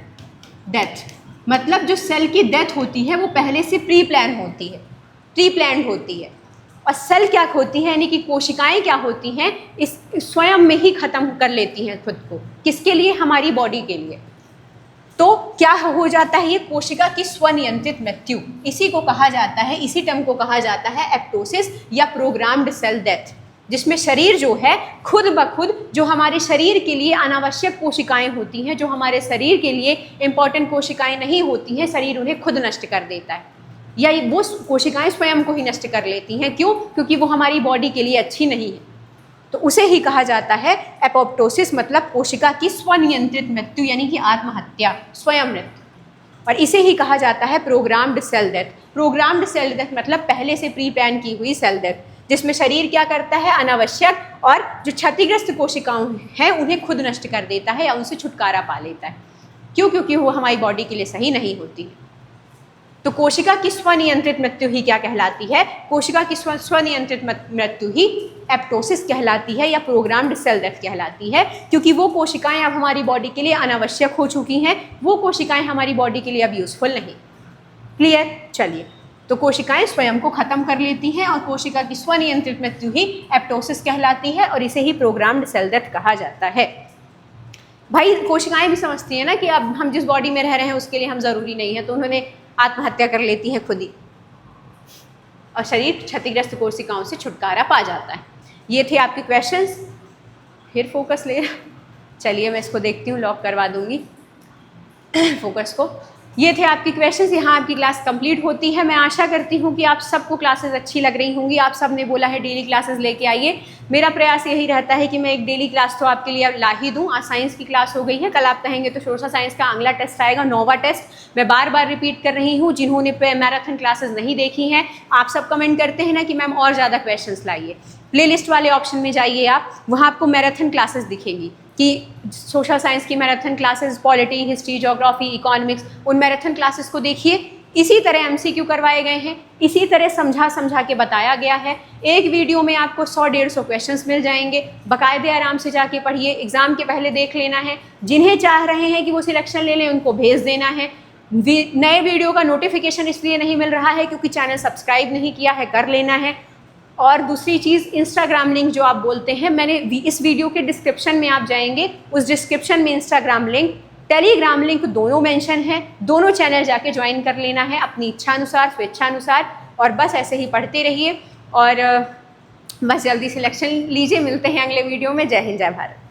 death. मतलब जो सेल की डेथ होती है वो पहले से प्री प्लान होती है, प्री प्लान्ड होती है। और सेल क्या होती है, यानी कि कोशिकाएं क्या होती हैं, इस स्वयं में ही ख़त्म कर लेती हैं खुद को, किसके लिए, हमारी बॉडी के लिए। तो क्या हो जाता है, ये कोशिका की स्वनियंत्रित मृत्यु, इसी को कहा जाता है, इसी टर्म को कहा जाता है एपोप्टोसिस या प्रोग्राम्ड सेल डेथ, जिसमें शरीर जो है खुद ब खुद, जो हमारे शरीर के लिए अनावश्यक कोशिकाएं होती हैं, जो हमारे शरीर के लिए इंपॉर्टेंट कोशिकाएं नहीं होती हैं, शरीर उन्हें खुद नष्ट कर देता है, या वो कोशिकाएं स्वयं को ही नष्ट कर लेती हैं। क्यों, क्योंकि वो हमारी बॉडी के लिए अच्छी नहीं है। तो उसे ही कहा जाता है एपोप्टोसिस, मतलब कोशिका की स्वनियंत्रित मृत्यु, यानी कि आत्महत्या, स्वयं मृत्यु। और इसे ही कहा जाता है programmed cell death. Programmed cell death मतलब पहले से प्री प्लान की हुई सेल डेथ। जिसमें शरीर क्या करता है, अनावश्यक और जो क्षतिग्रस्त कोशिकाओं हैं उन्हें खुद नष्ट कर देता है या उनसे छुटकारा पा लेता है। क्यों? क्योंकि वो हमारी बॉडी के लिए सही नहीं होती है। तो कोशिका की स्वनियंत्रित मृत्यु ही क्या कहलाती है? कोशिका की स्वनियंत्रित मृत्यु ही एप्टोसिस कहलाती है या प्रोग्राम्ड सेल डेथ कहलाती है, क्योंकि वो कोशिकाएं अब हमारी बॉडी के लिए अनावश्यक हो चुकी हैं, वो कोशिकाएं हमारी बॉडी के लिए अब यूजफुल नहीं। क्लियर? चलिए, तो कोशिकाएं स्वयं को खत्म कर लेती हैं और कोशिका की स्वनियंत्रित मृत्यु ही एप्टोसिस कहलाती है और इसे ही प्रोग्राम्ड सेल डेथ कहा जाता है। भाई कोशिकाएं भी समझती हैं ना कि अब हम जिस बॉडी में रह रहे हैं उसके लिए हम ज़रूरी नहीं है, तो उन्होंने आत्महत्या कर लेती हैं खुद ही और शरीर क्षतिग्रस्त कोशिकाओं से छुटकारा पा जाता है। ये थे आपके क्वेश्चंस। फिर फोकस ले, चलिए मैं इसको देखती हूँ, लॉक करवा दूँगी फोकस को। ये थे आपकी क्वेश्चंस। यहाँ आपकी क्लास कंप्लीट होती है। मैं आशा करती हूँ कि आप सबको क्लासेस अच्छी लग रही होंगी। आप सब ने बोला है डेली क्लासेस लेके आइए। मेरा प्रयास यही रहता है कि मैं एक डेली क्लास तो आपके लिए ला ही दूँ। आज साइंस की क्लास हो गई है, कल आप कहेंगे तो सोशल साइंस का अगला टेस्ट आएगा, 9वां टेस्ट। मैं बार बार रिपीट कर रही हूँ, जिन्होंने मैराथन क्लासेस नहीं देखी हैं, आप सब कमेंट करते हैं ना कि मैम और ज़्यादा क्वेश्चन लाइए। प्ले लिस्ट वाले ऑप्शन में जाइए आप, वहाँ आपको मैराथन क्लासेस दिखेंगी कि सोशल साइंस की marathon classes, polity, history, geography, economics, उन मैराथन क्लासेस को देखिए। इसी तरह एमसीक्यू करवाए गए हैं, इसी तरह समझा के बताया गया है। एक वीडियो में आपको 100-150 क्वेश्चंस मिल जाएंगे। बाकायदे आराम से जाके पढ़िए, एग्ज़ाम के पहले देख लेना है। जिन्हें चाह रहे हैं कि वो सिलेक्शन ले लें उनको भेज देना है। नए वीडियो का नोटिफिकेशन इसलिए नहीं मिल रहा है क्योंकि चैनल सब्सक्राइब नहीं किया है, कर लेना है। और दूसरी चीज़, इंस्टाग्राम लिंक जो आप बोलते हैं, मैंने इस वीडियो के डिस्क्रिप्शन में आप जाएंगे, उस डिस्क्रिप्शन में इंस्टाग्राम लिंक, टेलीग्राम लिंक दोनों मेंशन है। दोनों चैनल जाके ज्वाइन कर लेना है अपनी इच्छानुसार, स्वेच्छानुसार, और बस ऐसे ही पढ़ते रहिए और बस जल्दी सिलेक्शन लीजिए। मिलते हैं अगले वीडियो में। जय हिंद, जय भारत।